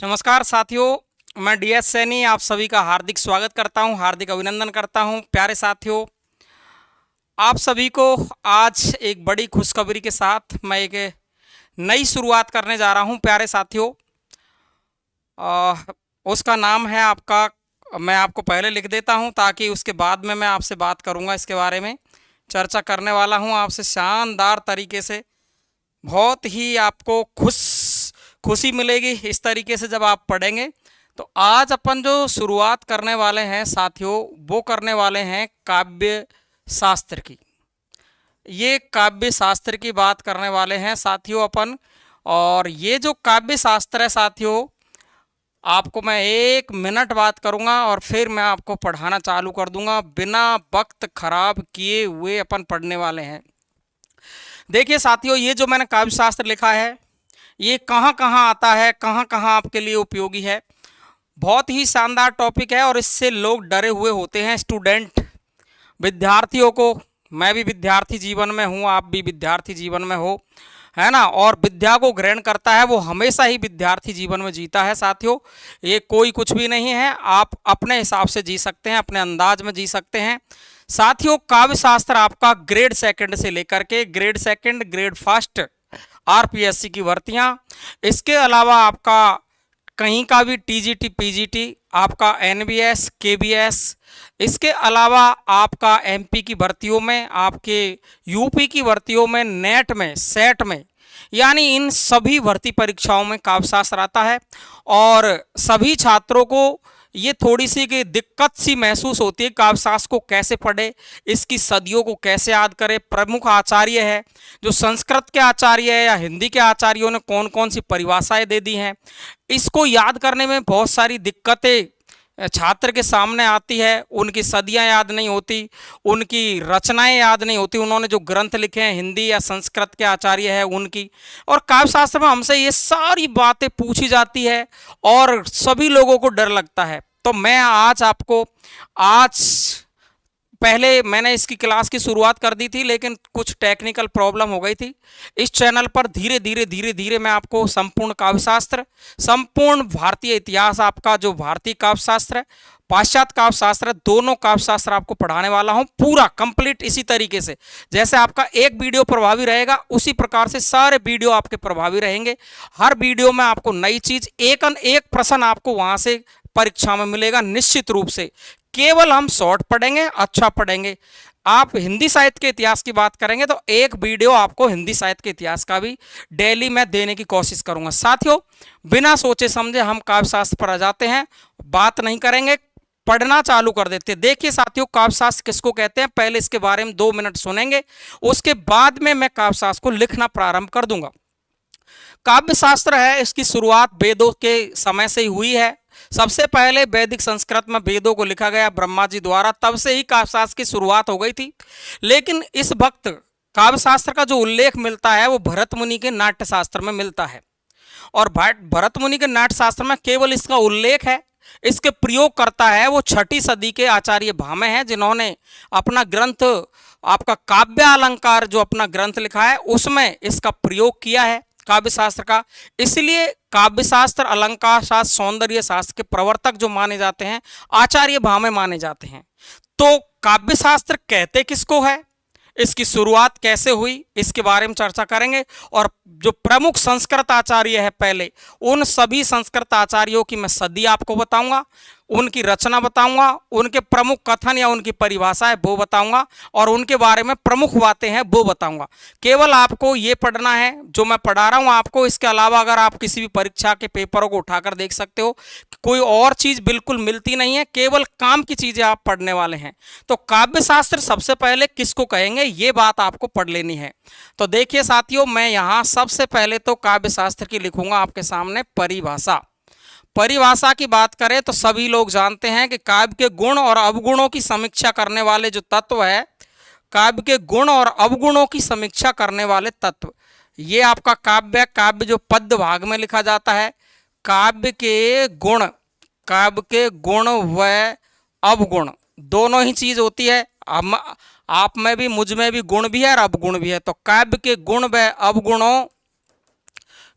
नमस्कार साथियों, मैं डीएस सैनी आप सभी का हार्दिक स्वागत करता हूं, हार्दिक अभिनंदन करता हूं। प्यारे साथियों, आप सभी को आज एक बड़ी खुशखबरी के साथ मैं एक नई शुरुआत करने जा रहा हूं। प्यारे साथियों, उसका नाम है आपका, मैं आपको पहले लिख देता हूं ताकि उसके बाद में मैं आपसे बात करूंगा। इसके बारे में चर्चा करने वाला हूं आपसे शानदार तरीके से। बहुत ही आपको खुशी मिलेगी इस तरीके से जब आप पढ़ेंगे। तो आज अपन जो शुरुआत करने वाले हैं साथियों, वो करने वाले हैं काव्य शास्त्र की। ये काव्य शास्त्र की बात करने वाले हैं साथियों अपन। और ये जो काव्य शास्त्र है साथियों, आपको मैं 1 मिनट बात करूंगा और फिर मैं आपको पढ़ाना चालू कर दूंगा। बिना वक्त खराब किए हुए अपन पढ़ने वाले हैं। देखिए साथियों, ये जो मैंने काव्य शास्त्र लिखा है, ये कहाँ कहाँ आता है, कहाँ कहाँ आपके लिए उपयोगी है। बहुत ही शानदार टॉपिक है और इससे लोग डरे हुए होते हैं। स्टूडेंट, विद्यार्थियों को, मैं भी विद्यार्थी जीवन में हूँ, आप भी विद्यार्थी जीवन में हो, है ना। और विद्या को ग्रहण करता है वो हमेशा ही विद्यार्थी जीवन में जीता है साथियों। ये कोई कुछ भी नहीं है, आप अपने हिसाब से जी सकते हैं, अपने अंदाज में जी सकते हैं साथियों। काव्य शास्त्र आपका ग्रेड सेकंड से लेकर के grade second, grade first RPSC की भर्तियां, इसके अलावा आपका कहीं का भी टीजीटी, पीजीटी, आपका एनबीएस, केबीएस, इसके अलावा आपका एमपी की भर्तियों में, आपके यूपी की भर्तियों में, नेट में, सेट में, यानी इन सभी भर्ती परीक्षाओं में काव्य शास्त्र आता है। और सभी छात्रों को ये थोड़ी सी कि दिक्कत सी महसूस होती है, काव्य शास्त्र को कैसे पढ़े, इसकी सदियों को कैसे याद करें, प्रमुख आचार्य है जो संस्कृत के आचार्य है या हिंदी के आचार्यों ने कौन कौन सी परिभाषाएं दे दी हैं, इसको याद करने में बहुत सारी दिक्कतें छात्र के सामने आती है। उनकी सदियां याद नहीं होती, उनकी रचनाएं याद नहीं होती, उन्होंने जो ग्रंथ लिखे हैं हिंदी या संस्कृत के आचार्य है उनकी। और काव्य शास्त्र में हमसे ये सारी बातें पूछी जाती है और सभी लोगों को डर लगता है। तो मैं आज पहले मैंने इसकी क्लास की शुरुआत कर दी थी, लेकिन कुछ टेक्निकल प्रॉब्लम हो गई थी। इस चैनल पर धीरे धीरे मैं आपको संपूर्ण काव्य शास्त्र, संपूर्ण भारतीय इतिहास, आपका जो भारतीय काव्य शास्त्र है, पाश्चात्य काव्य शास्त्र, दोनों काव्य शास्त्र आपको पढ़ाने वाला हूं पूरा कंप्लीट इसी तरीके से। जैसे आपका एक वीडियो प्रभावी रहेगा, उसी प्रकार से सारे वीडियो आपके प्रभावी रहेंगे। हर वीडियो में आपको नई चीज, एक प्रश्न आपको वहां से परीक्षा में मिलेगा निश्चित रूप से। केवल हम शॉर्ट पढ़ेंगे, अच्छा पढ़ेंगे। आप हिंदी साहित्य के इतिहास की बात करेंगे तो एक वीडियो आपको हिंदी साहित्य के इतिहास का भी डेली मैं देने की कोशिश करूंगा साथियों। बिना सोचे समझे हम काव्य शास्त्र पर आ जाते हैं, बात नहीं करेंगे, पढ़ना चालू कर देते हैं। देखिए साथियों, काव्य शास्त्र किसको कहते हैं, पहले इसके बारे में 2 मिनट सुनेंगे, उसके बाद में मैं काव्य शास्त्र को लिखना प्रारंभ कर दूंगा। काव्य शास्त्र है, इसकी शुरुआत वेदों के समय से ही हुई है। सबसे पहले वैदिक संस्कृत में वेदों को लिखा गया ब्रह्मा जी द्वारा, तब से ही काव्य शास्त्र की शुरुआत हो गई थी। लेकिन इस वक्त काव्य शास्त्र का जो उल्लेख मिलता है वो भरत मुनि के नाट्य शास्त्र में मिलता है। और भरत मुनि के नाट्य शास्त्र में केवल इसका उल्लेख है, इसके प्रयोग करता है वो 6ठी सदी के आचार्य भामे हैं, जिन्होंने अपना ग्रंथ, आपका काव्य अलंकार जो अपना ग्रंथ लिखा है, उसमें इसका प्रयोग किया है काव्य शास्त्र का। इसलिए काव्य शास्त्र, अलंकार शास्त्र, सौंदर्य शास्त्र के प्रवर्तक जो माने जाते हैं आचार्य भामे माने जाते हैं। तो काव्य शास्त्र कहते किसको है, इसकी शुरुआत कैसे हुई, इसके बारे में चर्चा करेंगे। और जो प्रमुख संस्कृत आचार्य है पहले, उन सभी संस्कृत आचार्यों की मैं सदी आपको बताऊंगा, उनकी रचना बताऊंगा, उनके प्रमुख कथन या उनकी परिभाषाएं वो बताऊंगा, और उनके बारे में प्रमुख बातें हैं वो बताऊंगा। केवल आपको ये पढ़ना है जो मैं पढ़ा रहा हूं आपको। इसके अलावा अगर आप किसी भी परीक्षा के पेपरों को उठाकर देख सकते हो, कोई और चीज बिल्कुल मिलती नहीं है, केवल काम की चीजें आप पढ़ने वाले हैं। तो काव्य शास्त्र सबसे पहले किसको कहेंगे, ये बात आपको पढ़ लेनी है। तो देखिए साथियों, मैं यहां सबसे पहले तो काव्य शास्त्र की लिखूंगा आपके सामने परिभाषा। परिभाषा की बात करें तो सभी लोग जानते हैं कि काव्य के गुण और अवगुणों की समीक्षा करने वाले जो तत्व है, काव्य के गुण और अवगुणों की समीक्षा करने वाले तत्व, ये आपका काव्य जो पद्य भाग में लिखा जाता है, काव्य के गुण व अवगुण दोनों ही चीज होती है। आप में भी, मुझ में भी गुण भी है और अवगुण भी है। तो काव्य के गुण व अवगुणों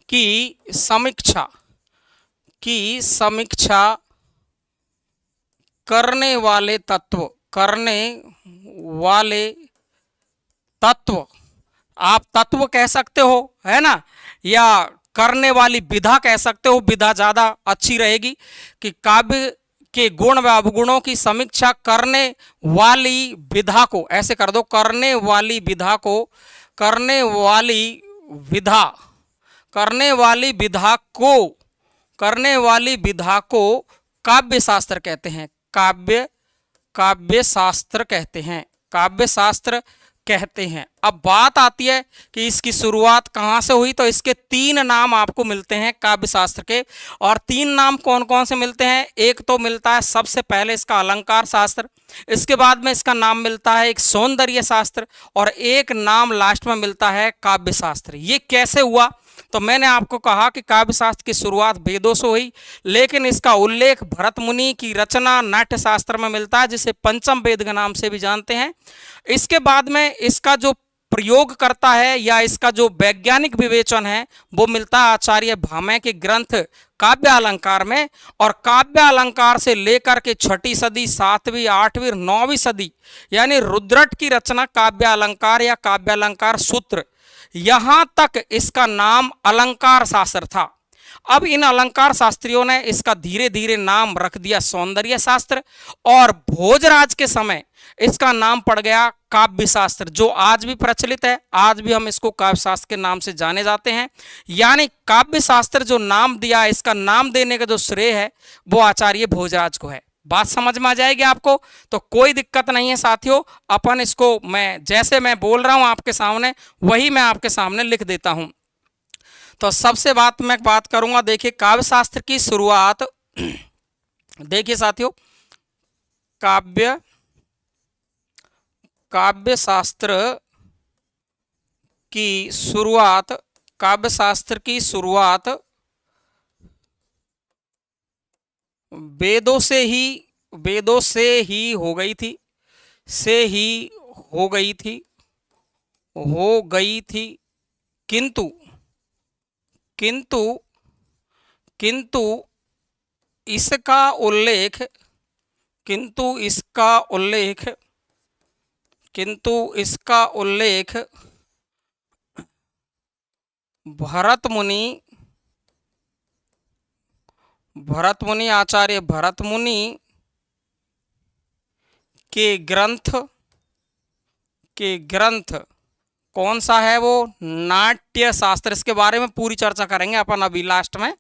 की समीक्षा की समीक्षा करने वाले तत्व, करने वाले तत्व, आप तत्व कह सकते हो, है ना, या करने वाली विधा कह सकते हो, विधा ज्यादा अच्छी रहेगी, कि काव्य के गुण व अवगुणों की समीक्षा करने वाली विधा को, ऐसे कर दो, करने वाली विधा को, करने वाली विधा, करने वाली विधा को, करने वाली विधा को काव्य शास्त्र कहते हैं, काव्य शास्त्र कहते हैं, काव्य शास्त्र कहते हैं। अब बात आती है कि इसकी शुरुआत कहाँ से हुई, तो इसके तीन नाम आपको मिलते हैं काव्य शास्त्र के, और तीन नाम कौन कौन से मिलते हैं, एक तो मिलता है सबसे पहले इसका अलंकार शास्त्र, इसके बाद में इसका नाम मिलता है एक सौंदर्य शास्त्र, और एक नाम लास्ट में मिलता है काव्य शास्त्र। ये कैसे हुआ, तो मैंने आपको कहा कि काव्य शास्त्र की शुरुआत वेदों से हुई, लेकिन इसका उल्लेख भरत मुनि की रचना नाट्य शास्त्र में मिलता है, जिसे पंचम वेद के नाम से भी जानते हैं। इसके बाद में इसका जो प्रयोग करता है या इसका जो वैज्ञानिक विवेचन है वो मिलता है आचार्य भामह के ग्रंथ काव्य अलंकार में, और काव्य अलंकार से लेकर के 6ठी सदी, 7वीं, 8वीं, 9वीं सदी, यानी रुद्रट की रचना काव्य अलंकार या काव्य अलंकार सूत्र, यहां तक इसका नाम अलंकार शास्त्र था। अब इन अलंकार शास्त्रियों ने इसका धीरे धीरे नाम रख दिया सौंदर्य शास्त्र, और भोजराज के समय इसका नाम पड़ गया काव्य शास्त्र, जो आज भी प्रचलित है, आज भी हम इसको काव्य शास्त्र के नाम से जाने जाते हैं। यानी काव्य शास्त्र जो नाम दिया, इसका नाम देने का जो श्रेय है वो आचार्य भोजराज को है। बात समझ में आ जाएगी आपको, तो कोई दिक्कत नहीं है साथियों, अपन इसको मैं जैसे मैं बोल रहा हूं आपके सामने वही मैं आपके सामने लिख देता हूं। तो सबसे मैं बात करूंगा, देखिए काव्य शास्त्र की शुरुआत, देखिए साथियों, काव्य शास्त्र की शुरुआत, काव्य शास्त्र की शुरुआत वेदों से ही हो गई थी, हो गई थी, किंतु इसका उल्लेख, भरत मुनि, आचार्य भरत मुनि के ग्रंथ कौन सा है, वो नाट्य शास्त्र। इसके बारे में पूरी चर्चा करेंगे अपन अभी लास्ट में।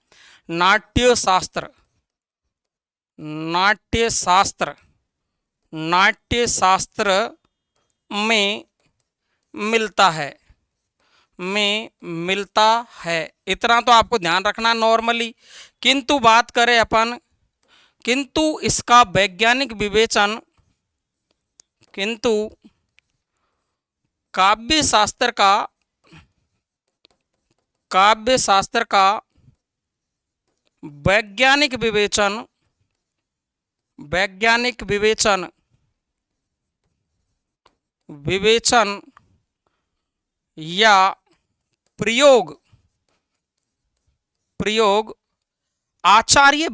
नाट्य शास्त्र में मिलता है, इतना तो आपको ध्यान रखना नॉर्मली। किंतु बात करें अपन, किंतु इसका वैज्ञानिक विवेचन, काव्य शास्त्र का वैज्ञानिक विवेचन या प्रयोग आचार्य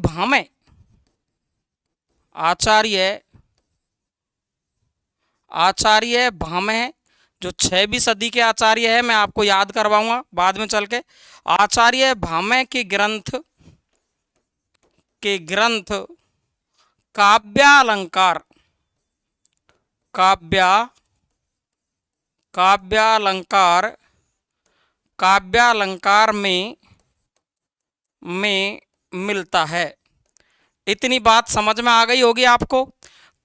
भामह जो 6वीं सदी के आचार्य है, मैं आपको याद करवाऊंगा बाद में चल के। आचार्य भामह के ग्रंथ काव्यालंकार में मिलता है। इतनी बात समझ में आ गई होगी आपको।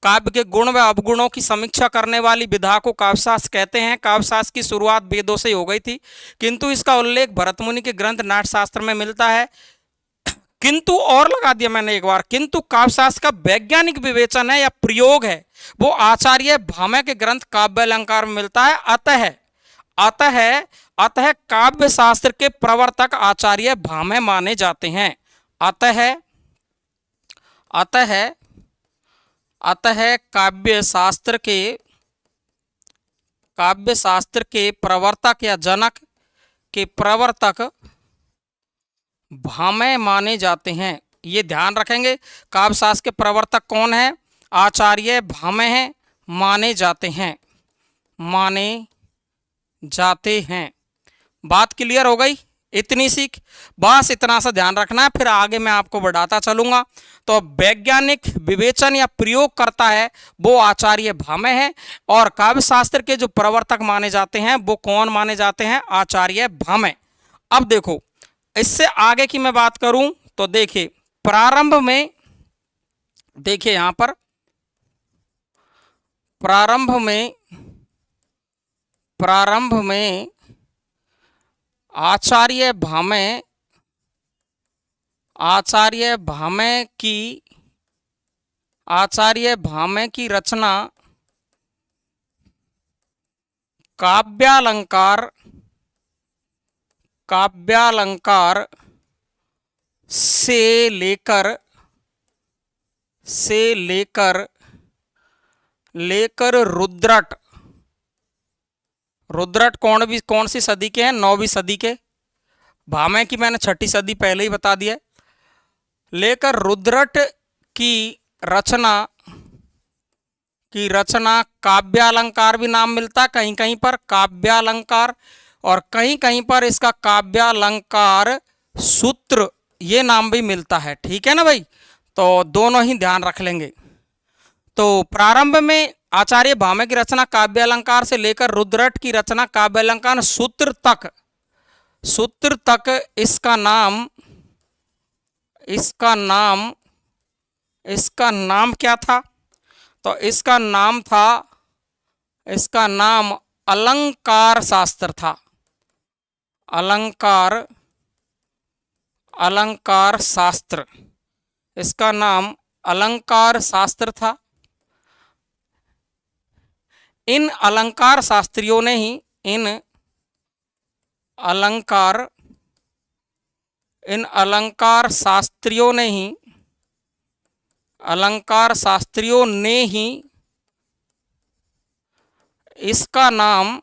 काव्य के गुण व अवगुणों की समीक्षा करने वाली विधा को काव्यशास्त्र कहते हैं। काव्यशास्त्र की शुरुआत वेदों से हो गई थी, किंतु इसका उल्लेख भरत मुनि के ग्रंथ नाट्यशास्त्र में मिलता है। किंतु और लगा दिया मैंने एक बार, किंतु काव्यशास्त्र का वैज्ञानिक विवेचन है या प्रयोग है वो आचार्य भामह के ग्रंथ काव्य अलंकार में मिलता है। अतः काव्य शास्त्र के प्रवर्तक आचार्य भामह माने जाते हैं। अतः काव्य शास्त्र के प्रवर्तक या जनक के प्रवर्तक भामह माने जाते हैं। ये ध्यान रखेंगे। काव्य शास्त्र के प्रवर्तक कौन है? आचार्य भामह हैं, माने जाते हैं, माने जाते हैं। बात क्लियर हो गई? इतनी सीख, बस इतना सा ध्यान रखना है, फिर आगे मैं आपको बढ़ाता चलूंगा। तो वैज्ञानिक विवेचन या प्रयोग करता है वो आचार्य भामह है, और काव्य शास्त्र के जो प्रवर्तक माने जाते हैं वो कौन माने जाते हैं? आचार्य भामह। अब देखो, इससे आगे की मैं बात करूं तो देखिए, प्रारंभ में, देखिए यहां पर प्रारंभ में आचार्य भामह की रचना काव्यालंकार से लेकर रुद्रट कौन सी सदी के हैं? 9वीं सदी के। भामह की मैंने 6ठी सदी पहले ही बता दिया। लेकर रुद्रट की रचना काव्यालंकार भी नाम मिलता है कहीं कहीं पर, काव्यालंकार, और कहीं कहीं पर इसका काव्यालंकार सूत्र ये नाम भी मिलता है। ठीक है ना भाई? तो दोनों ही ध्यान रख लेंगे। तो प्रारंभ में आचार्य भामह की रचना काव्यालंकार से लेकर रुद्रट की रचना काव्यालंकार सूत्र तक इसका नाम क्या था? तो इसका नाम अलंकार शास्त्र था। अलंकार शास्त्र, इसका नाम अलंकार शास्त्र था। इन अलंकार शास्त्रियों ने ही इसका नाम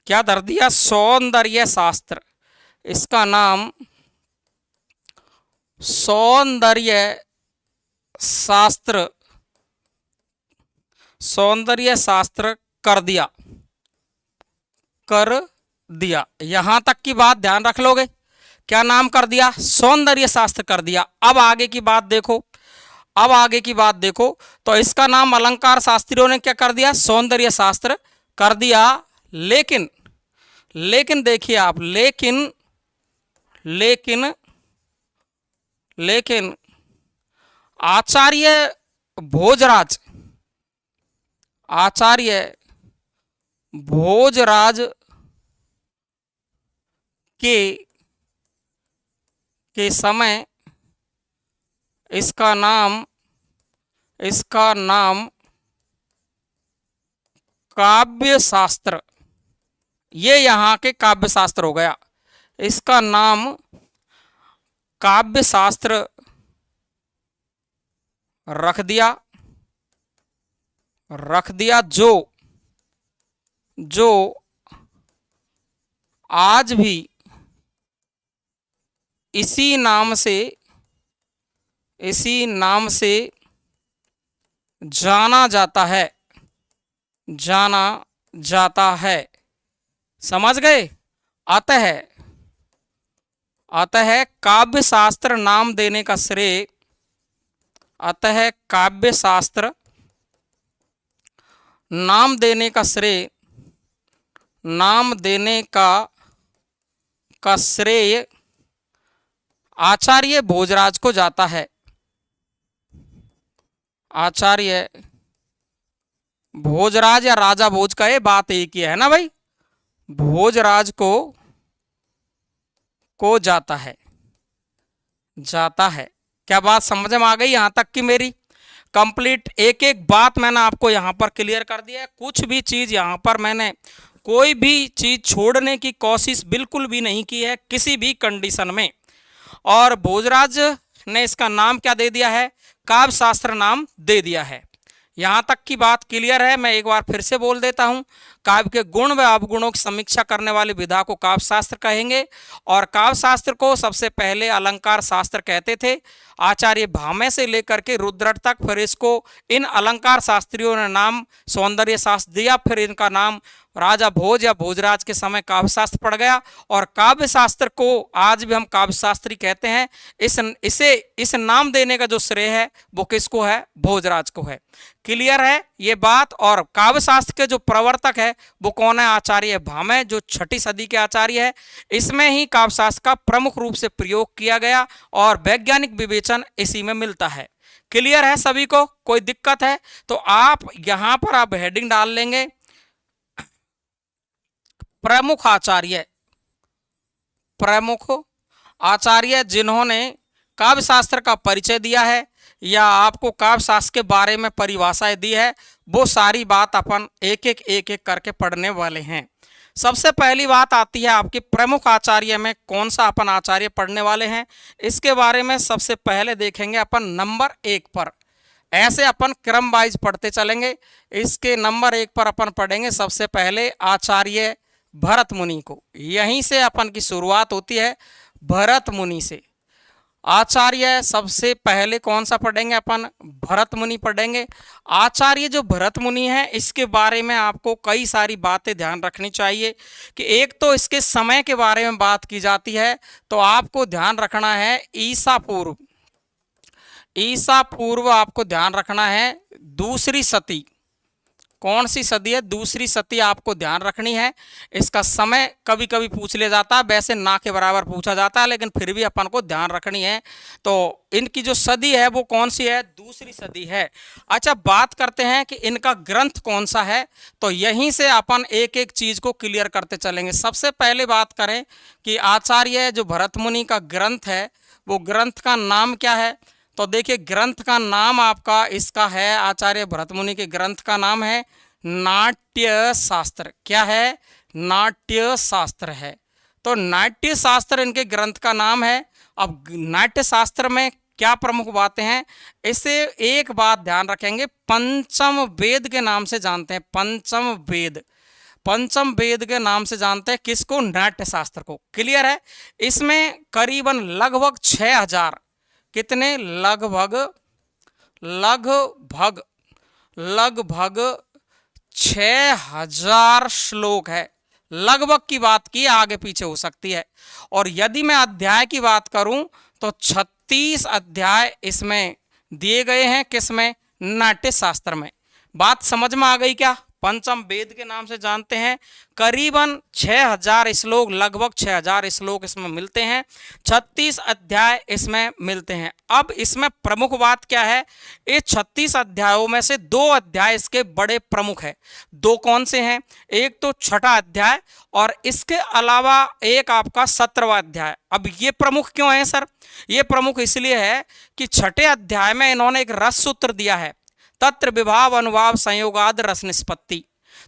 क्या धर दिया? सौंदर्य शास्त्र। इसका नाम सौंदर्य शास्त्र कर दिया। यहां तक की बात ध्यान रख लोगे? क्या नाम कर दिया? सौंदर्य शास्त्र कर दिया। अब आगे की बात देखो, तो इसका नाम अलंकार शास्त्रियों ने क्या कर दिया? सौंदर्य शास्त्र कर दिया। लेकिन देखिए आप, लेकिन आचार्य भोजराज के समय इसका नाम काव्य शास्त्र, ये यहाँ के काव्य शास्त्र हो गया। इसका नाम काव्य शास्त्र रख दिया, जो आज भी इसी नाम से जाना जाता है। समझ गए? अतः काव्य शास्त्र नाम देने का श्रेय आचार्य भोजराज को जाता है। आचार्य भोजराज या राजा भोज का, ये बात एक ही है ना भाई? भोजराज को जाता है। क्या बात समझ में आ गई? यहां तक की मेरी कंप्लीट एक एक बात मैंने आपको यहां पर क्लियर कर दिया है। कुछ भी चीज यहां पर मैंने कोई भी चीज छोड़ने की कोशिश बिल्कुल भी नहीं की है किसी भी कंडीशन में। और भोजराज ने इसका नाम क्या दे दिया है? काव्य शास्त्र नाम दे दिया है। यहाँ तक की बात क्लियर है? मैं एक बार फिर से बोल देता हूँ। काव्य के गुण व अवगुणों की समीक्षा करने वाली विधा को काव्य शास्त्र कहेंगे, और काव्य शास्त्र को सबसे पहले अलंकार शास्त्र कहते थे। आचार्य भामे से लेकर के रुद्रट तक फिर इसको इन अलंकार शास्त्रियों ने नाम सौंदर्य शास्त्र दिया, फिर इनका नाम राजा भोज या भोजराज के समय काव्य शास्त्र पड़ गया, और काव्य शास्त्र को आज भी हम काव्य शास्त्री कहते हैं। इस नाम देने का जो श्रेय है वो किसको है? भोजराज को है। क्लियर है ये बात? और काव्य शास्त्र के जो प्रवर्तक है वो कौन है? आचार्य भामे, जो 6ठी सदी के आचार्य है। इसमें ही काव्य शास्त्र का प्रमुख रूप से प्रयोग किया गया और वैज्ञानिक विवेचन इसी में मिलता है। क्लियर है सभी को? कोई दिक्कत है तो आप यहां पर आप हेडिंग डाल लेंगे, प्रमुख आचार्य। प्रमुख आचार्य जिन्होंने काव्य शास्त्र का परिचय दिया है या आपको काव्य शास्त्र के बारे में परिभाषाएं दी है, वो सारी बात अपन एक एक करके पढ़ने वाले हैं। सबसे पहली बात आती है आपके प्रमुख आचार्य में कौन सा अपन आचार्य पढ़ने वाले हैं, इसके बारे में सबसे पहले देखेंगे अपन नंबर 1 पर। ऐसे अपन क्रम वाइज पढ़ते चलेंगे। इसके नंबर 1 पर अपन पढ़ेंगे सबसे पहले आचार्य भरत मुनि को। यहीं से अपन की शुरुआत होती है, भरत मुनि से। आचार्य सबसे पहले कौन सा पढ़ेंगे अपन? भरत मुनि पढ़ेंगे। आचार्य जो भरत मुनि है इसके बारे में आपको कई सारी बातें ध्यान रखनी चाहिए कि एक तो इसके समय के बारे में बात की जाती है, तो आपको ध्यान रखना है ईसा पूर्व। ईसा पूर्व आपको ध्यान रखना है दूसरी सदी। कौन सी सदी है? दूसरी सदी आपको ध्यान रखनी है। इसका समय कभी कभी पूछ लिया जाता है, वैसे ना के बराबर पूछा जाता है, लेकिन फिर भी अपन को ध्यान रखनी है। तो इनकी जो सदी है वो कौन सी है? दूसरी सदी है। अच्छा, बात करते हैं कि इनका ग्रंथ कौन सा है, तो यहीं से अपन एक एक चीज को क्लियर करते चलेंगे। सबसे पहले बात करें कि आचार्य जो भरत मुनि का ग्रंथ है वो ग्रंथ का नाम क्या है, तो देखिए ग्रंथ का नाम आपका इसका है, आचार्य भरत मुनि के ग्रंथ का नाम है नाट्य शास्त्र। क्या है? नाट्य शास्त्र है। तो नाट्य शास्त्र इनके ग्रंथ का नाम है। अब नाट्य शास्त्र में क्या प्रमुख बातें हैं, इसे एक बात ध्यान रखेंगे, पंचम वेद के नाम से जानते हैं। पंचम वेद, पंचम वेद के नाम से जानते हैं किसको? नाट्य शास्त्र को। क्लियर है? इसमें करीबन लगभग 6000, कितने? लगभग 6000 श्लोक है। लगभग की बात की, आगे पीछे हो सकती है। और यदि मैं अध्याय की बात करूं तो 36 अध्याय इसमें दिए गए हैं। किसमें? नाट्य शास्त्र में। बात समझ में आ गई क्या? पंचम वेद के नाम से जानते हैं। करीबन 6000 श्लोक, लगभग 6000 श्लोक इसमें मिलते हैं। 36 अध्याय इसमें मिलते हैं। अब इसमें प्रमुख बात क्या है? ये 36 अध्यायों में से 2 अध्याय इसके बड़े प्रमुख है। 2 कौन से हैं? एक तो 6ठा अध्याय और इसके अलावा एक आपका 17वां अध्याय। अब ये प्रमुख क्यों है सर? ये प्रमुख इसलिए है कि 6ठे अध्याय में इन्होंने एक रस सूत्र दिया है, तत्र विभाव अनुभाव संयोगाद रस निष्पत्ति।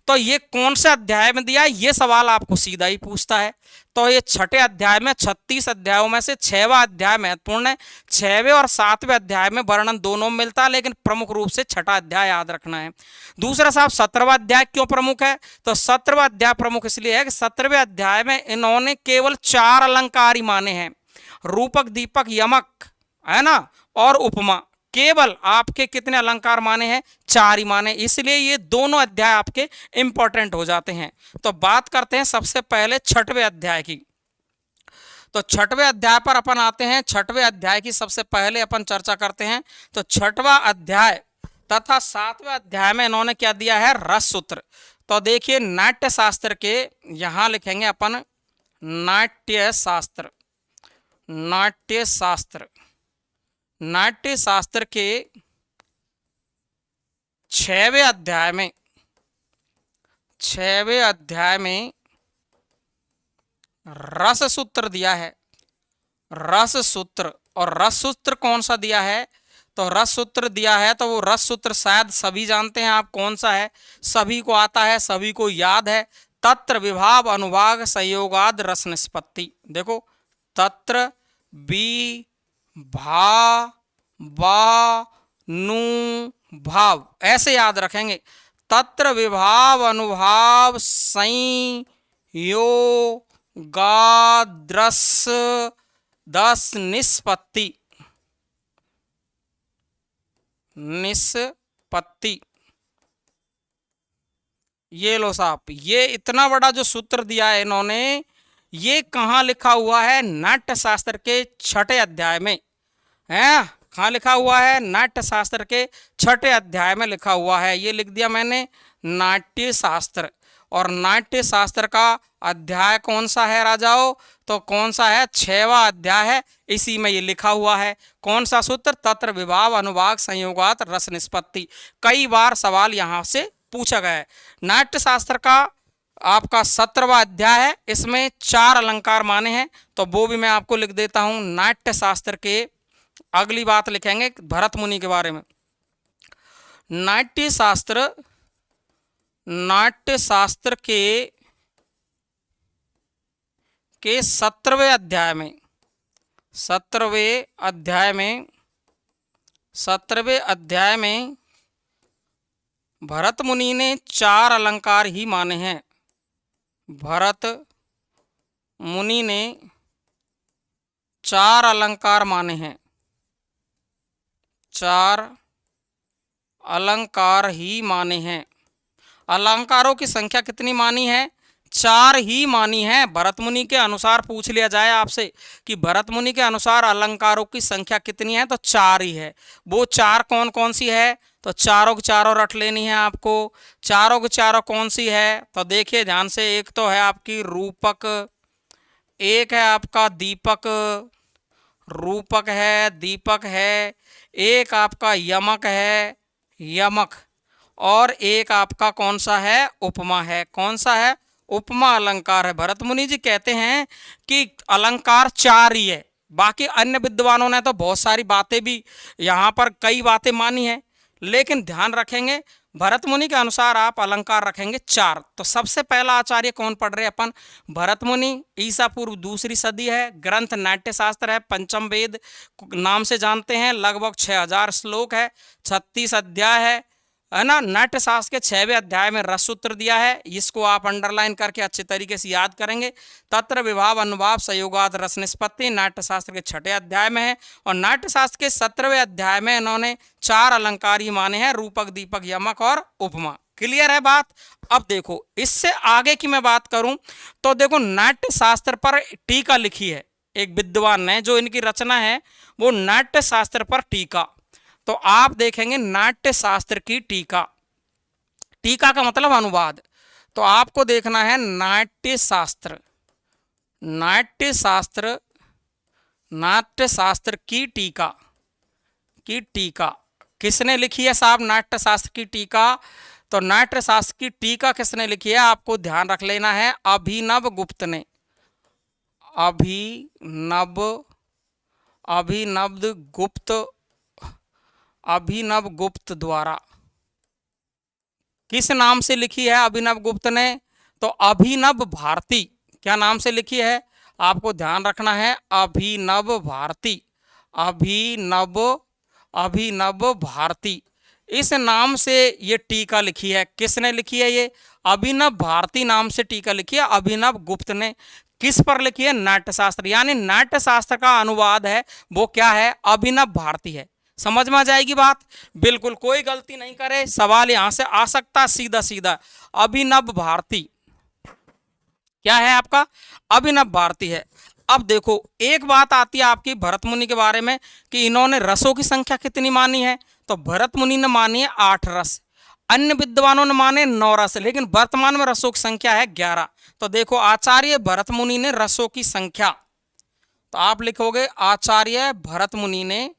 तो ये कौन से अध्याय में दिया है, ये सवाल आपको सीधा ही पूछता है। तो ये 6ठे अध्याय में, 36 अध्यायों में से 6वां अध्याय महत्वपूर्ण है। 6वें और 7वें अध्याय में वर्णन दोनों में मिलता है, लेकिन प्रमुख रूप से 6ठा अध्याय याद रखना है। दूसरा साहब 17वां अध्याय क्यों प्रमुख है? तो 17वां अध्याय प्रमुख इसलिए है कि 17वें अध्याय में इन्होंने केवल 4 अलंकार ही माने हैं, रूपक, दीपक, यमक, है ना, और उपमा। केवल आपके कितने अलंकार माने हैं? 4 ही माने। इसलिए ये दोनों अध्याय आपके इंपॉर्टेंट हो जाते हैं। तो बात करते हैं सबसे पहले 6वें अध्याय की। तो 6वें अध्याय पर अपन आते हैं। 6वें अध्याय की सबसे पहले अपन चर्चा करते हैं। तो 6वां अध्याय तथा 7वें अध्याय में इन्होंने क्या दिया है? रस सूत्र। तो देखिए नाट्य शास्त्र के यहां लिखेंगे अपन नाट्य शास्त्र। नाट्य शास्त्र, नाट्य शास्त्र के 6वें अध्याय में, 6वें अध्याय में रस सूत्र दिया है। रस सूत्र, और रस सूत्र कौन सा दिया है? तो रस सूत्र दिया है, तो वो रस सूत्र शायद सभी जानते हैं आप कौन सा है, सभी को आता है, सभी को याद है। तत्र विभाव अनुभाग संयोगाद रस निष्पत्ति। देखो तत्र वि भा वा नु भाव, ऐसे याद रखेंगे। तत्र विभाव अनुभाव संयोगाद्रस दस निष्पत्ति, निष्पत्ति। ये लो साहब, ये इतना बड़ा जो सूत्र दिया है इन्होंने, ये कहाँ लिखा हुआ है? नाट्य शास्त्र के 6ठे अध्याय में है। कहाँ लिखा हुआ है? नाट्य शास्त्र के 6ठे अध्याय में लिखा हुआ है। ये लिख दिया मैंने, नाट्य शास्त्र। और नाट्य शास्त्र का अध्याय कौन सा है राजाओं? तो कौन सा है? 6वां अध्याय है। इसी में ये लिखा हुआ है। कौन सा सूत्र? तत्र विभाव अनुभाग संयोगात रस निष्पत्ति। कई बार सवाल यहाँ से पूछा गया है। नाट्य शास्त्र का आपका 17वां अध्याय है। इसमें 4 अलंकार माने हैं, तो वो भी मैं आपको लिख देता हूं। नाट्य शास्त्र के अगली बात लिखेंगे भरत मुनि के बारे में। नाट्य शास्त्र के 17वें अध्याय में 17वें अध्याय में भरत मुनि ने 4 अलंकार ही माने हैं। भरत मुनि ने 4 अलंकार माने हैं। 4 अलंकार ही माने हैं। अलंकारों की संख्या कितनी मानी है? 4 ही मानी है। भरत मुनि के अनुसार पूछ लिया जाए आपसे कि भरत मुनि के अनुसार अलंकारों की संख्या कितनी है, तो 4 ही है। वो 4 कौन कौन सी है? तो चारों की चारों रट लेनी है आपको। चारों की चारों कौन सी है? तो देखिए ध्यान से, एक तो है आपकी रूपक, एक है आपका दीपक, रूपक है, दीपक है, एक आपका यमक है, यमक, और एक आपका कौन सा है? उपमा है। कौन सा है? उपमा अलंकार है। भरत मुनि जी कहते हैं कि अलंकार 4 ही है। बाकी अन्य विद्वानों ने तो बहुत सारी बातें भी यहाँ पर कई बातें मानी है, लेकिन ध्यान रखेंगे भरत मुनि के अनुसार आप अलंकार रखेंगे 4। तो सबसे पहला आचार्य कौन पढ़ रहे हैं अपन? भरत मुनि। ईसा पूर्व 2री सदी है। ग्रंथ नाट्य शास्त्र है, पंचम वेद नाम से जानते हैं। लगभग 6000 श्लोक है, 36 अध्याय है ना। नाट्य शास्त्र के 6वें अध्याय में रस सूत्र दिया है। इसको आप अंडरलाइन करके अच्छे तरीके से याद करेंगे। तत्र विभाव अनुभाव संयोगात रस निष्पत्ति नाट्य शास्त्र के 6ठे अध्याय में है। और नाट्य शास्त्र के 17वें अध्याय में इन्होंने 4 अलंकार ही माने हैं, रूपक, दीपक, यमक और उपमा। क्लियर है बात? अब देखो, इससे आगे की मैं बात करूं तो देखो, नाट्य शास्त्र पर टीका लिखी है एक विद्वान ने, जो इनकी रचना है वो नाट्य शास्त्र पर टीका। तो आप देखेंगे नाट्य शास्त्र की टीका। टीका का मतलब अनुवाद। तो आपको देखना है नाट्य शास्त्र की टीका। किसने लिखी है साहब नाट्य शास्त्र की टीका? तो नाट्य शास्त्र की टीका किसने लिखी है? आपको ध्यान रख लेना है, अभिनव गुप्त ने। अभिनव गुप्त द्वारा। किस नाम से लिखी है अभिनव गुप्त ने? तो अभिनव भारती। क्या नाम से लिखी है? आपको ध्यान रखना है, अभिनव भारती। अभिनव भारती, इस नाम से ये टीका लिखी है। किसने लिखी है? ये अभिनव भारती नाम से टीका लिखी है अभिनव गुप्त ने। किस पर लिखी है? नाट्य शास्त्र। यानी नाट्य शास्त्र का अनुवाद है वो क्या है? अभिनव भारती है। समझ में आ जाएगी बात? बिल्कुल कोई गलती नहीं करे, सवाल यहां से आ सकता सीधा सीधा। अभिनव भारती क्या है आपका? अभिनव भारती है। अब देखो, एक बात आती है आपकी भरत मुनि के बारे में कि इन्होंने रसों की संख्या कितनी मानी है? तो भरत मुनि ने मानी है 8 रस, अन्य विद्वानों ने माने 9 रस, लेकिन वर्तमान में रसों की संख्या है 11। तो देखो, आचार्य भरत मुनि ने रसों की संख्या, तो आप लिखोगे आचार्य भरत मुनि ने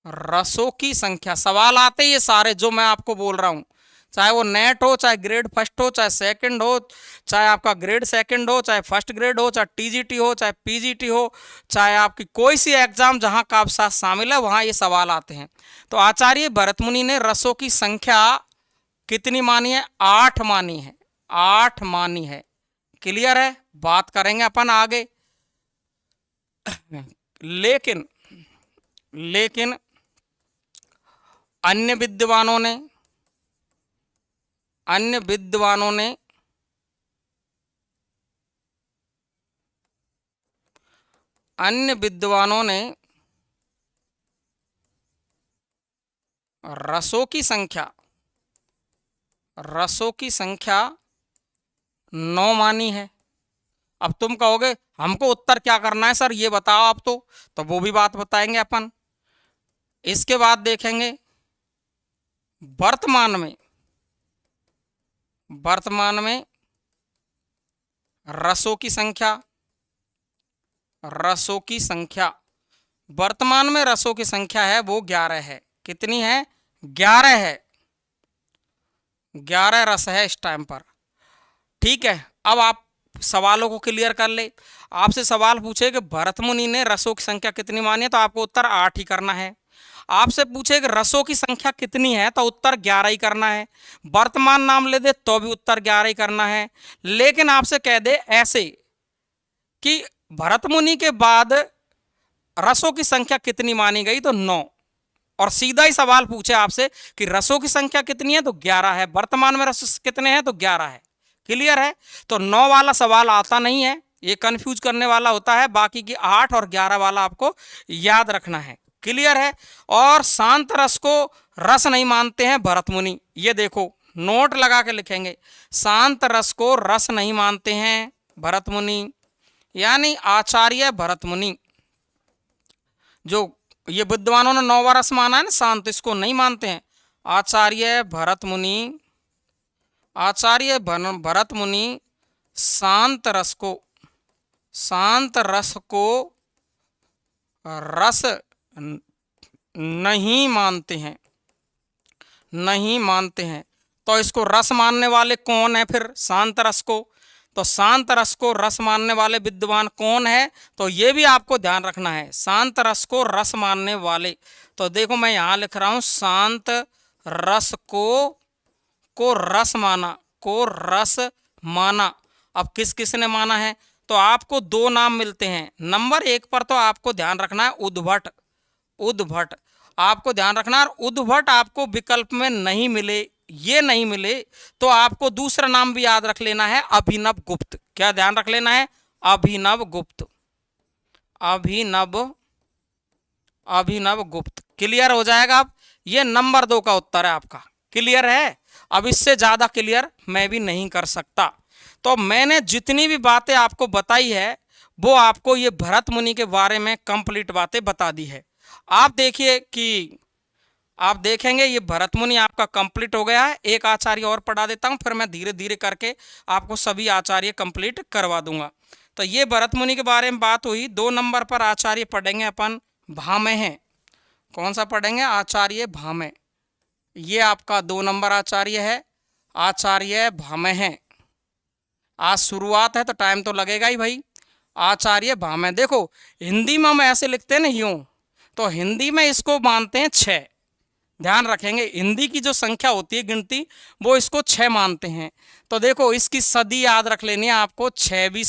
रसों की संख्या। सवाल आते ये सारे जो मैं आपको बोल रहा हूं, चाहे वो नेट हो, चाहे ग्रेड फर्स्ट हो, चाहे सेकंड हो, चाहे आपका ग्रेड सेकंड हो, चाहे फर्स्ट ग्रेड हो, चाहे टीजीटी हो, चाहे पीजीटी हो, चाहे आपकी कोई सी एग्जाम जहां का आप साथ शामिल है वहां ये सवाल आते हैं। तो आचार्य भरत मुनि ने रसों की संख्या कितनी मानी है? 8 मानी है। 8 मानी है। क्लियर है, बात करेंगे अपन आगे। लेकिन लेकिन अन्य विद्वानों ने अन्य विद्वानों ने अन्य विद्वानों ने रसों की संख्या 9 मानी है। अब तुम कहोगे हमको उत्तर क्या करना है सर, ये बताओ आप। तो वो भी बात बताएंगे अपन। इसके बाद देखेंगे वर्तमान में रसों की संख्या वर्तमान में रसों की संख्या है वो 11 है। कितनी है? 11 है। 11 रस है इस टाइम पर। ठीक है, अब आप सवालों को क्लियर कर ले। आपसे सवाल पूछे कि भरत मुनि ने रसों की संख्या कितनी मानी है, तो आपको उत्तर 8 ही करना है। आपसे पूछे कि रसों की संख्या कितनी है, तो उत्तर 11 ही करना है। वर्तमान नाम ले दे तो भी उत्तर 11 ही करना है। लेकिन आपसे कह दे ऐसे कि भरत मुनि के बाद रसों की संख्या कितनी मानी गई, तो 9। और सीधा ही सवाल पूछे आपसे कि रसों की संख्या कितनी है, तो 11 है। वर्तमान में रस कितने हैं, तो 11 है। क्लियर है, तो 9 वाला सवाल आता नहीं है, ये कंफ्यूज करने वाला होता है। बाकी की 8 और 11 वाला आपको याद रखना है। क्लियर है। और शांत रस को रस नहीं मानते हैं भरत मुनि। ये देखो, नोट लगा के लिखेंगे, शांत रस को रस नहीं मानते हैं भरत मुनि, यानी आचार्य भरत मुनि। जो ये विद्वानों ने 9वां रस माना है ना शांत, इसको नहीं मानते हैं। आचार्य भरत मुनि शांत रस को रस नहीं मानते हैं। तो इसको रस मानने वाले कौन है फिर? शांत रस को। तो शांत रस को रस मानने वाले विद्वान कौन है, तो ये भी आपको ध्यान रखना है। शांत रस को रस मानने वाले, तो देखो मैं यहां लिख रहा हूं, शांत रस को रस माना। अब किस किस ने माना है, तो आपको 2 नाम मिलते हैं। नंबर 1 पर तो आपको ध्यान रखना है उद्भट आपको ध्यान रखना है। और उद्भट आपको विकल्प में नहीं मिले तो आपको दूसरा नाम भी याद रख लेना है, अभिनव गुप्त। क्या ध्यान रख लेना है? अभिनव गुप्त। क्लियर हो जाएगा। अब ये नंबर 2 का उत्तर है आपका। क्लियर है। अब इससे ज्यादा क्लियर मैं भी नहीं कर सकता। तो मैंने जितनी भी बातें आपको बताई है वो आपको ये भरत मुनि के बारे में कंप्लीट बातें बता दी है। आप देखिए कि आप देखेंगे ये भरत मुनि आपका कंप्लीट हो गया है। एक आचार्य और पढ़ा देता हूं, फिर मैं धीरे धीरे करके आपको सभी आचार्य कंप्लीट करवा दूंगा। तो ये भरत मुनि के बारे में बात हुई। 2 नंबर पर आचार्य पढ़ेंगे अपन भामे हैं। कौन सा पढ़ेंगे? आचार्य भामे। ये आपका 2 नंबर आचार्य है, आचार्य भामे हैं। आज शुरुआत है तो टाइम तो लगेगा ही भाई। आचार्य भामे, देखो हिंदी में हम ऐसे लिखते हैं ना यूं, तो हिंदी में इसको मानते हैं 6। ध्यान रखेंगे, हिंदी की जो संख्या होती है गिनती, वो इसको 6 मानते हैं। तो देखो इसकी सदी याद रख लेनी है आपको, 6वीं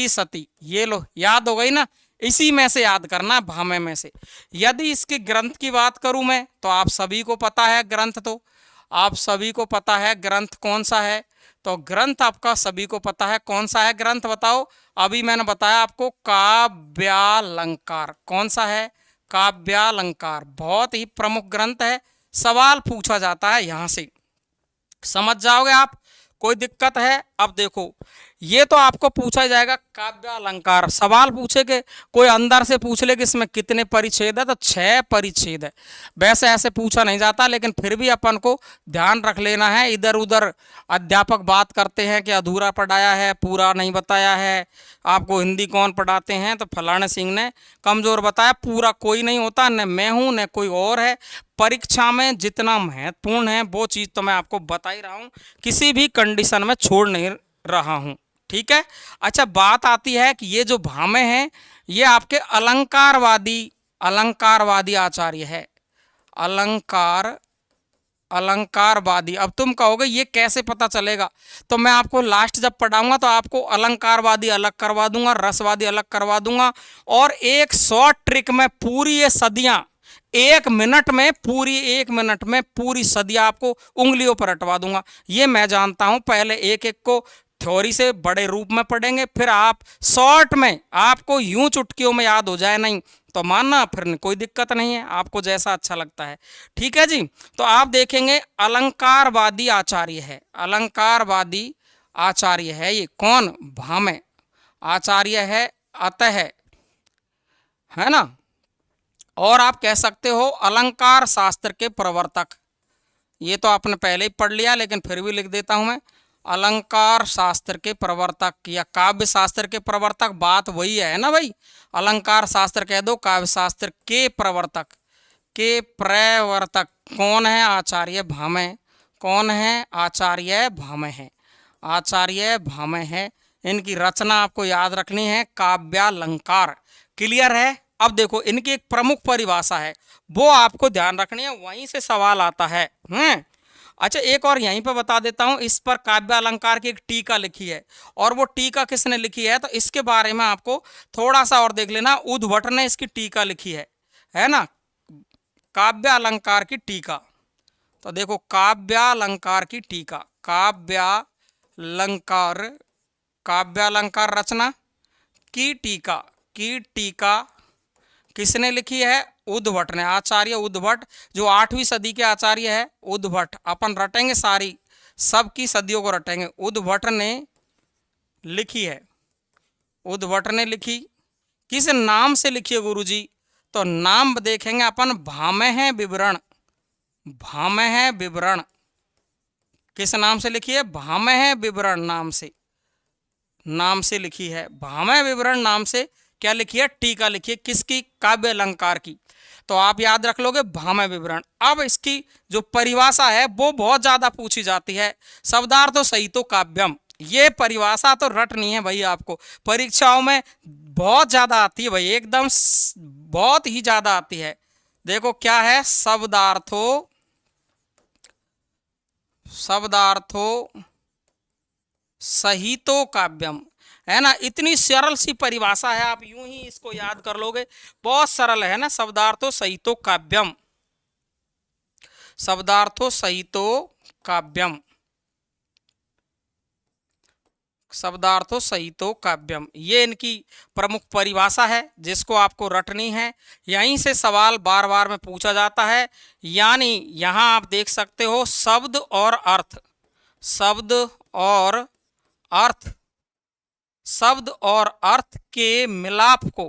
सदी। ये लो, याद हो गई ना। इसी में से याद करना है, भामे में से। यदि इसके ग्रंथ की बात करूं मैं, तो आप सभी को पता है ग्रंथ, तो आप सभी को पता है ग्रंथ कौन सा है। तो ग्रंथ आपका सभी को पता है कौन सा है। ग्रंथ बताओ। अभी मैंने बताया आपको काव्यालंकार। कौन सा है? काव्यालंकार। बहुत ही प्रमुख ग्रंथ है, सवाल पूछा जाता है यहां से, समझ जाओगे आप। कोई दिक्कत है? अब देखो, ये तो आपको पूछा जाएगा काव्यालंकार। सवाल पूछे कि कोई अंदर से पूछ ले कि इसमें कितने परिच्छेद है, तो 6 परिच्छेद है। वैसे ऐसे पूछा नहीं जाता, लेकिन फिर भी अपन को ध्यान रख लेना है। इधर उधर अध्यापक बात करते हैं कि अधूरा पढ़ाया है, पूरा नहीं बताया है। आपको हिंदी कौन पढ़ाते हैं, तो फलाने सिंह ने कमजोर बताया। पूरा कोई नहीं होता, न मैं हूं न कोई और है। परीक्षा में जितना महत्वपूर्ण है वो चीज़ तो मैं आपको बता ही रहा हूं, किसी भी कंडीशन में छोड़ नहीं रहा हूं। ठीक है। अच्छा, बात आती है कि ये जो भामे हैं ये आपके अलंकारवादी आचार्य है। अलंकारवादी। अब तुम कहोगे ये कैसे पता चलेगा, तो मैं आपको लास्ट जब पढ़ाऊंगा तो आपको अलंकारवादी अलग करवा दूंगा, रसवादी अलग करवा दूंगा, और एक शॉर्ट ट्रिक में पूरी ये सदियां 1 मिनट में पूरी सदियां आपको उंगलियों पर रटवा दूंगा। ये मैं जानता हूं। पहले एक एक को थ्योरी से बड़े रूप में पढ़ेंगे, फिर आप शॉर्ट में आपको यूं चुटकियों में याद हो जाए नहीं तो मानना, फिर कोई दिक्कत नहीं है, आपको जैसा अच्छा लगता है। ठीक है जी। तो आप देखेंगे अलंकारवादी आचार्य है, अलंकारवादी आचार्य है ये कौन, भामह आचार्य है, अतः है ना। और आप कह सकते हो अलंकार शास्त्र के प्रवर्तक, ये तो आपने पहले ही पढ़ लिया लेकिन फिर भी लिख देता हूं मैं, अलंकार शास्त्र के प्रवर्तक या काव्य शास्त्र के प्रवर्तक, बात वही है ना भाई। अलंकार शास्त्र कह दो, काव्य शास्त्र के प्रवर्तक, के प्रवर्तक कौन है, आचार्य भामह। कौन है, आचार्य भामह है, आचार्य भामह है। इनकी रचना आपको याद रखनी है, काव्यालंकार। क्लियर है। अब देखो इनकी एक प्रमुख परिभाषा है, वो आपको ध्यान रखनी है, वहीं से सवाल आता है। अच्छा एक और यहीं पर बता देता हूं, इस पर काव्य अलंकार की एक टीका लिखी है, और वो टीका किसने लिखी है तो इसके बारे में आपको थोड़ा सा और देख लेना। उद्भट ने इसकी टीका लिखी है ना, काव्य अलंकार की टीका। तो देखो काव्यालंकार की टीका, काव्यालंकार, काव्यालंकार रचना की टीका किसने लिखी है, उद्भट ने, आचार्य उद्भट, जो 8वीं सदी के आचार्य है उद्भट। अपन रटेंगे सारी, सबकी सदियों को रटेंगे। उद्भट ने लिखी है, उद्भट ने लिखी। किस नाम से लिखी है गुरुजी, तो नाम देखेंगे अपन, भामह विवरण। भामह विवरण किस नाम से लिखी है, भामह विवरण नाम से लिखी है। भामह विवरण नाम से क्या लिखी है, टीका लिखी है। किसकी, काव्य अलंकार की। तो आप याद रख लोगे भामह विवरण। अब इसकी जो परिभाषा है वो बहुत ज्यादा पूछी जाती है, शब्दार्थो सहितो काव्यम। ये परिभाषा तो रटनी है भाई, आपको परीक्षाओं में बहुत ज्यादा आती है भाई, एकदम बहुत ही ज्यादा आती है। देखो क्या है, शब्दार्थो सहितो काव्यम, है ना। इतनी सरल सी परिभाषा है, आप यूं ही इसको याद कर लोगे, बहुत सरल है ना। शब्दार्थो सहितो काव्यम, शब्दार्थो सहितो काव्यम, शब्दार्थो सहितो काव्यम, ये इनकी प्रमुख परिभाषा है जिसको आपको रटनी है। यहीं से सवाल बार बार में पूछा जाता है। यानी यहां आप देख सकते हो शब्द और अर्थ, शब्द और अर्थ, शब्द और अर्थ के मिलाप को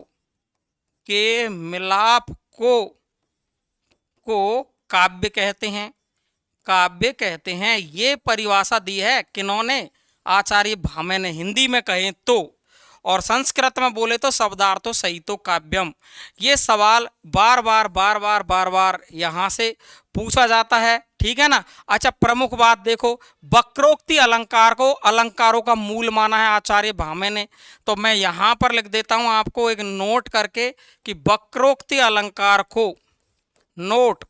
काव्य कहते हैं, काव्य कहते हैं। ये परिभाषा दी है किन्होंने, आचार्य भामह ने। हिंदी में कहें तो, और संस्कृत में बोले तो शब्दार्थो सहितो काव्यम। ये सवाल बार बार यहाँ से पूछा जाता है, ठीक है ना। अच्छा प्रमुख बात देखो, वक्रोक्ति अलंकार को अलंकारों का मूल माना है आचार्य भामह ने। तो मैं यहाँ पर लिख देता हूँ आपको एक नोट करके कि वक्रोक्ति अलंकार को, नोट,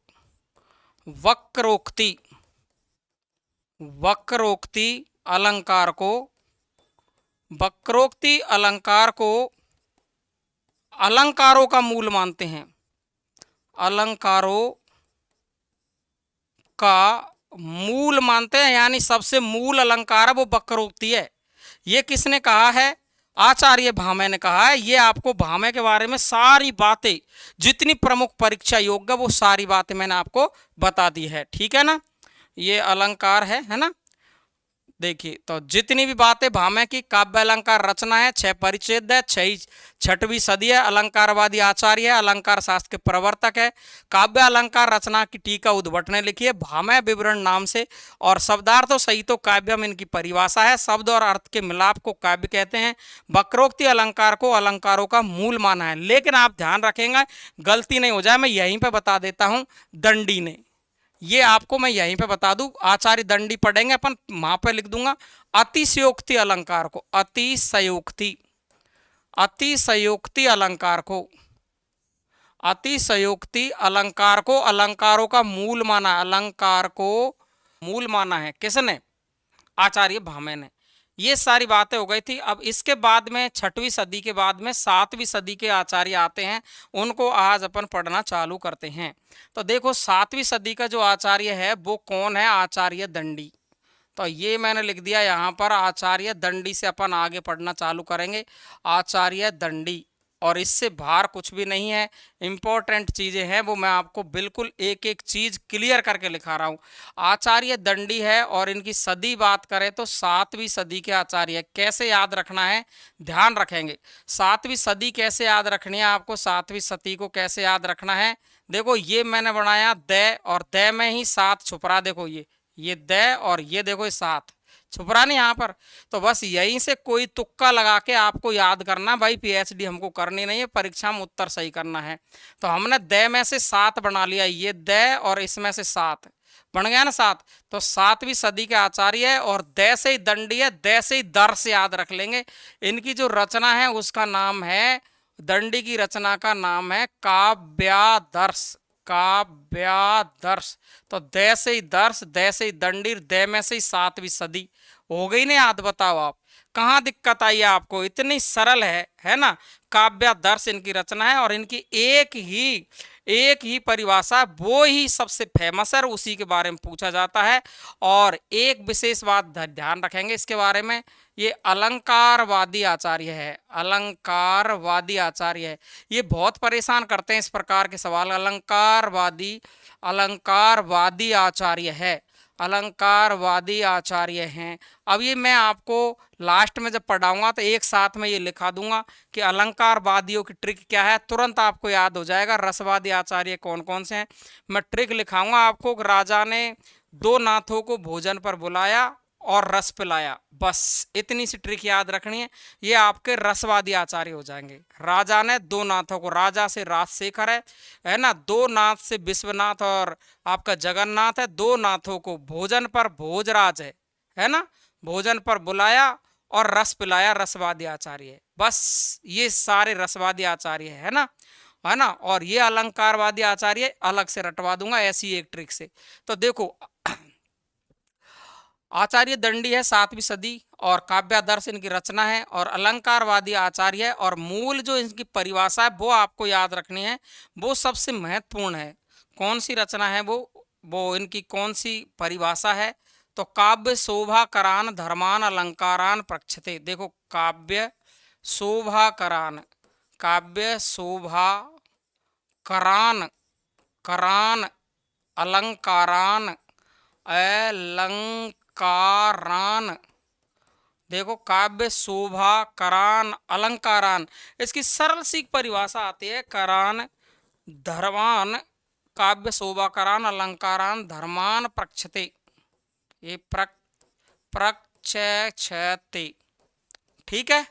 वक्रोक्ति अलंकार को, वक्रोक्ति अलंकार को अलंकारों का मूल मानते हैं, अलंकारों का मूल मानते हैं। यानी सबसे मूल अलंकार है वो वक्रोक्ति है। ये किसने कहा है, आचार्य भामह ने कहा है। ये आपको भामह के बारे में सारी बातें, जितनी प्रमुख परीक्षा योग्य वो सारी बातें मैंने आपको बता दी है, ठीक है ना। ये अलंकार है ना। देखिए तो जितनी भी बातें भामह की, काव्य अलंकार रचना है, 6 परिच्छेद है, 6वीं सदी है, अलंकारवादी आचार्य है, अलंकार शास्त्र के प्रवर्तक है। काव्य अलंकार रचना की टीका उद्भट ने लिखी है भामह विवरण नाम से। और शब्दार्थो सहितो काव्यम इनकी परिभाषा है, शब्द और अर्थ के मिलाप को काव्य कहते हैं। वक्रोक्ति अलंकार को अलंकारों का मूल माना है। लेकिन आप ध्यान रखेंगे, गलती नहीं हो जाए, मैं यहीं पर बता देता हूँ, दंडी ने, ये आपको मैं यहीं पे बता दूं, आचार्य दंडी पढ़ेंगे अपन, वहां पे लिख दूंगा अतिशयोक्ति अलंकार को, अतिशयोक्ति अलंकार को अतिशयोक्ति अलंकार को अलंकारों का मूल माना, अलंकार को मूल माना है किसने? आचार्य भामे ने। ये सारी बातें हो गई थी। अब इसके बाद में 6वीं सदी के बाद में 7वीं सदी के आचार्य आते हैं, उनको आज अपन पढ़ना चालू करते हैं। तो देखो 7वीं सदी का जो आचार्य है वो कौन है? आचार्य दंडी। तो ये मैंने लिख दिया यहाँ पर, आचार्य दंडी से अपन आगे पढ़ना चालू करेंगे। आचार्य दंडी, और इससे बाहर कुछ भी नहीं है। इम्पोर्टेंट चीज़ें हैं वो मैं आपको बिल्कुल एक एक चीज़ क्लियर करके लिखा रहा हूँ। आचार्य दंडी है और इनकी सदी बात करें तो 7वीं सदी के आचार्य। कैसे याद रखना है, ध्यान रखेंगे। 7वीं सदी कैसे याद रखनी है आपको, 7वीं सदी को कैसे याद रखना है? देखो ये मैंने बनाया द, और द में ही 7 छुप रहा। देखो ये द और ये देखो ये 7 छुप रहा नहीं यहाँ पर। तो बस यहीं से कोई तुक्का लगा के आपको याद करना। भाई पीएचडी हमको करनी नहीं है, परीक्षा में उत्तर सही करना है। तो हमने द में से 7 बना लिया, ये द और इसमें से 7 बन गया ना 7। तो 7वीं सदी के आचार्य है और द से ही दंडी है, द से ही दर से याद रख लेंगे। इनकी जो रचना है उसका नाम है, दंडी की रचना का नाम है काव्यादर्श। काव्यादर्श। तो द से ही दर्श, द से ही दंडी, द में से ही 7वीं सदी हो गई ना याद। बताओ आप कहाँ दिक्कत आई है आपको? इतनी सरल है ना। काव्यादर्श इनकी रचना है और इनकी एक ही परिभाषा, वो ही सबसे फेमस है और उसी के बारे में पूछा जाता है। और एक विशेष बात ध्यान रखेंगे इसके बारे में, ये अलंकारवादी आचार्य है। अलंकारवादी आचार्य है। ये बहुत परेशान करते हैं इस प्रकार के सवाल। अलंकारवादी आचार्य है, अलंकारवादी आचार्य हैं। अब ये मैं आपको लास्ट में जब पढ़ाऊंगा तो एक साथ में ये लिखा दूंगा कि अलंकारवादियों की ट्रिक क्या है, तुरंत आपको याद हो जाएगा। रसवादी आचार्य कौन कौन से हैं मैं ट्रिक लिखाऊंगा आपको। राजा ने 2 नाथों को भोजन पर बुलाया और रस पिलाया, बस इतनी सी ट्रिक याद रखनी है। ये आपके रसवादी आचार्य हो जाएंगे। राजा ने 2 नाथों को, राजा से राजशेखर है ना, 2 नाथ से विश्वनाथ और आपका जगन्नाथ है, 2 नाथों को भोजन पर, भोजराज है ना, भोजन पर बुलाया और रस पिलाया, रसवादी आचार्य। बस ये सारे रसवादी आचार्य है ना। और ये अलंकारवादी आचार्य अलग से रटवा दूंगा ऐसी एक ट्रिक से। तो देखो आचार्य दंडी है 7वीं सदी और काव्यादर्श इनकी रचना है, और अलंकारवादी आचार्य है। और मूल जो इनकी परिभाषा है वो आपको याद रखनी है, वो सबसे महत्वपूर्ण है। कौन सी रचना है वो इनकी कौन सी परिभाषा है? तो काव्य शोभाकरान धर्मान अलंकारान प्रक्षते। देखो काव्य शोभाकरान, काव्य शोभाकरान, करान अलंकारान, अलंकारान। देखो काव्य शोभा करान अलंकारान, इसकी सरल सी परिभाषा आती है, करान धर्मान, काव्य शोभा करान अलंकारान धर्मान प्रक्षते। ये प्रक्षते, ठीक है।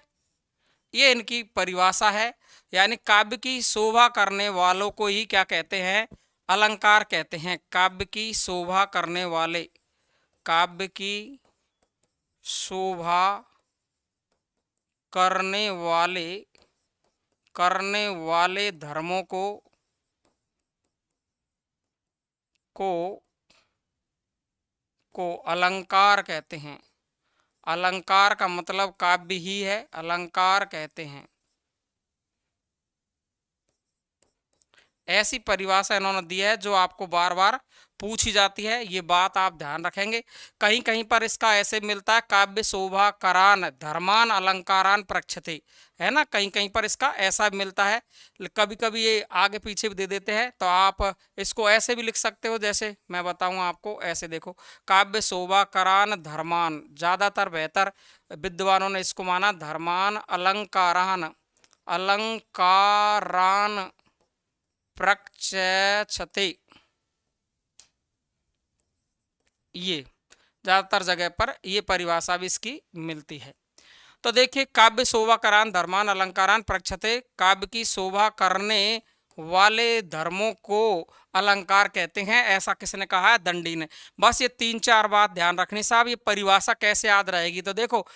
ये इनकी परिभाषा है। यानी काव्य की शोभा करने वालों को ही क्या कहते हैं? अलंकार कहते हैं। काव्य की शोभा करने वाले, काव्य की शोभा करने वाले धर्मों को अलंकार कहते हैं। अलंकार का मतलब काव्य ही है, अलंकार कहते हैं। ऐसी परिभाषा इन्होंने दी है जो आपको बार बार पूछी जाती है, ये बात आप ध्यान रखेंगे। कहीं कहीं पर इसका ऐसे मिलता है काव्य शोभा करान धर्मान अलंकारान प्रक्षते, है ना, कहीं कहीं पर इसका ऐसा मिलता है। कभी कभी ये आगे पीछे भी दे देते हैं, तो आप इसको ऐसे भी लिख सकते हो, जैसे मैं बताऊंगा आपको। ऐसे देखो काव्य शोभा करान धर्मान, ज़्यादातर बेहतर विद्वानों ने इसको माना धर्मान अलंकारान, अलंकारान प्रक्षते। ये ज़्यादातर जगह पर ये परिभाषा भी इसकी मिलती है। तो देखिए काव्य शोभा करान धर्मान अलंकारान प्रक्षते, काव्य की शोभा करने वाले धर्मों को अलंकार कहते हैं। ऐसा किसने कहा है? दंडी ने। बस ये 3-4 बात ध्यान रखनी साहब। ये परिभाषा कैसे याद रहेगी? तो देखो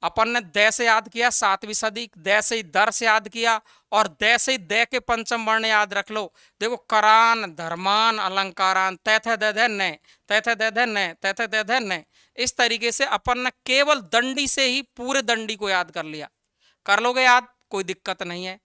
अपन ने दे से याद किया 7वीं सदी, दे से ही दर से याद किया, और दे से ही दे के पंचम वर्ण याद रख लो। देखो करान, धर्मान, अलंकारान, तैथे दे धे न, तैथे दे धे न, तैथे दे धे न। इस तरीके से अपन ने केवल दंडी से ही पूरे दंडी को याद कर लिया। कर लोगे याद, कोई दिक्कत नहीं है।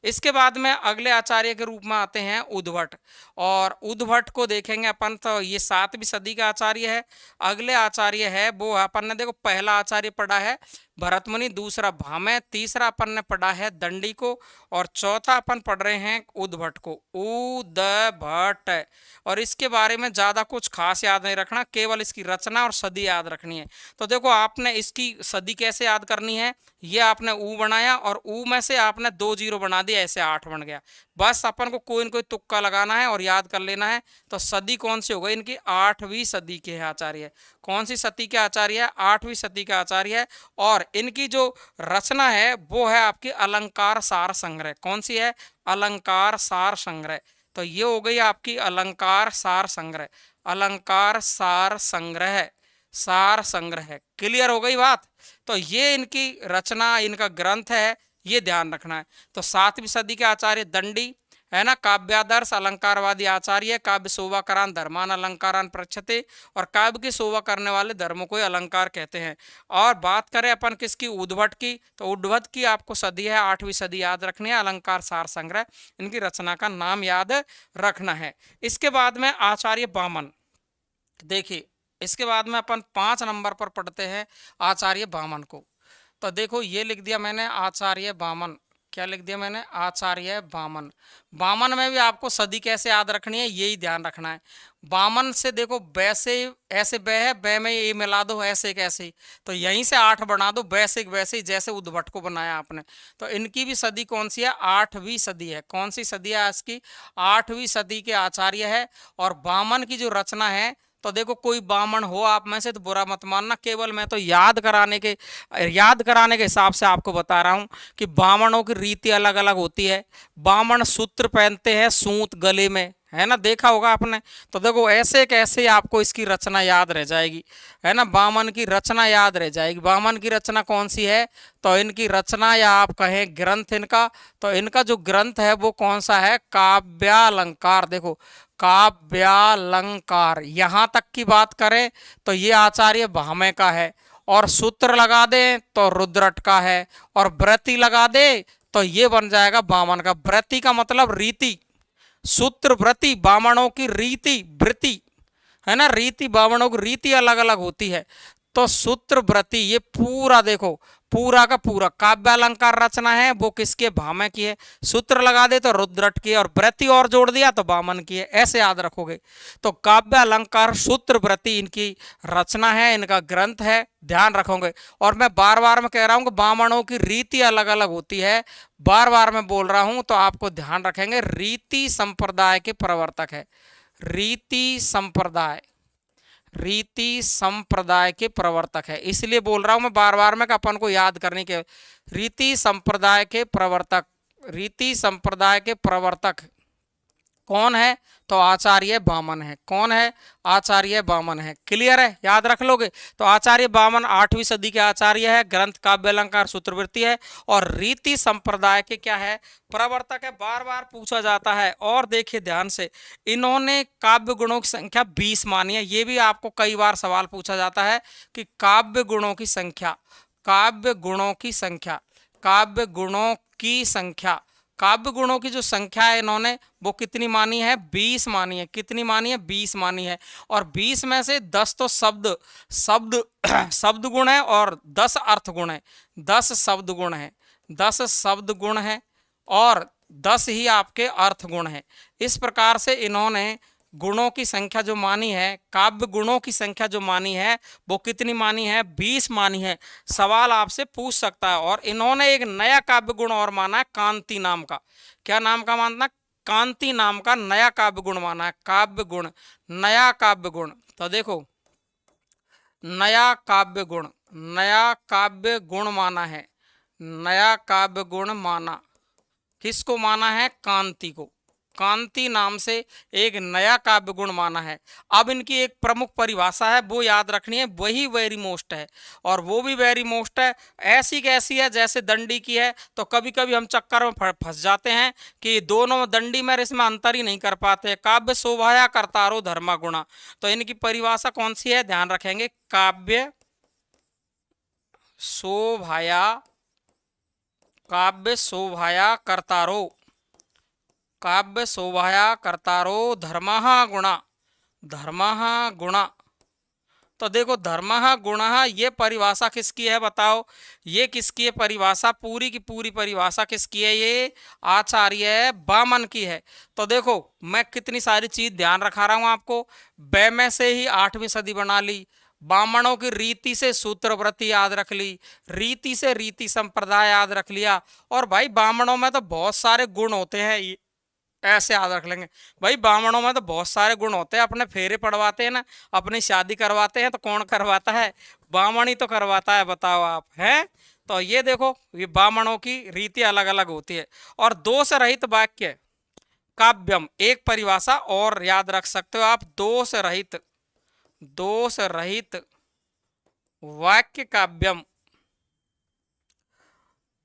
इसके बाद में अगले आचार्य के रूप में आते हैं उद्भट, और उद्भट को देखेंगे अपन तो ये 7वीं सदी का आचार्य है। अगले आचार्य है वो अपन ने देखो पहला आचार्य पढ़ा है भरतमुनि, दूसरा भामह, तीसरा अपन ने पढ़ा है दंडी को, और चौथा अपन पढ़ रहे हैं उद्भट को, उद्भट। और इसके बारे में ज़्यादा कुछ खास याद नहीं रखना, केवल इसकी रचना और सदी याद रखनी है। तो देखो आपने इसकी सदी कैसे याद करनी है, ये आपने ऊ बनाया और ऊ में से आपने 2 जीरो बना दिया, ऐसे 8 बन गया। बस अपन को कोई न कोई तुक्का लगाना है और याद कर लेना है। तो सदी कौन सी हो गई इनकी, 8वीं सदी के आचार्य। कौन सी सदी के आचार्य है, 8वीं सदी का आचार्य है। और इनकी जो रचना है वो है आपकी अलंकार सार संग्रह। कौन सी है, अलंकार सार संग्रह। तो ये हो गई आपकी अलंकार सार संग्रह, अलंकार सार संग्रह, सार संग्रह। क्लियर हो गई बात। तो ये इनकी रचना, इनका ग्रंथ है, ये ध्यान रखना है। तो 7वीं सदी के आचार्य दंडी है ना, काव्यादर्श अलंकारवादी आचार्य, काव्य शोभा करान धर्मान अलंकारान प्रक्षते, और काव्य की शोभा करने वाले धर्मों को अलंकार कहते हैं। और बात करें अपन किसकी, उद्भट की, तो उद्भट की आपको सदी है 8वीं सदी याद रखनी है, अलंकार सार संग्रह, इनकी रचना का नाम याद रखना है। इसके बाद में आचार्य वामन, देखिए इसके बाद में अपन 5 नंबर पर पढ़ते हैं आचार्य वामन को। तो देखो ये लिख दिया मैंने आचार्य वामन, क्या लिख दिया मैंने, आचार्य वामन। वामन में भी आपको सदी कैसे याद रखनी है यही ध्यान रखना है। वामन से देखो वैसे ऐसे बै है, बै में ये मिला दो ऐसे कैसे ही, तो यहीं से 8 बना दो, वैसे वैसे ही जैसे उद्भट को बनाया आपने। तो इनकी भी सदी कौन सी है, 8वीं सदी है। कौन सी सदी है इसकी, 8वीं सदी के आचार्य है। और वामन की जो रचना है, तो देखो कोई बामण हो आप में से तो बुरा मत मानना, केवल मैं तो याद कराने के हिसाब से आपको बता रहा हूं कि बामणों की रीति अलग अलग होती है। बामण सूत्र पहनते हैं सूत गले में, है ना, देखा होगा आपने। तो देखो ऐसे कैसे आपको इसकी रचना याद रह जाएगी, है ना, बामन की रचना याद रह जाएगी। बामन की रचना कौन सी है, तो इनकी रचना या आप कहें ग्रंथ इनका, तो इनका जो ग्रंथ है वो कौन सा है, काव्यालंकार। देखो काव्यालंकार, यहां तक की बात करें तो ये आचार्य भामह का है, और सूत्र लगा दे तो रुद्रट का है, और व्रति लगा दे तो ये बन जाएगा वामन का। व्रति का मतलब रीति, सूत्र व्रति, बामणों की रीति वृत्ति, है ना, रीति बामणों की रीति अलग अलग होती है। तो सूत्र व्रति ये पूरा देखो, पूरा का पूरा काव्यालंकार रचना है वो किसके, भामह की है। सूत्र लगा दे तो रुद्रट की, और व्रति और जोड़ दिया तो वामन की है, ऐसे याद रखोगे। तो काव्यालंकार सूत्र व्रति इनकी रचना है, इनका ग्रंथ है, ध्यान रखोगे। और मैं बार बार मैं कह रहा हूं कि बामणों की रीति अलग अलग होती है, बार बार मैं बोल रहा हूं, तो आपको ध्यान रखेंगे। रीति संप्रदाय के प्रवर्तक है, रीति संप्रदाय, रीति संप्रदाय के प्रवर्तक है, इसलिए बोल रहा हूं मैं बार बार में कि अपन को याद करने के। रीति संप्रदाय के प्रवर्तक, रीति संप्रदाय के प्रवर्तक कौन है, तो आचार्य वामन है। कौन है, आचार्य वामन है। क्लियर है, याद रख लोगे। तो आचार्य वामन 8वीं सदी के आचार्य है, ग्रंथ काव्यालंकार सूत्रवृत्ति है, और रीति संप्रदाय के क्या है, प्रवर्तक है। बार बार पूछा जाता है। और देखिए ध्यान से, इन्होंने काव्य गुणों की संख्या 20 मानी है। ये भी आपको कई बार सवाल पूछा जाता है कि काव्य गुणों की संख्या, काव्य गुणों की संख्या, काव्य गुणों की संख्या, काव्य गुणों की जो संख्या है इन्होंने वो कितनी मानी है, 20 मानी है। कितनी मानी है, 20 मानी है। और 20 में से 10 तो शब्द शब्द शब्द गुण है, और 10 अर्थ गुण है। 10 शब्द गुण है, 10 शब्द गुण है, और 10 ही आपके अर्थ गुण है। इस प्रकार से इन्होंने गुणों की संख्या जो मानी है, काव्य गुणों की संख्या जो मानी है वो कितनी मानी है, 20 मानी है। सवाल आपसे पूछ सकता है। और इन्होंने एक नया काव्य गुण और माना है, कांति नाम का। क्या नाम का मानना, कांति नाम का नया काव्य गुण माना है। काव्य गुण, नया काव्य गुण। तो देखो नया काव्य गुण, नया काव्य गुण माना है, नया काव्य गुण माना, किसको माना है, कांति को। कांति नाम से एक नया काव्य गुण माना है। अब इनकी एक प्रमुख परिभाषा है, वो याद रखनी है, वही वेरी मोस्ट है, और वो भी वेरी मोस्ट है। ऐसी कैसी है जैसे दंडी की है। तो कभी कभी हम चक्कर में फंस जाते हैं कि दोनों दंडी में इसमें अंतर ही नहीं कर पाते। काव्य शोभाया कर्तारो धर्मा गुणा, तो इनकी परिभाषा कौन सी है, ध्यान रखेंगे। काव्य शोभाया, काव्य शोभाया कर्तारो, काव्य शोभाया कर्तारो धर्मः गुणा, धर्मः गुणा। तो देखो धर्मः गुणः ये परिभाषा किसकी है बताओ, ये किसकी है परिभाषा, पूरी की पूरी परिभाषा किसकी है, ये आचार्य वामन की है। तो देखो मैं कितनी सारी चीज ध्यान रखा रहा हूं आपको। बै में से ही 8वीं सदी बना ली, ब्राह्मणों की रीति से सूत्रवृत्ति याद रख ली, रीति से रीति संप्रदाय याद रख लिया। और भाई ब्राह्मणों में तो बहुत सारे गुण होते हैं, ऐसे याद रख लेंगे। भाई ब्राह्मणों में तो बहुत सारे गुण होते हैं, अपने फेरे पड़वाते हैं ना, अपनी शादी करवाते हैं, तो कौन करवाता है, ब्राह्मण ही तो करवाता है, बताओ आप हैं। तो ये देखो ये ब्राह्मणों की रीति अलग अलग होती है। और दोष रहित वाक्य काव्यम, एक परिभाषा और याद रख सकते हो आप, दोष रहित, दोष रहित वाक्य काव्यम,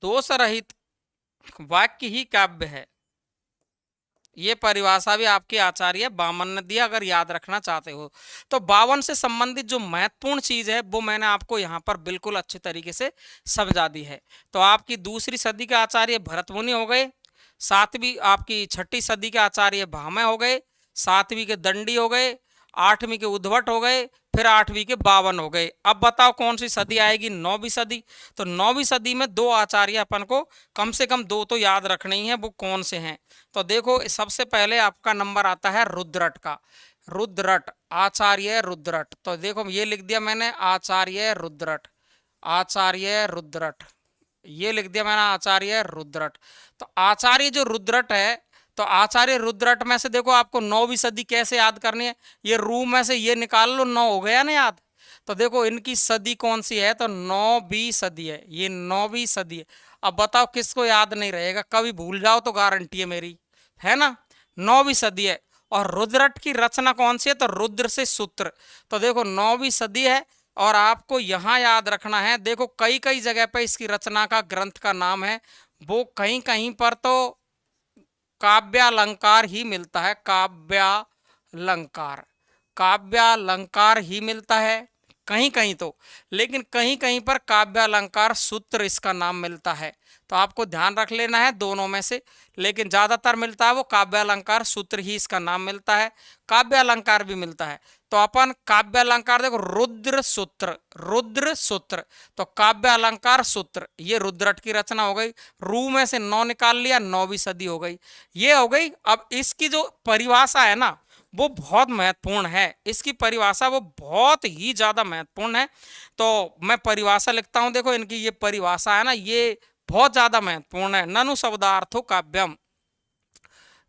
दोष रहित वाक्य ही काव्य है। ये परिभाषा भी आपके आचार्य वामन ने दिया, अगर याद रखना चाहते हो तो। 52 से संबंधित जो महत्वपूर्ण चीज है वो मैंने आपको यहाँ पर बिल्कुल अच्छे तरीके से समझा दी है। तो आपकी दूसरी सदी के आचार्य भरतमुनि हो गए, सातवीं आपकी छठी सदी के आचार्य भामह हो गए, सातवीं के दंडी हो गए, 8वीं के उद्भट हो गए, फिर 8वीं के 52 हो गए। अब बताओ कौन सी सदी आएगी, 9वीं सदी। तो 9वीं सदी में 2 आचार्य अपन को कम से कम 2 तो याद रखने ही है, वो कौन से हैं। तो देखो सबसे पहले आपका नंबर आता है रुद्रट का, रुद्रट, आचार्य रुद्रट। तो देखो ये लिख दिया मैंने आचार्य रुद्रट, आचार्य रुद्रट, ये लिख दिया मैंने आचार्य रुद्रट। तो आचार्य जो रुद्रट है, तो आचार्य रुद्रट में से देखो आपको 9वीं सदी कैसे याद करनी है, ये रू में से ये निकाल लो, 9 हो गया ना याद। तो देखो इनकी सदी कौन सी है, तो 9वीं सदी है, ये 9वीं सदी है। अब बताओ किसको याद नहीं रहेगा, कभी भूल जाओ तो गारंटी है मेरी, है ना, 9वीं सदी है। और रुद्रट की रचना कौन सी है, तो रुद्र से सूत्र। तो देखो 9वीं सदी है, और आपको यहाँ याद रखना है, देखो कई कई जगह पे इसकी रचना का ग्रंथ का नाम है, वो कहीं कहीं पर तो काव्यालंकार ही मिलता है, काव्यालंकार, काव्यालंकार ही मिलता है कहीं कहीं तो, लेकिन कहीं कहीं पर काव्यालंकार सूत्र इसका नाम मिलता है। तो आपको ध्यान रख लेना है दोनों में से, लेकिन ज्यादातर मिलता है वो काव्यालंकार सूत्र ही इसका नाम मिलता है, काव्यालंकार भी मिलता है। तो अपन काव्यालंकार देखो रुद्र सूत्र, रुद्र सूत्र, तो काव्यालंकार सूत्र, ये रुद्रट की रचना हो गई। रू में से 9 निकाल लिया, 9वीं सदी हो गई, ये हो गई। अब इसकी जो परिभाषा है ना वो बहुत महत्वपूर्ण है, इसकी परिभाषा वो बहुत ही ज्यादा महत्वपूर्ण है। तो मैं परिभाषा लिखता हूं, देखो इनकी ये परिभाषा है ना, ये बहुत ज्यादा महत्वपूर्ण है। ननु शब्दार्थो काव्यम,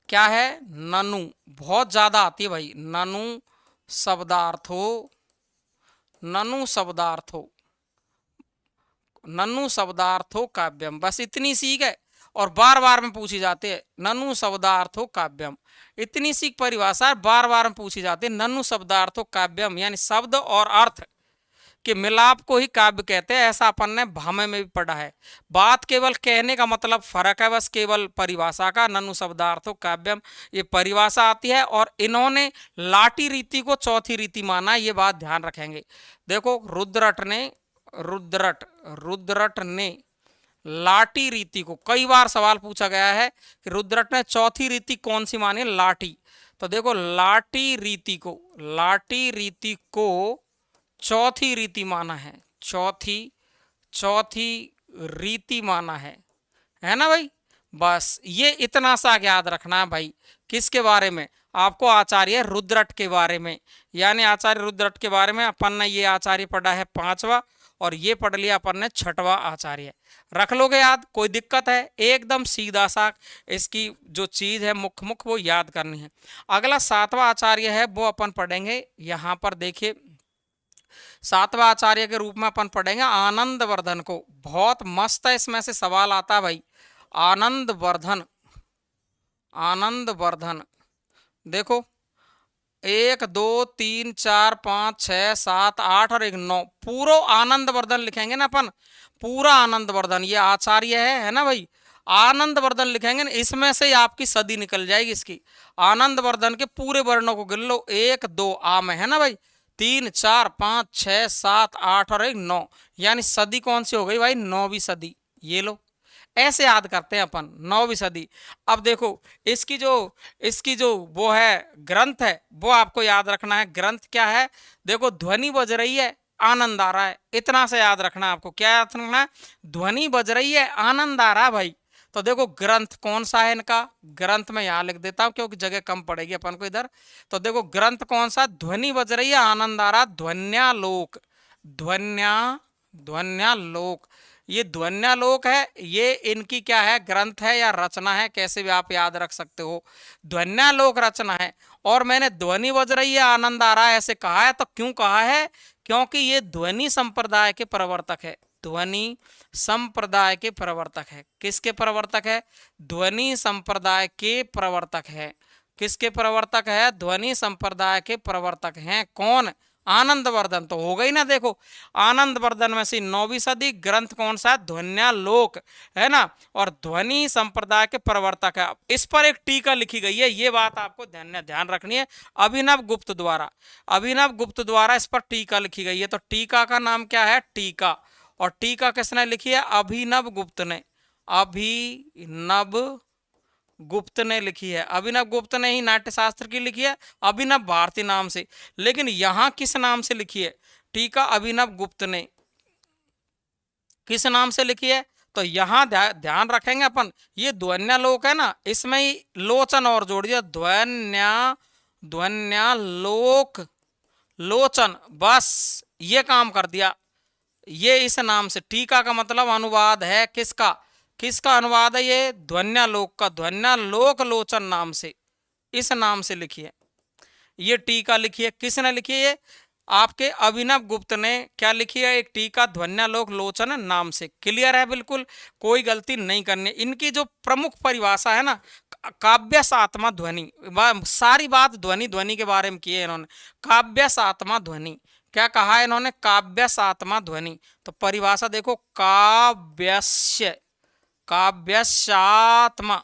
क्या है, ननु, बहुत ज्यादा आती है भाई, ननु शब्दार्थो, ननु शब्दार्थो, ननु शब्दार्थो काव्यम, बस इतनी सीख है। और बार बार में पूछी जाती है, ननु शब्दार्थो काव्यम, इतनी सीख परिभाषा बार बार में पूछी जाती है। ननु शब्दार्थो काव्यम यानी शब्द और अर्थ के मिलाप को ही काव्य कहते हैं, ऐसा अपन ने भामह में भी पढ़ा है। बात केवल कहने का मतलब फर्क है, बस केवल परिभाषा का। ननु शब्दार्थो काव्यम ये परिभाषा आती है, और इन्होंने लाटी रीति को चौथी रीति माना, ये बात ध्यान रखेंगे। देखो रुद्रट ने, रुद्रट, रुद्रट ने लाटी रीति को, कई बार सवाल पूछा गया है कि रुद्रट ने चौथी रीति कौन सी मानी, लाटी। तो देखो लाटी रीति को, लाटी रीति को चौथी रीति माना है, चौथी, चौथी रीति माना है ना भाई। बस ये इतना सा याद रखना है भाई, किसके बारे में, आपको आचार्य रुद्रट के बारे में। यानी आचार्य रुद्रट के बारे में अपन ने ये आचार्य पढ़ा है 5वां, और ये पढ़ लिया अपन ने 6वां आचार्य। रख लोगे याद, कोई दिक्कत है, एकदम सीधा सा इसकी जो चीज है मुख्य मुख्य वो याद करनी है। अगला 7वां आचार्य है, वो अपन पढ़ेंगे यहाँ पर, देखिए 7वां आचार्य के रूप में अपन पढ़ेंगे आनंद वर्धन को। बहुत मस्त है, इसमें से सवाल आता है भाई, आनंद वर्धन, आनंद वर्धन। देखो 1 2 3 4 5 6 7 8 और 1 9, पूरा आनंद वर्धन लिखेंगे ना अपन, पूरा आनंद वर्धन, ये आचार्य है ना भाई, आनंद वर्धन लिखेंगे ना, इसमें से आपकी सदी निकल जाएगी इसकी। आनंद वर्धन के पूरे वर्णों को गिन लो, 1 2 आ में है ना भाई, 3 4 5 6 7 8 और 1 9, यानी सदी कौन सी हो गई भाई, 9वीं सदी। ये लो, ऐसे याद करते हैं अपन, 9वीं सदी। अब देखो इसकी जो वो है ग्रंथ है, वो आपको याद रखना है। ग्रंथ क्या है, देखो ध्वनि बज रही है, आनंद आ रहा है, इतना से याद रखना है आपको। क्या याद रखना है, ध्वनि बज रही है, आनंद आ रहा है भाई। तो देखो ग्रंथ कौन सा है इनका, ग्रंथ में यहां लिख देता हूं क्योंकि जगह कम पड़ेगी अपन को इधर। तो देखो ग्रंथ कौन सा, ध्वनि बज रही है, आनंद आ रहा, ध्वन्यालोक। ध्वन्या ध्वन्यालोक, ये ध्वन्यालोक है, ये इनकी क्या है, ग्रंथ है या रचना है, कैसे भी आप याद रख सकते हो। ध्वन्यालोक रचना है। और मैंने ध्वनि बज रही है, आनंद आ रहा है ऐसे कहा है, तो क्यों कहा है, क्योंकि ये ध्वनि संप्रदाय के प्रवर्तक है। ध्वनि संप्रदाय के प्रवर्तक है। किसके प्रवर्तक है, ध्वनि संप्रदाय के प्रवर्तक है। किसके प्रवर्तक है, ध्वनि संप्रदाय के प्रवर्तक हैं। कौन, आनंदवर्धन। तो हो गई ना, देखो आनंदवर्धन में से 9वीं सदी, ग्रंथ कौन सा है, ध्वन्यालोक है ना, और ध्वनि संप्रदाय के प्रवर्तक है। इस पर एक टीका लिखी गई है, ये बात आपको ध्यान रखनी है। अभिनव गुप्त द्वारा इस पर टीका लिखी गई है। तो टीका का नाम क्या है, टीका। और टीका किसने लिखी है, अभिनव गुप्त ने। अभिनव गुप्त ने लिखी है। अभिनव गुप्त ने ही नाट्यशास्त्र की लिखी है, अभिनव भारती नाम से। लेकिन यहां किस नाम से लिखी है टीका, अभिनव गुप्त ने किस नाम से लिखी है, तो यहां ध्यान रखेंगे अपन, ये ध्वन्यालोक है ना, इसमें ही लोचन और जोड़ दिया, ध्वन्यालोक लोचन, बस ये काम कर दिया। ये इस नाम से, टीका का मतलब अनुवाद है, किसका, किसका अनुवाद है, ये ध्वन्यालोक का, ध्वन्यालोक लोचन नाम से, इस नाम से लिखी है। ये टीका लिखी है, किसने लिखी है, ये आपके अभिनव गुप्त ने क्या लिखी है, एक टीका ध्वन्यालोक लोचन नाम से। क्लियर है, बिल्कुल कोई गलती नहीं करनी। इनकी जो प्रमुख परिभाषा है ना, काव्यस आत्मा ध्वनि, सारी बात ध्वनि ध्वनि के बारे में की है इन्होंने। काव्यस आत्मा ध्वनि, क्या कहा है इन्होंने, काव्यस आत्मा ध्वनि। तो परिभाषा देखो, काव्यस्य, काव्यसात्मा,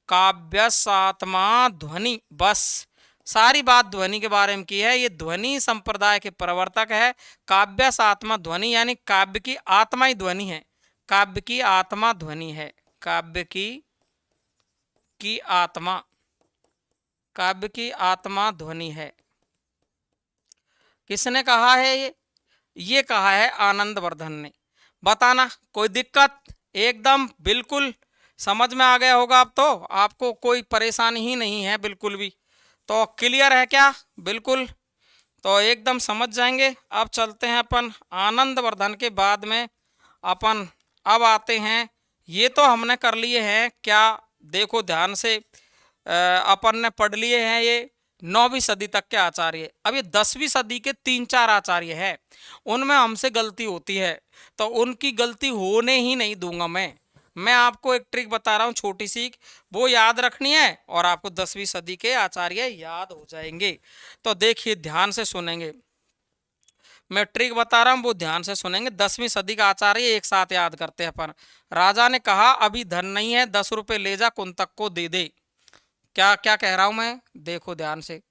काव्यसात्मा ध्वनि, बस सारी बात ध्वनि के बारे में की है। ये ध्वनि संप्रदाय के प्रवर्तक है। काव्यसात्मा ध्वनि, यानी काव्य की आत्मा ही ध्वनि है, काव्य की आत्मा ध्वनि है, काव्य की आत्मा, काव्य की आत्मा ध्वनि है। किसने कहा है ये कहा है आनंदवर्धन ने। बताना कोई दिक्कत, एकदम बिल्कुल समझ में आ गया होगा अब तो, आपको कोई परेशानी ही नहीं है बिल्कुल भी। तो क्लियर है क्या, बिल्कुल, तो एकदम समझ जाएंगे। अब चलते हैं अपन आनंदवर्धन के बाद में, अपन अब आते हैं, ये तो हमने कर लिए हैं क्या, देखो ध्यान से, अपन ने पढ़ लिए हैं ये 9वीं सदी तक के आचार्य। अब ये 10वीं सदी के 3-4 आचार्य हैं, उनमें हमसे गलती होती है, तो उनकी गलती होने ही नहीं दूंगा मैं आपको एक ट्रिक बता रहा हूँ छोटी सी, वो याद रखनी है और आपको 10वीं सदी के आचार्य याद हो जाएंगे। तो देखिए ध्यान से सुनेंगे, मैं ट्रिक बता रहा हूँ वो ध्यान से सुनेंगे। 10वीं सदी का आचार्य एक साथ याद करते हैं अपन। राजा ने कहा अभी धन नहीं है, 10 रुपए ले जा, कुंतक को दे दे। क्या क्या कह रहा हूं मैं, देखो ध्यान से।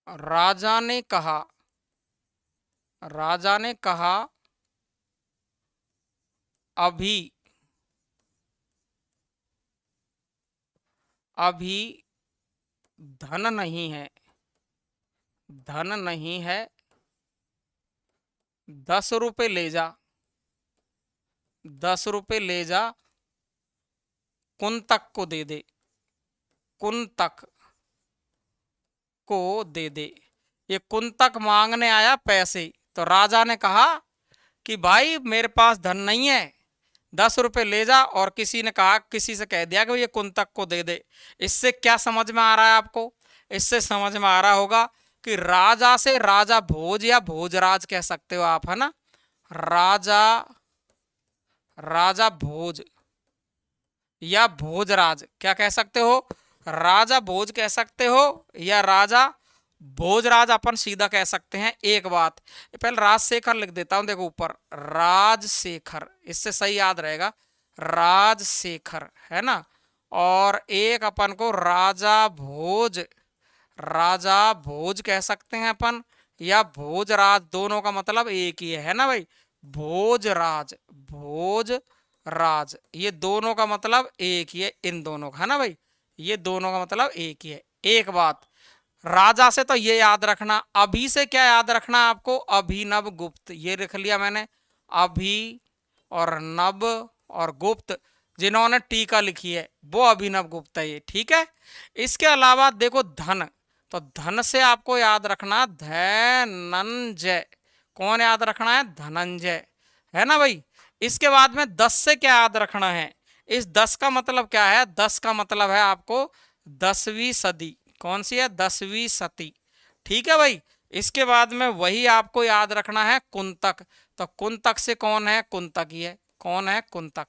राजा ने कहा, राजा ने कहा अभी अभी धन नहीं है, धन नहीं है, 10 रुपए ले जा, 10 रुपए ले जा, कुंतक को दे दे, कुंतक को दे दे। ये कुंतक मांगने आया पैसे, तो राजा ने कहा कि भाई मेरे पास धन नहीं है, 10 रुपए ले जा, और किसी ने कहा, किसी से कह दिया कि ये कुंतक को दे दे। इससे क्या समझ में आ रहा है आपको, इससे समझ में आ रहा होगा कि राजा से राजा भोज या भोजराज कह सकते हो आप, है ना, राजा राजा भोज या भोजराज, क्या कह सकते हो, राजा भोज कह सकते हो या राजा भोजराज अपन सीधा कह सकते हैं। एक बात, पहले राजशेखर लिख देता हूं, देखो ऊपर राजशेखर, इससे सही याद रहेगा, राजशेखर है ना। और एक अपन को राजा भोज, राजा भोज कह सकते हैं अपन, या भोजराज, दोनों का मतलब एक ही है ना भाई, भोजराज, भोजराज, ये दोनों का मतलब एक ही है, इन दोनों का है ना भाई, ये दोनों का मतलब एक ही है। एक बात, राजा से तो ये याद रखना, अभी से क्या याद रखना आपको, अभिनव गुप्त, ये लिख लिया मैंने, अभी और नव और गुप्त, जिन्होंने टीका लिखी है वो अभिनव गुप्त है ये, ठीक है। इसके अलावा देखो धन, तो धन से आपको याद रखना धनंजय, कौन याद रखना है, धनंजय, है ना भाई। इसके बाद में 10 से क्या याद रखना है, इस 10 का मतलब क्या है, 10 का मतलब है आपको 10वीं सदी, कौन सी है, 10वीं सदी, ठीक है भाई। इसके बाद में वही आपको याद रखना है कुंतक, तो कुंतक से कौन है, कुंतक ही है, कौन है, कुंतक।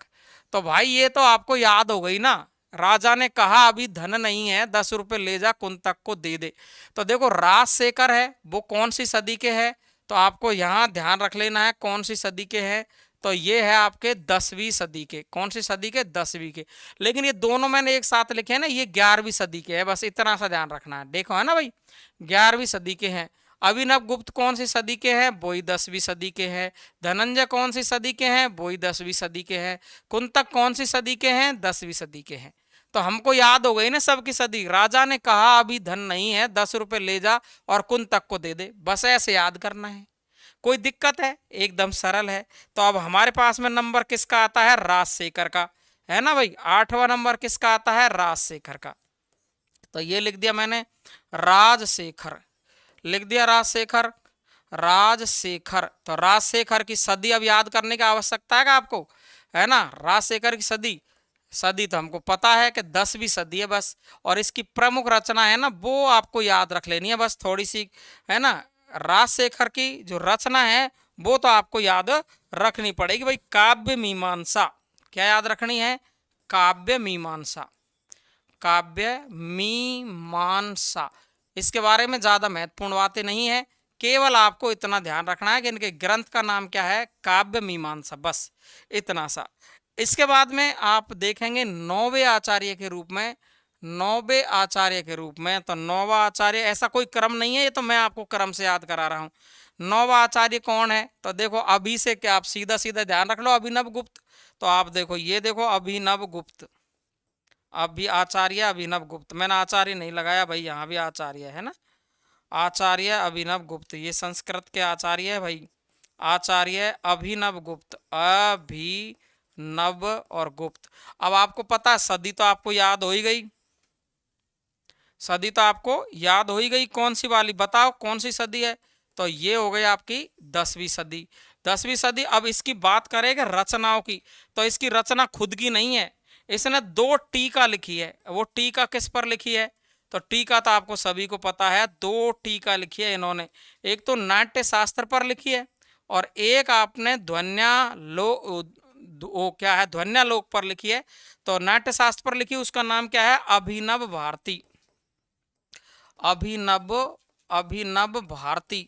तो भाई ये तो आपको याद हो गई ना, राजा ने कहा अभी धन नहीं है, 10 रुपए ले जा, कुंतक को दे दे। तो देखो राजशेखर है वो कौन सी सदी के है, तो आपको यहां ध्यान रख लेना है कौन सी सदी के है, तो ये है आपके 10वीं सदी के, कौन सी सदी के, 10वीं के। लेकिन ये दोनों मैंने एक साथ लिखे हैं ना, ये 11वीं सदी के है, बस इतना सा ध्यान रखना है, देखो है ना भाई, 11वीं सदी के हैं। अभिनव गुप्त कौन सी सदी के हैं, वही 10वीं सदी के हैं। धनंजय कौन सी सदी के हैं, वही 10वीं सदी के हैं। कुंतक कौन सी सदी के हैं, 10वीं सदी के हैं। तो हमको याद हो गई ना सबकी सदी, राजा ने कहा अभी धन नहीं है, 10 रुपए ले जा और कुंतक को दे दे, बस ऐसे याद करना है। कोई दिक्कत है, एकदम सरल है। तो अब हमारे पास में नंबर किसका आता है, राजशेखर का, है ना भाई, 8वां नंबर किसका आता है, राजशेखर का। तो ये लिख दिया मैंने, राजशेखर, लिख दिया राजशेखर, राजशेखर। तो राजशेखर की सदी अब याद करने की आवश्यकता है आपको, है ना। राजशेखर की सदी, सदी तो हमको पता है कि 10वीं सदी है बस, और इसकी प्रमुख रचना है ना वो आपको याद रख लेनी है बस थोड़ी सी, है ना। राजशेखर की जो रचना है वो तो आपको याद रखनी पड़ेगी भाई, काव्य मीमांसा, क्या याद रखनी है, काव्य मीमांसा, काव्य मीमांसा। इसके बारे में ज्यादा महत्वपूर्ण बातें नहीं है, केवल आपको इतना ध्यान रखना है कि इनके ग्रंथ का नाम क्या है, काव्य मीमांसा, बस इतना सा। इसके बाद में आप देखेंगे 9वें आचार्य के रूप में, 9वें आचार्य के रूप में, तो 9वां आचार्य ऐसा कोई क्रम नहीं है, ये तो मैं आपको क्रम से याद करा रहा हूँ। 9वां आचार्य कौन है, तो देखो अभी से क्या, आप सीधा सीधा ध्यान रख लो, अभिनव गुप्त। तो आप देखो, ये देखो अभिनव गुप्त, अभी आचार्य अभिनव गुप्त, मैंने आचार्य नहीं लगाया भाई, यहाँ भी आचार्य है ना, आचार्य अभिनव गुप्त, ये संस्कृत के आचार्य है भाई, आचार्य अभिनव गुप्त, अभिनव और गुप्त। अब आपको पता है सदी तो आपको याद हो ही गई, सदी तो आपको याद हो ही गई, कौन सी वाली बताओ, कौन सी सदी है, तो ये हो गई आपकी 10वीं सदी, 10वीं सदी। अब इसकी बात करेंगे रचनाओं की, तो इसकी रचना खुद की नहीं है, इसने 2 टीका लिखी है। वो टीका किस पर लिखी है, तो टीका तो आपको सभी को पता है, 2 टीका लिखी है इन्होंने, एक तो नाट्य शास्त्र पर लिखी है, और एक आपने वो क्या है, ध्वन्यालोक पर लिखी है। तो नाट्य शास्त्र पर लिखी, उसका नाम क्या है, अभिनव भारती, अभिनव, अभिनव भारती।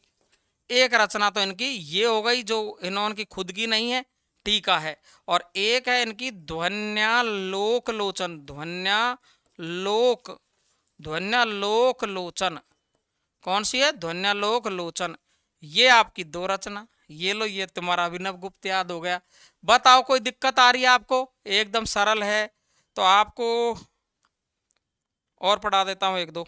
एक रचना तो इनकी ये हो गई जो इन्होंने की खुद की नहीं है, टीका है। और एक है इनकी ध्वन्यालोक लोचन, ध्वन्यालोक, ध्वन्यालोक लोचन, कौन सी है, ध्वन्यालोक लोचन। ये आपकी 2 रचना, ये लो, ये तुम्हारा अभिनव गुप्त याद हो गया। बताओ कोई दिक्कत आ रही है आपको, एकदम सरल है। तो आपको और पढ़ा देता हूं, 1 2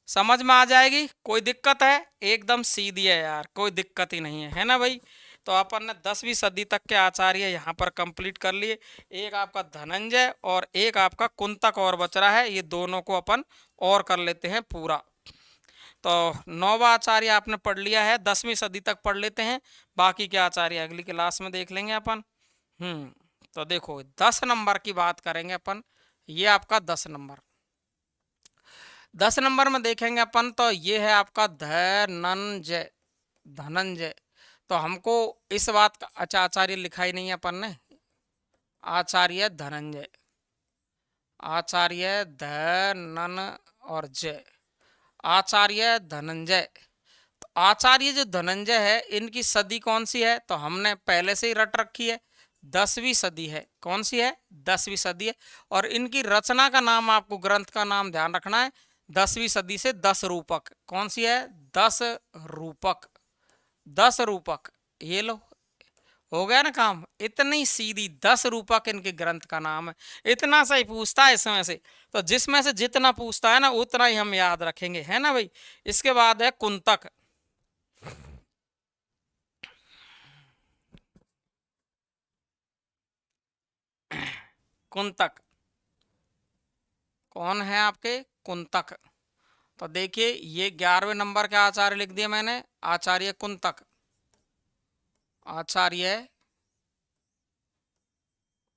समझ में आ जाएगी, कोई दिक्कत है, एकदम सीधी है यार, कोई दिक्कत ही नहीं है ना भाई। तो अपन ने 10वीं सदी तक के आचार्य यहाँ पर कंप्लीट कर लिए, एक आपका धनंजय और एक आपका कुंतक और बच रहा है, ये दोनों को अपन और कर लेते हैं पूरा। तो 9वां आचार्य आपने पढ़ लिया है, 10वीं सदी तक पढ़ लेते हैं, बाकी के आचार्य अगली क्लास में देख लेंगे अपन। तो देखो 10 नंबर की बात करेंगे अपन, ये आपका 10 नंबर, 10 नंबर में देखेंगे अपन, तो ये है आपका धनंजय, धनंजय। तो हमको इस बात का, अच्छा आचार्य लिखा ही नहीं है अपन ने, आचार्य धनंजय, आचार्य धनन और जय, आचार्य धनंजय। तो आचार्य जो धनंजय है इनकी सदी कौन सी है, तो हमने पहले से ही रट रखी है, 10वीं सदी है। कौन सी है, 10वीं सदी है। और इनकी रचना का नाम, आपको ग्रंथ का नाम ध्यान रखना है, 10वीं सदी से 10 रूपक। कौन सी है, 10 रूपक, 10 रूपक। ये लो, हो गया ना काम, इतनी सीधी 10 रूपक इनके ग्रंथ का नाम है। इतना सा ही पूछता है इसमें से, तो जिसमें से जितना पूछता है ना उतना ही हम याद रखेंगे, है ना भाई। इसके बाद है कुंतक। कुंतक कौन है आपके, कुंतक। तो देखिए ये 11वें नंबर के आचार्य लिख दिए मैंने, आचार्य कुंतक, आचार्य,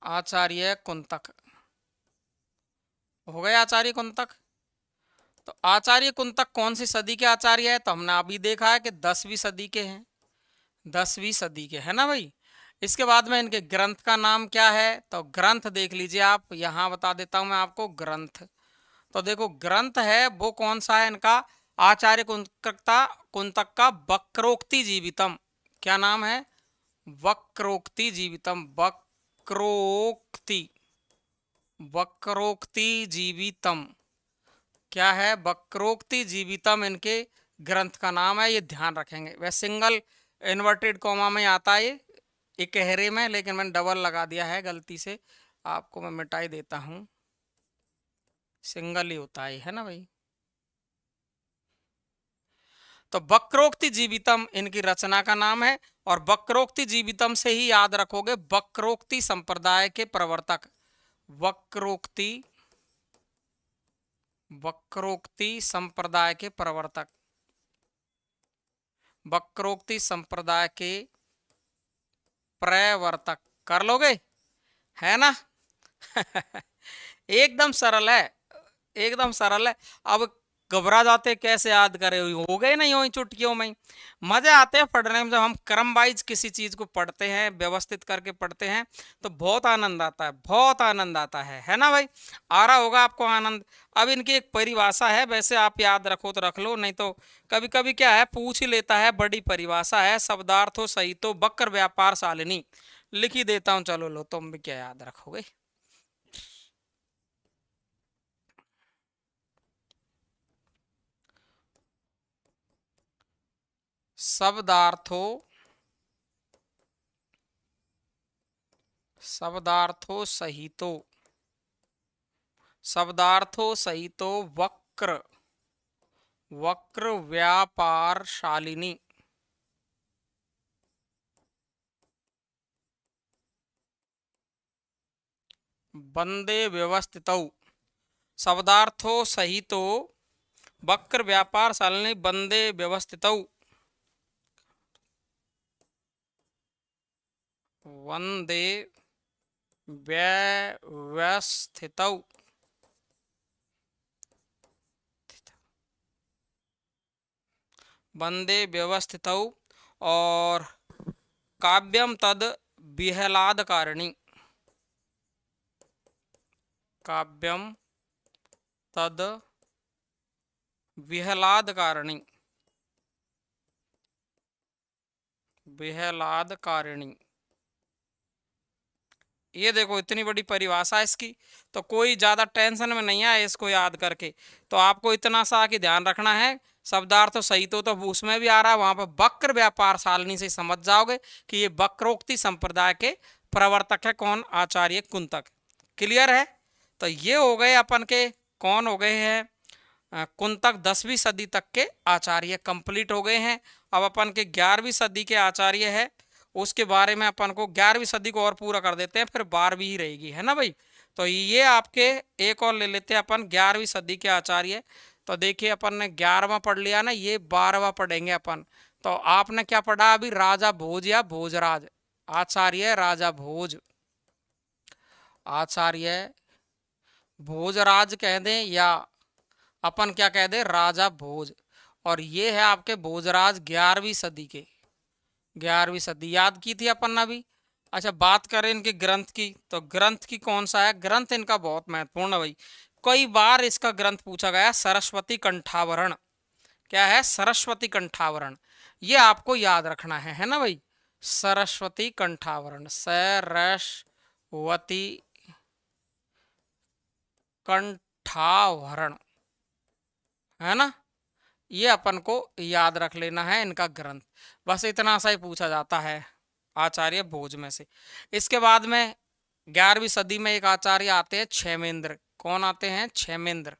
आचार्य कुंतक। हो गए आचार्य कुंतक। तो आचार्य कुंतक कौन सी सदी के आचार्य है, तो हमने अभी देखा है कि 10वीं सदी के हैं, 10वीं सदी के, है ना भाई। इसके बाद में इनके ग्रंथ का नाम क्या है, तो ग्रंथ देख लीजिए आप, यहां बता देता हूं मैं आपको ग्रंथ। तो देखो ग्रंथ है वो कौन सा है इनका, आचार्य कुंतक का वक्रोक्ति जीवितम। क्या नाम है, वक्रोक्ति जीवितम, वक्रोक्ति, वक्रोक्ति जीवितम। क्या है, वक्रोक्ति जीवितम इनके ग्रंथ का नाम है, ये ध्यान रखेंगे। वह सिंगल इन्वर्टेड कॉमा में आता है ये इकहरे में, लेकिन मैंने डबल लगा दिया है गलती से, आपको मैं मिटाई देता हूं, सिंगल ही होता है ना भाई। तो वक्रोक्ति जीवितम इनकी रचना का नाम है, और वक्रोक्ति जीवितम से ही याद रखोगे वक्रोक्ति संप्रदाय के प्रवर्तक, वक्रोक्ति, वक्रोक्ति संप्रदाय के प्रवर्तक, वक्रोक्ति संप्रदाय के प्रवर्तक। कर लोगे, है ना। एकदम सरल है, एकदम सरल है। अब घबरा जाते कैसे याद करे, हो गए नहीं, हो चुटकियों में ही। मजे आते हैं पढ़ने में, जब हम क्रम वाइज किसी चीज को पढ़ते हैं, व्यवस्थित करके पढ़ते हैं, तो बहुत आनंद आता है, बहुत आनंद आता है ना भाई। आ रहा होगा आपको आनंद। अब इनकी एक परिभाषा है, वैसे आप याद रखो तो रख लो, नहीं तो कभी कभी क्या है पूछ ही लेता है, बड़ी परिभाषा है, शब्दार्थो सहितो वक्र व्यापार शालिनी। लिख ही देता हूं, चलो लो, तुम भी क्या याद रखोगे। शब्दार्थो, शब्दार्थो सहितो, शब्दार्थो सहितो वक्र, वक्र व्यापार शालिनी। वंदे व्यवस्थितौ, शब्दार्थो सहितो वक्र व्यापार शालिनी वंदे व्यवस्थितौ, वंदे व्यवस्थितौ। वंदे व्यवस्थितौ। और काव्यम तद विहलादकारिणी, काव्यम तद विहलादकारिणी, विहलादकारिणी। ये देखो इतनी बड़ी परिभाषा है इसकी, तो कोई ज्यादा टेंशन में नहीं है इसको याद करके। तो आपको इतना सा कि ध्यान रखना है, शब्दार्थ सही तो उसमें भी आ रहा है, वहां पर वक्र व्यापार शालिनी से समझ जाओगे कि ये वक्रोक्ति संप्रदाय के प्रवर्तक है कौन, आचार्य कुंतक। क्लियर है। तो ये हो गए अपन के, कौन हो गए हैं, कुंतक 10वीं सदी तक के आचार्य कंप्लीट हो गए हैं। अब अपन के 11वीं सदी के आचार्य है, उसके बारे में अपन को 11वीं सदी को और पूरा कर देते हैं, फिर 12वीं ही रहेगी, है ना भाई। तो ये आपके एक और ले लेते हैं अपन 11वीं सदी के आचार्य। तो देखिए अपन ने 11वां पढ़ लिया ना, ये 12वां पढ़ेंगे अपन। तो आपने क्या पढ़ा अभी, राजा भोज या भोजराज, आचार्य राजा भोज, आचार्य भोजराज कह दें या अपन क्या कह दें, राजा भोज। और ये है आपके भोजराज 11वीं सदी के, 11वीं सदी याद की थी अपन ने अभी। अच्छा, बात करें इनके ग्रंथ की, तो ग्रंथ की कौन सा है, ग्रंथ इनका बहुत महत्वपूर्ण है भाई। कई बार इसका ग्रंथ पूछा गया है, सरस्वती कंठावरण। क्या है, सरस्वती कंठावरण। ये आपको याद रखना है ना भाई। सरस्वती कंठावरण, सरस्वती कंठावरण, है ना। ये अपन को याद रख लेना है इनका ग्रंथ। बस इतना सा ही पूछा जाता है आचार्य भोज में से। इसके बाद में 11वीं सदी में एक आचार्य आते हैं क्षेमेंद्र। कौन आते हैं, क्षेमेंद्र।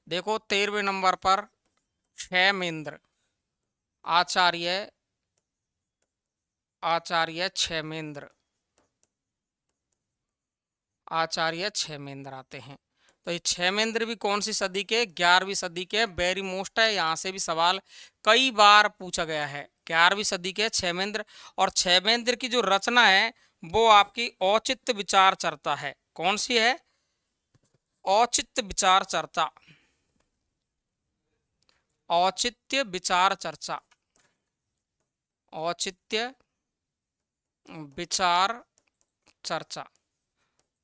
देखो 13वें नंबर पर क्षेमेंद्र, आचार्य, आचार्य क्षेमेंद्र, आचार्य क्षेमेंद्र आते हैं। तो ये क्षेमेंद्र भी कौन सी सदी के, 11वीं सदी के। वेरी मोस्ट है, यहाँ से भी सवाल कई बार पूछा गया है। 11वीं सदी के क्षेमेंद्र। और क्षेमेंद्र की जो रचना है वो आपकी औचित्य विचार चर्चा है। कौन सी है, औचित्य विचार चर्चा, औचित्य विचार चर्चा, औचित्य विचार चर्चा।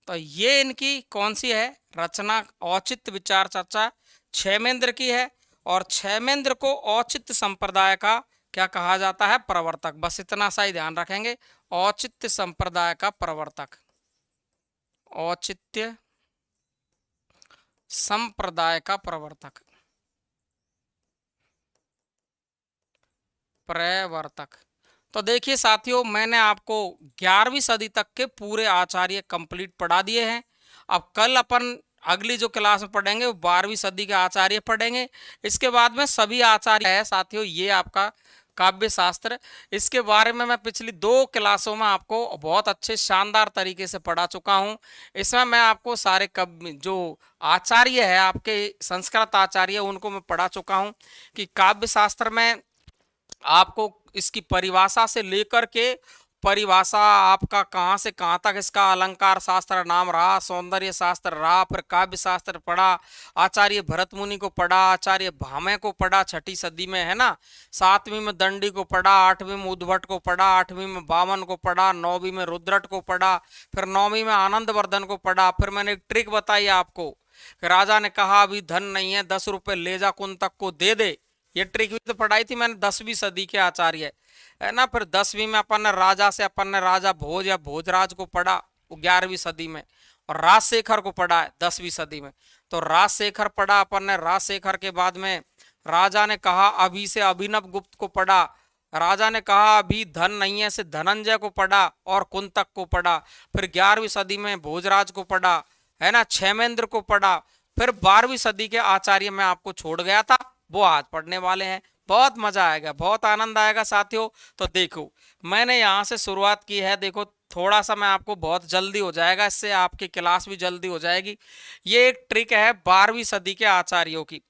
तो ये इनकी कौन सी है रचना, औचित्य विचार चर्चा क्षेमेंद्र की है। और क्षेमेंद्र को औचित्य संप्रदाय का क्या कहा जाता है, प्रवर्तक। बस इतना सा ही ध्यान रखेंगे, औचित्य संप्रदाय का प्रवर्तक, औचित्य संप्रदाय का प्रवर्तक, प्रवर्तक। तो देखिए साथियों, मैंने आपको 11वीं सदी तक के पूरे आचार्य कंप्लीट पढ़ा दिए हैं। अब कल अपन अगली जो क्लास में पढ़ेंगे वो 12वीं सदी के आचार्य पढ़ेंगे। इसके बाद में सभी आचार्य है साथियों, ये आपका काव्य शास्त्र। इसके बारे में मैं पिछली 2 क्लासों में आपको बहुत अच्छे शानदार तरीके से पढ़ा चुका हूँ। इसमें मैं आपको सारे जो आचार्य है आपके संस्कृत आचार्य, उनको मैं पढ़ा चुका हूँ कि काव्य शास्त्र में आपको इसकी परिभाषा से लेकर के, परिभाषा आपका कहाँ से कहाँ तक, इसका अलंकार शास्त्र नाम रहा, सौंदर्य शास्त्र रहा, फिर काव्य शास्त्र पढ़ा, आचार्य भरत मुनि को पढ़ा, आचार्य भामे को पढ़ा 6ठी सदी में, है ना। 7वीं में दंडी को पढ़ा, 8वीं में उद्भट को पढ़ा, 8वीं में वामन को पढ़ा, 9वीं में रुद्रट को पढ़ा, फिर 9वीं में आनंदवर्धन को पढ़ा। फिर मैंने एक ट्रिक बताई आपको, राजा ने कहा अभी धन नहीं है, 10 रुपए ले जा कुंतक को दे दे। ये ट्रिक भी तो पढ़ाई थी मैंने 10वीं सदी के आचार्य, है ना। फिर 10वीं में अपन ने राजा से, अपन ने राजा भोज या भोजराज को पढ़ा 11वीं सदी में, और राजशेखर को पढ़ा है 10वीं सदी में। तो राजशेखर पढ़ा अपन ने, राजशेखर के बाद में राजा ने कहा अभी से अभिनव गुप्त को पढ़ा, राजा ने कहा अभी धन नहीं है से धनंजय को पढ़ा और कुंतक को पढ़ा। फिर 11वीं सदी में भोजराज को पढ़ा, है ना, क्षेमेंद्र को पढ़ा। फिर 12वीं सदी के आचार्य में आपको छोड़ गया था, वो आज पढ़ने वाले हैं। बहुत मजा आएगा, बहुत आनंद आएगा साथियों। तो देखो मैंने यहाँ से शुरुआत की है, देखो थोड़ा सा मैं आपको, बहुत जल्दी हो जाएगा, इससे आपकी क्लास भी जल्दी हो जाएगी। ये एक ट्रिक है 12वीं सदी के आचार्यों की।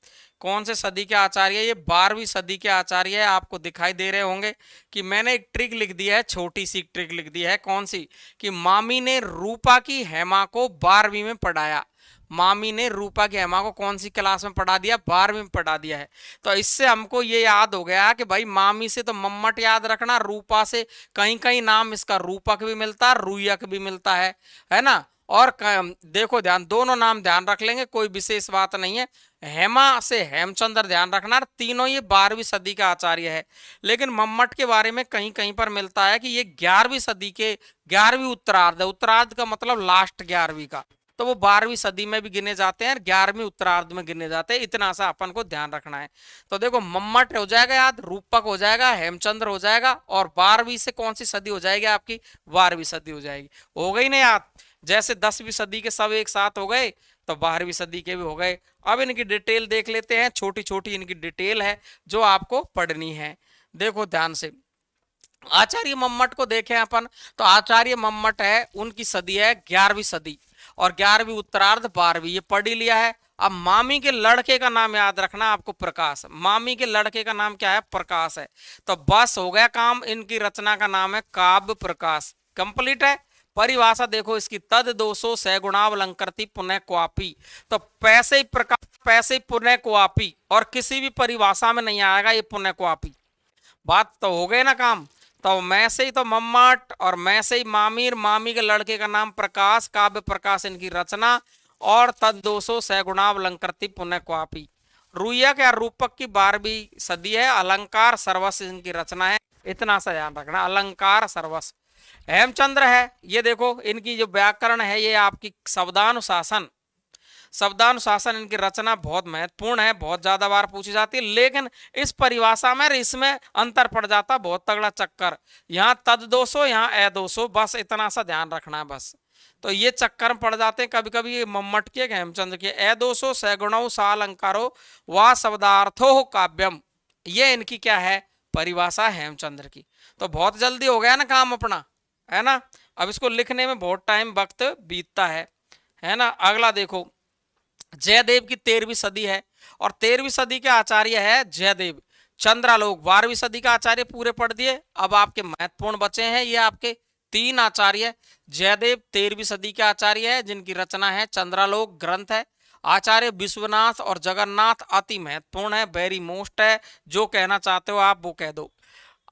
कौन से सदी के आचार्य, ये 12वीं सदी के आचार्य है। आपको दिखाई दे रहे होंगे कि मैंने एक ट्रिक लिख दी है, छोटी सी ट्रिक लिख दी है। कौन सी, कि मामी ने रूपा की हेमा को 12वीं में पढ़ाया। मामी ने रूपा की हेमा को कौन सी क्लास में पढ़ा दिया, 12वीं में पढ़ा दिया है। तो इससे हमको ये याद हो गया कि भाई मामी से तो मम्मट याद रखना, रूपा से कहीं कहीं नाम इसका रूपक भी मिलता है, रूयक भी मिलता है ना। और देखो ध्यान, दोनों नाम ध्यान रख लेंगे, कोई विशेष बात नहीं है। हेमा से हेमचंद्र ध्यान रखना, तीनों ये 12वीं सदी का आचार्य है। लेकिन मम्मट के बारे में कहीं कहीं पर मिलता है कि ये 11वीं सदी के 11वीं उत्तरार्ध है। उत्तरार्ध का मतलब लास्ट 11वीं का, तो वो 12वीं सदी में भी गिने जाते हैं और 11वीं उत्तरार्ध में गिने जाते हैं। इतना सा अपन को ध्यान रखना है। तो देखो मम्मट हो जाएगा याद, रूपक हो जाएगा, हेमचंद्र हो जाएगा, और 12वीं से कौन सी सदी हो जाएगी आपकी, 12वीं सदी हो जाएगी। हो गई ना याद, जैसे 10वीं सदी के सब एक साथ हो गए तो 12वीं सदी के भी हो गए। अब इनकी डिटेल देख लेते हैं, छोटी छोटी इनकी डिटेल है जो आपको पढ़नी है। देखो ध्यान से, आचार्य मम्मट को देखें अपन, तो आचार्य मम्मट है, उनकी सदी है 11वीं सदी, और 11वीं उत्तरार्ध 12वीं, ये पढ़ ही लिया है। अब मामी के लड़के का नाम याद रखना आपको, प्रकाश। मामी के लड़के का नाम क्या है, प्रकाश है। तो बस हो गया काम, इनकी रचना का नाम है काव्य प्रकाश, कंप्लीट है। परिभाषा देखो इसकी, तद दोषो सगुणावलंकृति पुनः क्वापी। तो पैसे ही प्रकाश, पैसे ही पुनः क्वापी, और किसी भी परिभाषा में नहीं आएगा ये पुनः क्वापी। बात तो हो गए ना काम। तो मैं से ही तो मम्मट, और मैं से ही मामीर, मामी के लड़के का नाम प्रकाश, काव्य प्रकाश इनकी रचना, और तद 200 सैगुणावलंकृति पुण्य क्वापी। रूयक या रूपक की 12वीं सदी है। अलंकार सर्वस्व इनकी रचना है। इतना सा ध्यान रखना, अलंकार सर्वस्व। हेमचंद्र है, ये देखो इनकी जो व्याकरण है, ये आपकी शब्दानुशासन, शब्दानुशासन इनकी रचना बहुत महत्वपूर्ण है, बहुत ज्यादा बार पूछी जाती है। लेकिन इस परिभाषा में इसमें अंतर पड़ जाता, बहुत तगड़ा चक्कर। यहाँ तद 200, यहाँ ए 200, बस इतना सा ध्यान रखना है बस। तो ये चक्कर में पड़ जाते हैं कभी कभी, ये मम्मट के हेमचंद्र के। ए 200 सैगुणौ सालंकारो व शब्दार्थो काव्यम, ये इनकी क्या है, परिभाषा हेमचंद्र की। तो बहुत जल्दी हो गया ना काम अपना, है ना। अब इसको लिखने में बहुत टाइम वक्त बीतता है ना। अगला देखो, जयदेव की 13वीं सदी है, और 13वीं सदी के आचार्य है जयदेव। चंद्रालोक 12वीं सदी का आचार्य पूरे पढ़ दिए। अब आपके महत्वपूर्ण बचे हैं ये आपके 3 आचार्य। जयदेव 13वीं सदी के आचार्य है, जिनकी रचना है चंद्रालोक ग्रंथ है। आचार्य विश्वनाथ और जगन्नाथ अति महत्वपूर्ण है, वेरी मोस्ट है। जो कहना चाहते हो आप वो कह दो।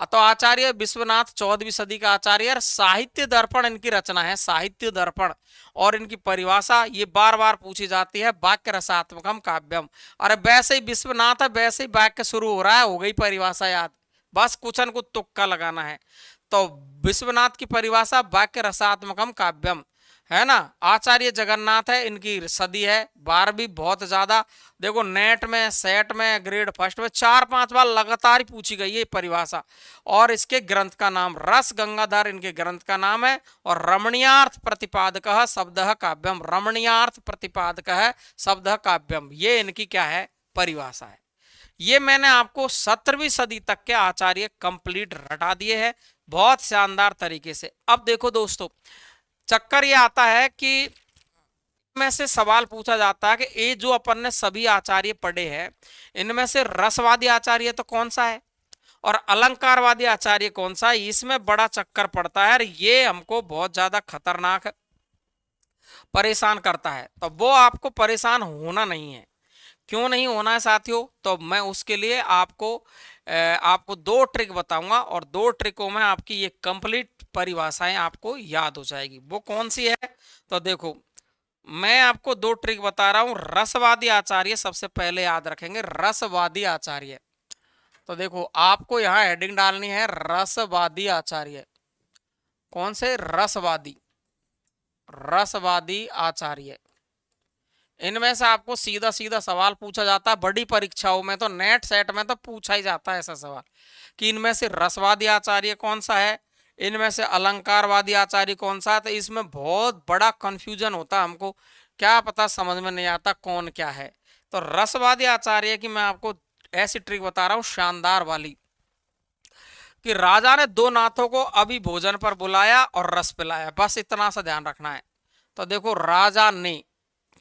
तो आचार्य विश्वनाथ 14वीं सदी का आचार्य है। साहित्य दर्पण इनकी रचना है, साहित्य दर्पण। और इनकी परिभाषा ये बार बार पूछी जाती है, वाक्य रसात्मकम काव्यम। अरे वैसे ही विश्वनाथ है, वैसे ही वाक्य शुरू हो रहा है, हो गई परिभाषा याद। बस कुछ न कुछ तुक्का लगाना है। तो विश्वनाथ की परिभाषा वाक्य रसात्मकम काव्यम, है ना। आचार्य जगन्नाथ है, इनकी सदी है 12वीं, बहुत ज्यादा। देखो नेट में, सेट में, ग्रेड फर्स्ट में 4-5 बार लगातार ही पूछी गई है परिभाषा। और इसके ग्रंथ का नाम रस गंगाधर इनके ग्रंथ का नाम है। और रमणीयार्थ प्रतिपादक शब्द काव्यम, रमणीयार्थ प्रतिपादक शब्द काव्यम, ये इनकी क्या है, परिभाषा है। ये मैंने आपको 17वीं सदी तक के आचार्य कंप्लीट रटा दिए हैं, बहुत शानदार तरीके से। अब देखो दोस्तों, चक्कर ये आता है कि में से सवाल पूछा जाता है कि ये जो अपन ने सभी आचार्य पढ़े हैं, इनमें से रसवादी आचार्य तो कौन सा है और अलंकारवादी आचार्य कौन सा है। इसमें बड़ा चक्कर पड़ता है और ये हमको बहुत ज्यादा खतरनाक परेशान करता है। तो वो आपको परेशान होना नहीं है। क्यों नहीं होना है साथियों, तो मैं उसके लिए आपको 2 ट्रिक बताऊंगा, और 2 ट्रिकों में आपकी ये कंप्लीट परिभाषाएं आपको याद हो जाएगी। वो कौन सी है, तो देखो मैं आपको 2 ट्रिक बता रहा हूं। रसवादी आचार्य सबसे पहले याद रखेंगे, रसवादी आचार्य। तो देखो आपको यहां हेडिंग डालनी है, रसवादी आचार्य। कौन से, रसवादी, रसवादी आचार्य। इनमें से आपको सीधा सीधा सवाल पूछा जाता है, बड़ी परीक्षाओं में तो, नेट सेट में तो पूछा ही जाता है ऐसा सवाल कि इनमें से रसवादी आचार्य कौन सा है, इनमें से अलंकारवादी आचार्य कौन सा है। तो इसमें बहुत बड़ा कंफ्यूजन होता है, हमको क्या पता, समझ में नहीं आता कौन क्या है। तो रसवादी आचार्य की मैं आपको ऐसी ट्रिक बता रहा हूं शानदार वाली, कि राजा ने 2 नाथों को अभी भोजन पर बुलाया और रस पिलाया, बस इतना सा ध्यान रखना है। तो देखो राजा ने,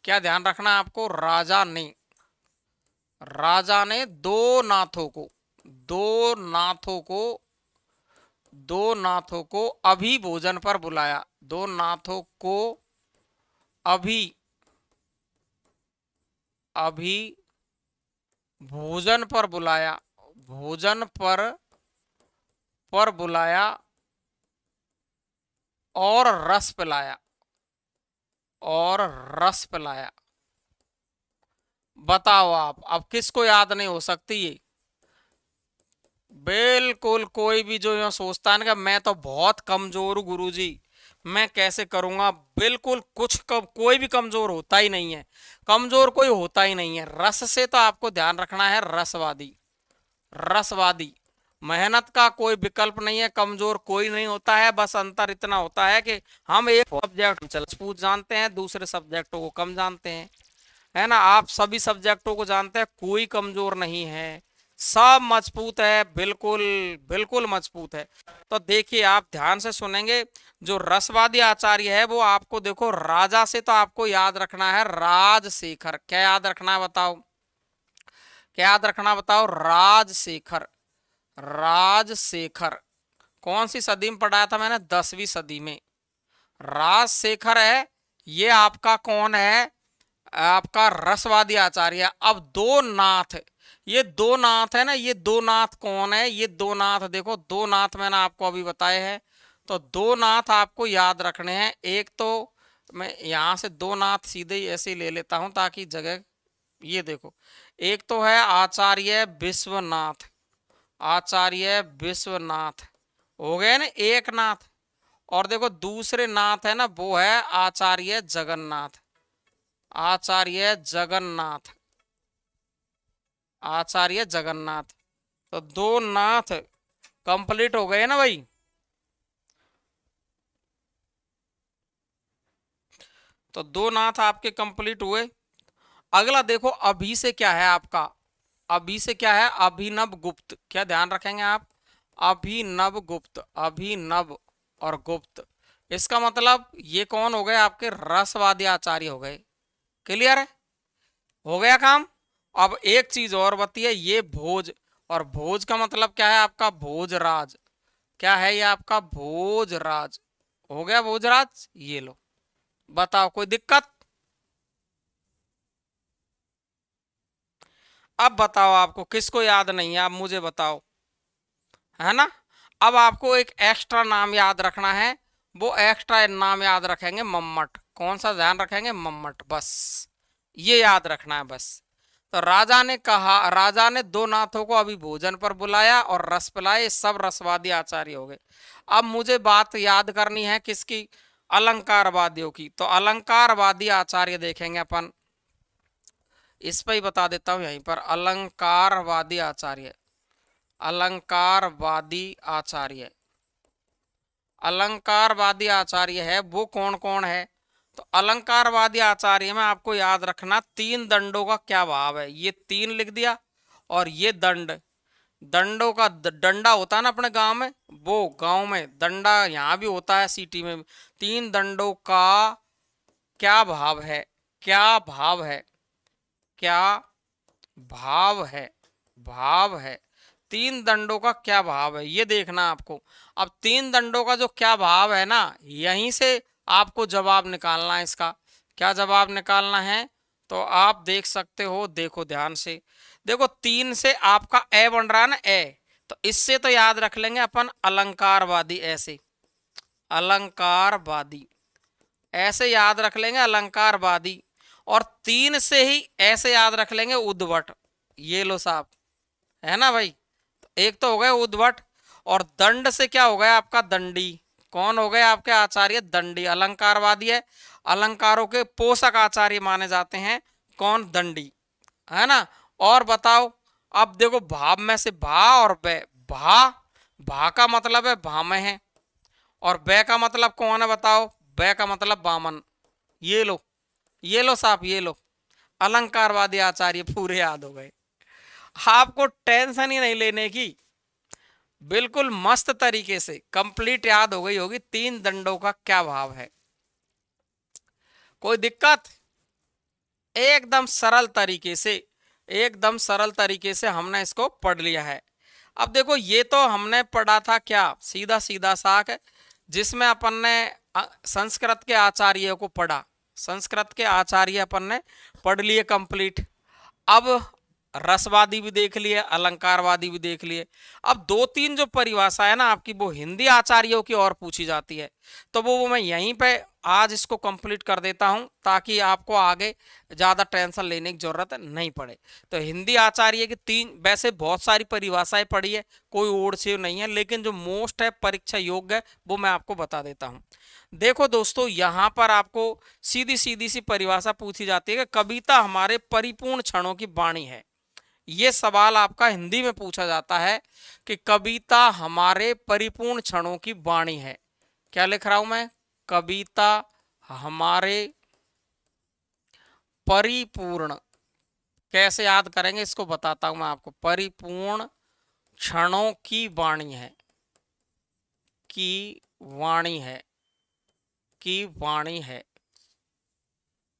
क्या ध्यान रखना है आपको, राजा ने 2 नाथों को, 2 नाथों को, 2 नाथों को अभी भोजन पर बुलाया, 2 नाथों को अभी भोजन पर बुलाया, भोजन पर बुलाया और रस पिलाया, और रस पिलाया। बताओ आप, अब किसको याद नहीं हो सकती ये। बिल्कुल कोई भी जो यहाँ सोचता है ना कि मैं तो बहुत कमजोर हूँ गुरुजी, मैं कैसे करूंगा, बिल्कुल कोई भी कमजोर होता ही नहीं है, कमजोर कोई होता ही नहीं है। रस से तो आपको ध्यान रखना है, रसवादी, रसवादी। मेहनत का कोई विकल्प नहीं है, कमजोर कोई नहीं होता है। बस अंतर इतना होता है कि हम एक सब्जेक्ट मजबूत जानते हैं, दूसरे सब्जेक्टों को कम जानते हैं, है ना। आप सभी सब्जेक्टों को जानते हैं, कोई कमजोर नहीं है, सब मजबूत है, बिल्कुल बिल्कुल मजबूत है। तो देखिए आप ध्यान से सुनेंगे, जो रसवादी आचार्य है वो आपको देखो, राजा से तो आपको याद रखना है राजशेखर। क्या याद रखना है बताओ, क्या याद रखना बताओ, राजशेखर, राजशेखर। कौन सी सदी में पढ़ाया था मैंने, 10वीं सदी में। राजशेखर है, ये आपका कौन है, आपका रसवादी आचार्य। अब 2 नाथ, ये दो नाथ है ना, ये दो नाथ कौन है? ये दो नाथ देखो, दो नाथ मैंने आपको अभी बताए हैं। तो दो नाथ आपको याद रखने हैं। एक तो मैं यहां से दो नाथ सीधे ही ऐसे ही ले लेता हूं ताकि जगह, ये देखो, एक तो है आचार्य विश्वनाथ, आचार्य विश्वनाथ हो गए ना एक नाथ। और देखो दूसरे नाथ है ना, वो है आचार्य जगन्नाथ, आचार्य जगन्नाथ, आचार्य जगन्नाथ। तो दो नाथ कंप्लीट हो गए ना भाई। तो दो नाथ आपके कंप्लीट हुए। अगला देखो अभी से क्या है आपका, अभी से क्या है? अभिनव गुप्त। क्या ध्यान रखेंगे आप? अभिनव गुप्त, अभिनव और गुप्त, इसका मतलब ये कौन हो गए? आपके रसवादी आचार्य हो गए। क्लियर है? हो गया काम। अब एक चीज और बताइए, ये भोज, और भोज का मतलब क्या है आपका? भोजराज। क्या है ये आपका? भोजराज। हो गया भोजराज। ये लो, बताओ कोई दिक्कत? अब बताओ आपको किसको याद नहीं है, आप मुझे बताओ, है ना? अब आपको एक एक्स्ट्रा नाम याद रखना है। वो एक्स्ट्रा नाम याद रखेंगे मम्मट। कौन सा ध्यान रखेंगे? मम्मट, बस ये याद रखना है बस। तो राजा ने कहा, राजा ने दो नाथों को अभी भोजन पर बुलाया और रस पिलाए, सब रसवादी आचार्य हो गए। अब मुझे बात याद करनी है किसकी? अलंकारवादियों की। तो अलंकारवादी आचार्य देखेंगे अपन, इस पर ही बता देता हूं यहीं पर, अलंकारवादी आचार्य, अलंकारवादी आचार्य, अलंकारवादी आचार्य है वो कौन कौन है? तो अलंकारवादी आचार्य में आपको याद रखना तीन दंडों का क्या भाव है। ये तीन लिख दिया, और ये दंड, दंडों का डंडा होता है ना अपने गांव में, वो गांव में डंडा यहाँ भी होता है, सिटी में भी। तीन दंडों का क्या भाव है? क्या भाव है? क्या भाव है? भाव है। तीन दंडों का क्या भाव है ये देखना आपको। अब तीन दंडों का जो क्या भाव है ना, यहीं से आपको जवाब निकालना है इसका। क्या जवाब निकालना है? तो आप देख सकते हो, देखो ध्यान से देखो, तीन से आपका ए बन रहा है ना, ए। तो इससे तो याद रख लेंगे अपन अलंकारवादी, ऐसे अलंकारवादी, ऐसे याद रख लेंगे अलंकारवादी। और तीन से ही ऐसे याद रख लेंगे उद्भट। ये लो साहब, है ना भाई? तो एक तो हो गए उद्भट, और दंड से क्या हो गया आपका? दंडी। कौन हो गए आपके आचार्य? दंडी। अलंकारवादी है, अलंकारों के पोषक आचार्य माने जाते हैं कौन? दंडी, है ना? और बताओ, अब देखो भाव में से भा और बै, भा, भा का मतलब है भामे है, और बै का मतलब कौन है बताओ? बै का मतलब बामन। ये लो, ये लो साहब, ये लो, अलंकारवादी आचार्य पूरे याद हो गए। आपको टेंशन ही नहीं लेने की, बिल्कुल मस्त तरीके से कंप्लीट याद हो गई होगी तीन दंडों का क्या भाव है। कोई दिक्कत? एकदम सरल तरीके से, एकदम सरल तरीके से हमने इसको पढ़ लिया है। अब देखो ये तो हमने पढ़ा था क्या? सीधा सीधा साख, जिसमें अपन ने संस्कृत के आचार्य को पढ़ा, संस्कृत के आचार्य अपन ने पढ़ लिए कंप्लीट। अब रसवादी भी देख लिए, अलंकारवादी भी देख लिए। अब दो तीन जो परिभाषा है ना आपकी, वो हिंदी आचार्यों की और पूछी जाती है। तो वो मैं यहीं पे आज इसको कंप्लीट कर देता हूं, ताकि आपको आगे ज़्यादा टेंशन लेने की जरूरत नहीं पड़े। तो हिंदी आचार्य की तीन, वैसे बहुत सारी परिभाषाएं पढ़ी है, कोई ओढ़ से नहीं है, लेकिन जो मोस्ट है परीक्षा योग्य है वो मैं आपको बता देता हूँ। देखो दोस्तों, यहाँ पर आपको सीधी सीधी सी परिभाषा पूछी जाती है कि कविता हमारे परिपूर्ण क्षणों की वाणी है। ये सवाल आपका हिंदी में पूछा जाता है कि कविता हमारे परिपूर्ण क्षणों की वाणी है। क्या लिख रहा हूं मैं? कविता हमारे परिपूर्ण, कैसे याद करेंगे इसको बताता हूं मैं आपको। परिपूर्ण क्षणों की वाणी है, की वाणी है, की वाणी है।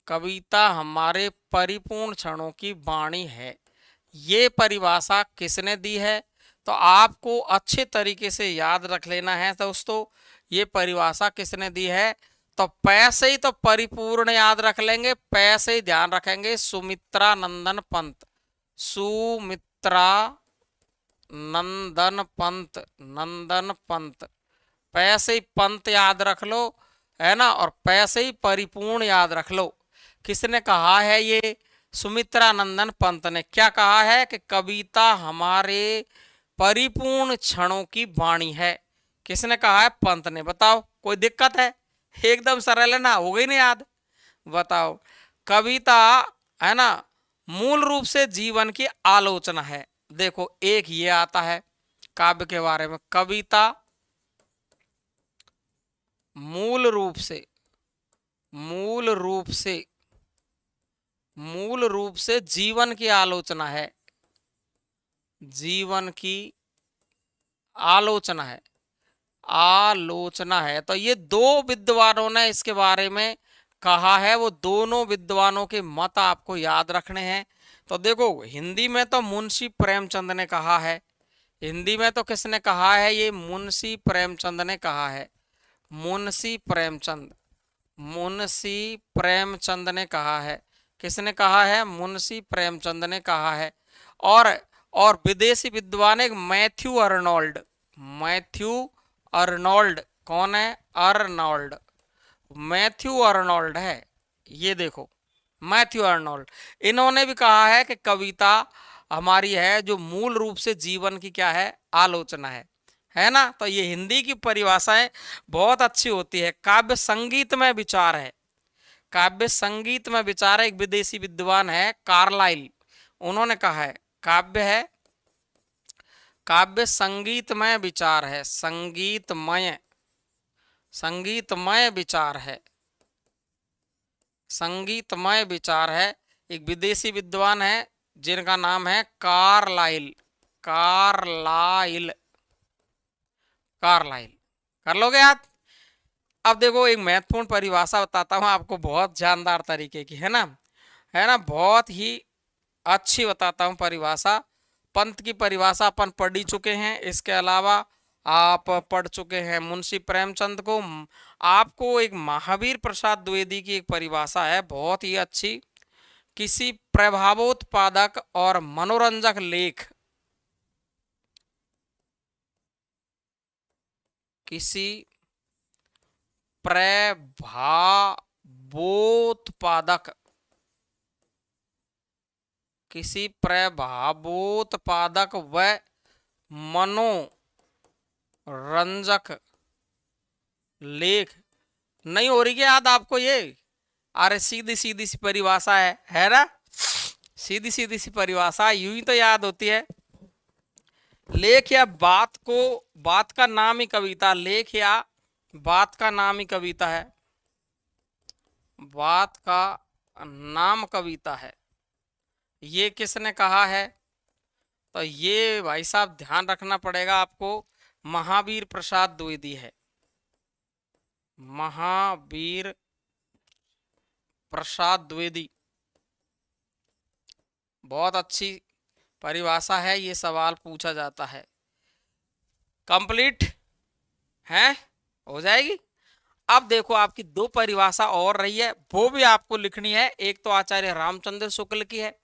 कविता हमारे परिपूर्ण क्षणों की वाणी है। ये परिभाषा किसने दी है? तो आपको अच्छे तरीके से याद रख लेना है दोस्तों, ये परिभाषा किसने दी है? तो पैसे ही तो परिपूर्ण याद रख लेंगे, पैसे ही ध्यान रखेंगे, सुमित्रा नंदन पंत, सुमित्रा सुमित्रा नंदन पंत, नंदन पंत, पैसे ही पंत याद रख लो, है ना, और पैसे ही परिपूर्ण याद रख लो। किसने कहा है ये? सुमित्रा नंदन पंत ने। क्या कहा है? कि कविता हमारे परिपूर्ण क्षणों की वाणी है। किसने कहा है? पंत ने। बताओ, कोई दिक्कत है? एकदम सरल है ना, हो गई ना याद? बताओ, कविता, है ना, मूल रूप से जीवन की आलोचना है। देखो, एक ये आता है काव्य के बारे में, कविता मूल रूप से, मूल रूप से, मूल रूप से जीवन की आलोचना है, जीवन की आलोचना है, आलोचना है। तो ये दो विद्वानों ने इसके बारे में कहा है, वो दोनों विद्वानों के मत आपको याद रखने हैं। तो देखो, हिंदी में तो मुंशी प्रेमचंद ने कहा है, हिंदी में तो किसने कहा है? ये मुंशी प्रेमचंद ने कहा है, मुंशी प्रेमचंद, मुंशी प्रेमचंद ने कहा है। किसने कहा है? मुंशी प्रेमचंद ने कहा है। और विदेशी विद्वान एक मैथ्यू अर्नोल्ड, मैथ्यू अर्नोल्ड, कौन है? अर्नोल्ड, मैथ्यू अर्नोल्ड है, ये देखो, मैथ्यू अर्नोल्ड। इन्होंने भी कहा है कि कविता हमारी है जो मूल रूप से जीवन की क्या है? आलोचना है ना। तो ये हिंदी की परिभाषाएं बहुत अच्छी होती है। काव्य संगीत में विचार है, काव्य संगीत में विचार है। एक विदेशी विद्वान है कार्लाइल, उन्होंने कहा है काव्य है, काव्य संगीतमय विचार है, संगीतमय, संगीतमय विचार है, संगीतमय विचार है। एक विदेशी विद्वान है जिनका नाम है कार्लाइल, कार्लाइल, कार्लाइल। कर लोगे याद? अब देखो, एक महत्वपूर्ण परिभाषा बताता हूं आपको, बहुत जानदार तरीके की, है ना, है ना, बहुत ही अच्छी बताता हूं परिभाषा। पंत की परिभाषा अपन पढ़ ही चुके हैं, इसके अलावा आप पढ़ चुके हैं मुंशी प्रेमचंद को। आपको एक महावीर प्रसाद द्विवेदी की एक परिभाषा है बहुत ही अच्छी, किसी प्रभावोत्पादक और मनोरंजक लेख, किसी प्रभावोत्पादक, किसी प्रभावोत्पादक व मनोरंजक लेख। नहीं हो रही क्या याद आपको ये? अरे सीधी सीधी सी परिभाषा है ना, सीधी सीधी सी परिभाषा, यूं ही तो याद होती है। लेख या बात को, बात का नाम ही कविता, लेख या बात का नाम ही कविता है, बात का नाम कविता है। ये किसने कहा है? तो ये भाई साहब ध्यान रखना पड़ेगा आपको, महावीर प्रसाद द्विवेदी है, महावीर प्रसाद द्विवेदी। बहुत अच्छी परिभाषा है, ये सवाल पूछा जाता है। कंप्लीट है, हो जाएगी। अब देखो, आपकी दो परिभाषा और रही है, वो भी आपको लिखनी है। एक तो आचार्य रामचंद्र शुक्ल की है,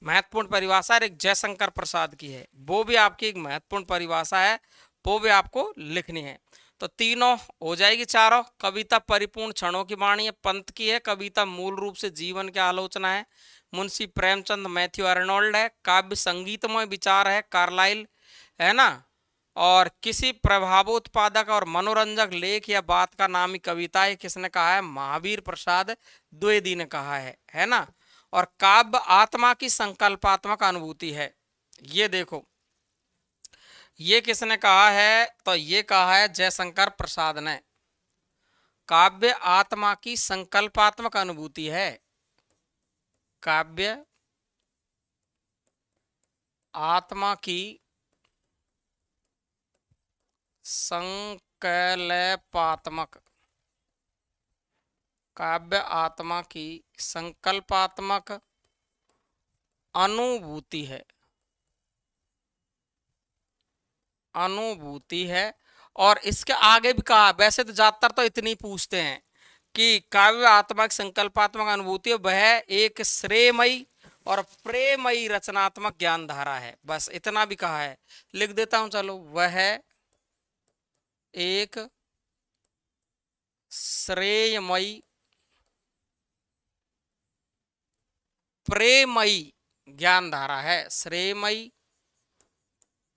महत्वपूर्ण परिभाषा, और एक जयशंकर प्रसाद की है, वो भी आपकी एक महत्वपूर्ण परिभाषा है, वो भी आपको लिखनी है। तो तीनों हो जाएगी, चारों। कविता परिपूर्ण क्षणों की वाणी है, पंत की है। कविता मूल रूप से जीवन की आलोचना है, मुंशी प्रेमचंद, मैथ्यू अर्नोल्ड है। काव्य संगीतमय विचार है, कार्लाइल, है ना। और किसी प्रभावोत्पादक और मनोरंजक लेख या बात का नाम ही कविता है, किसने कहा है? महावीर प्रसाद द्विवेदी ने कहा है ना। और काव्य आत्मा की संकल्पात्मक अनुभूति है, ये देखो, ये किसने कहा है? तो ये कहा है जयशंकर प्रसाद ने। काव्य आत्मा की संकल्पात्मक अनुभूति है, काव्य आत्मा की संकल्पात्मक, काव्य आत्मा की संकल्पात्मक अनुभूति है, अनुभूति है। और इसके आगे भी कहा, वैसे तो ज्यादातर तो इतनी पूछते हैं कि काव्य आत्मा की संकल्पात्मक अनुभूति वह एक श्रेयमयी और प्रेमयी रचनात्मक ज्ञान धारा है। बस इतना भी कहा है, लिख देता हूं चलो। वह एक श्रेयमयी प्रेमयी ज्ञान धारा है। श्रेयमयी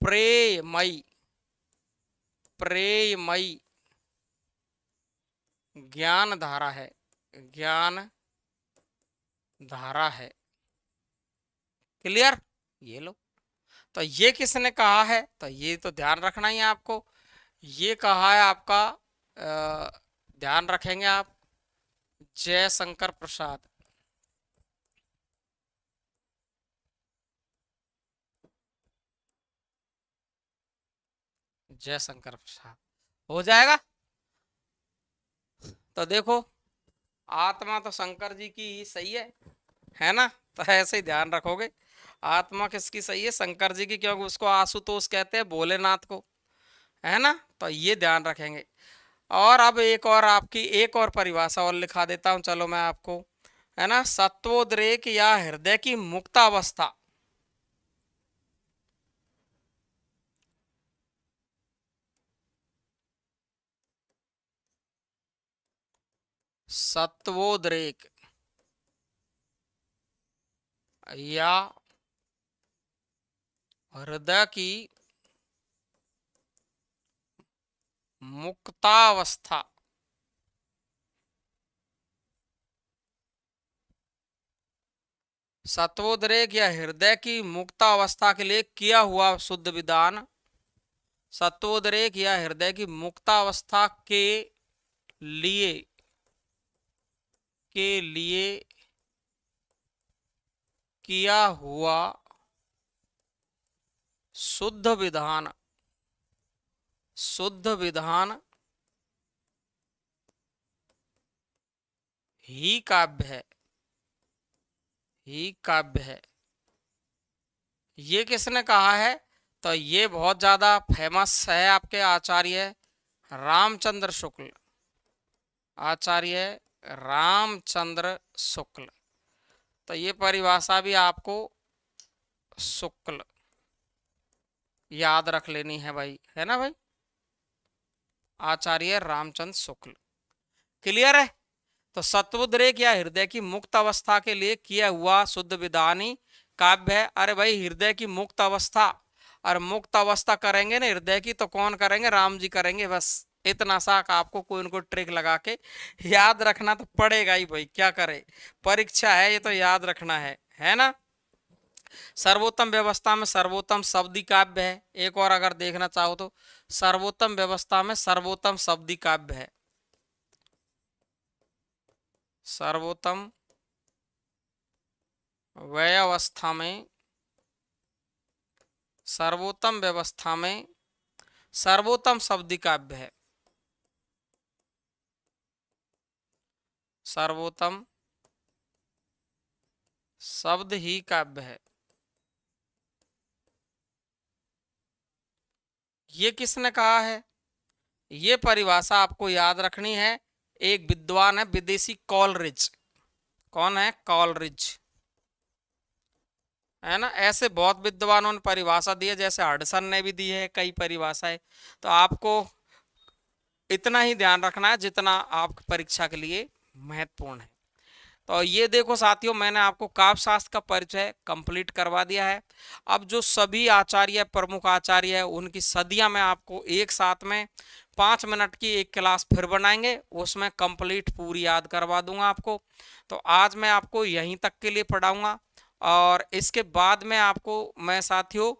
प्रेमयी प्रेमयी ज्ञान धारा है, ज्ञान धारा है। क्लियर? ये लो। तो ये किसने कहा है? तो ये तो ध्यान रखना ही है आपको। ये कहा है आपका, ध्यान रखेंगे आप, जयशंकर प्रसाद। जयशंकर प्रसाद हो जाएगा। तो देखो, आत्मा तो शंकर जी की ही सही है ना? तो ऐसे ही ध्यान रखोगे, आत्मा किसकी सही है? शंकर जी की, क्योंकि उसको आशुतोष कहते हैं, भोलेनाथ को, है ना? तो ये ध्यान रखेंगे। और अब एक और आपकी एक और परिभाषा और लिखा देता हूं चलो मैं आपको, है ना। सत्वोद्रेक या हृदय की मुक्तावस्था। सत्वोद्रेक या हृदय की मुक्तावस्था। सत्वोद्रेक या हृदय की मुक्तावस्था के लिए किया हुआ शुद्ध विधान। सत्वोद्रेक या हृदय की मुक्तावस्था लिए के लिए किया हुआ शुद्ध विधान, शुद्ध विधान ही काव्य है, ही काव्य है। ये किसने कहा है? तो ये बहुत ज्यादा फेमस है आपके आचार्य रामचंद्र शुक्ल, आचार्य रामचंद्र शुक्ल। तो ये परिभाषा भी आपको शुक्ल याद रख लेनी है भाई, है ना भाई? आचार्य रामचंद्र शुक्ल। क्लियर है? तो सत्वोद्रेक या हृदय की मुक्त अवस्था के लिए किया हुआ शुद्ध विधानी काव्य है। अरे भाई, हृदय की मुक्त अवस्था, और मुक्त अवस्था करेंगे ना हृदय की, तो कौन करेंगे? राम जी करेंगे। बस इतना सा आपको कोई उनको ट्रिक लगा के याद रखना तो पड़ेगा ही भाई, क्या करे, परीक्षा है ये, तो याद रखना है ना। सर्वोत्तम व्यवस्था में सर्वोत्तम शब्दी काव्य है। एक और अगर देखना चाहो तो सर्वोत्तम व्यवस्था में सर्वोत्तम शब्दी काव्य है। सर्वोत्तम व्यवस्था में, सर्वोत्तम व्यवस्था में सर्वोत्तम शब्दी काव्य है। सर्वोत्तम शब्द ही काव्य है। ये किसने कहा है? ये परिभाषा आपको याद रखनी है। एक विद्वान है विदेशी, कॉलरिज। कौन है? कॉलरिज, है ना। ऐसे बहुत विद्वानों ने परिभाषा दी है, जैसे हडसन ने भी दी है कई परिभाषाएं। तो आपको इतना ही ध्यान रखना है जितना आपकी परीक्षा के लिए महत्वपूर्ण है। तो ये देखो साथियों, मैंने आपको काव्य शास्त्र का परिचय कंप्लीट करवा दिया है। अब जो सभी आचार्य, प्रमुख आचार्य है, उनकी सदियां मैं आपको एक साथ में 5 मिनट की एक क्लास फिर बनाएंगे, उसमें कंप्लीट पूरी याद करवा दूंगा आपको। तो आज मैं आपको यहीं तक के लिए पढ़ाऊंगा, और इसके बाद में आपको मैं साथियों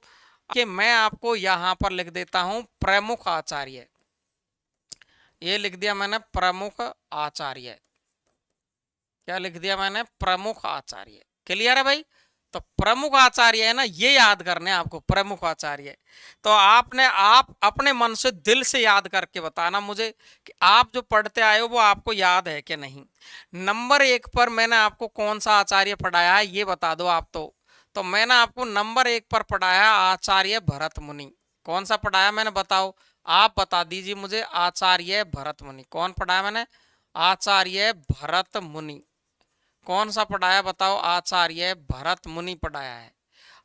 कि मैं आपको यहाँ पर लिख देता हूँ प्रमुख आचार्य। ये लिख दिया मैंने प्रमुख आचार्य। क्या लिख दिया मैंने? प्रमुख आचार्य। क्लियर है भाई? तो प्रमुख आचार्य है ना, ये याद करने आपको, प्रमुख आचार्य। तो आप अपने मन से, दिल से याद करके बताना मुझे कि आप जो पढ़ते आए हो वो आपको याद है कि नहीं। नंबर 1 पर मैंने आपको कौन सा आचार्य पढ़ाया है ये बता दो आप। तो मैंने आपको नंबर 1 पर पढ़ाया आचार्य भरत मुनि। कौन सा पढ़ाया मैंने? बताओ, आप बता दीजिए मुझे। आचार्य भरत मुनि। कौन पढ़ाया मैंने? आचार्य भरत मुनि। कौन सा पढ़ाया बताओ? आचार्य भरत मुनि पढ़ाया है।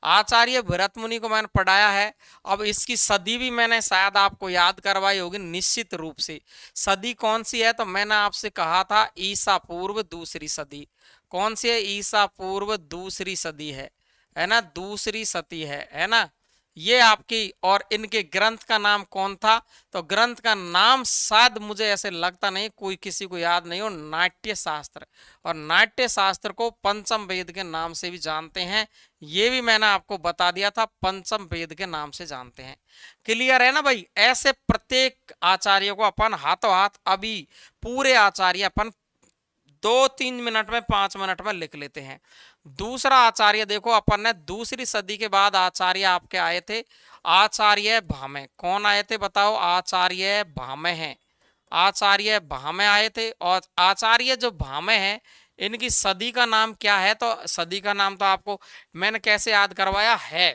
आचार्य भरत मुनि को मैंने पढ़ाया है। अब इसकी सदी भी मैंने शायद आपको याद करवाई होगी निश्चित रूप से। सदी कौन सी है? तो मैंने आपसे कहा था ईसा पूर्व दूसरी सदी। कौन सी है? ईसा पूर्व दूसरी सदी है ना, दूसरी सदी है ना। ये आपकी, और इनके ग्रंथ का नाम कौन था? तो ग्रंथ का नाम शायद मुझे ऐसे लगता नहीं कोई किसी को याद नहीं हो, नाट्य शास्त्र। और नाट्य शास्त्र को पंचम वेद के नाम से भी जानते हैं, ये भी मैंने आपको बता दिया था, पंचम वेद के नाम से जानते हैं। क्लियर है ना भाई? ऐसे प्रत्येक आचार्य को अपन हाथों हाथ अभी पूरे आचार्य अपन 2-3 मिनट में 5 मिनट में लिख लेते हैं। दूसरा आचार्य देखो, अपन ने दूसरी सदी के बाद आचार्य आपके आए थे, आचार्य भामे। कौन आए थे बताओ? आचार्य भामे हैं। आचार्य भामे आए थे। और आचार्य जो भामे हैं, इनकी सदी का नाम क्या है? तो सदी का नाम तो आपको मैंने कैसे याद करवाया है।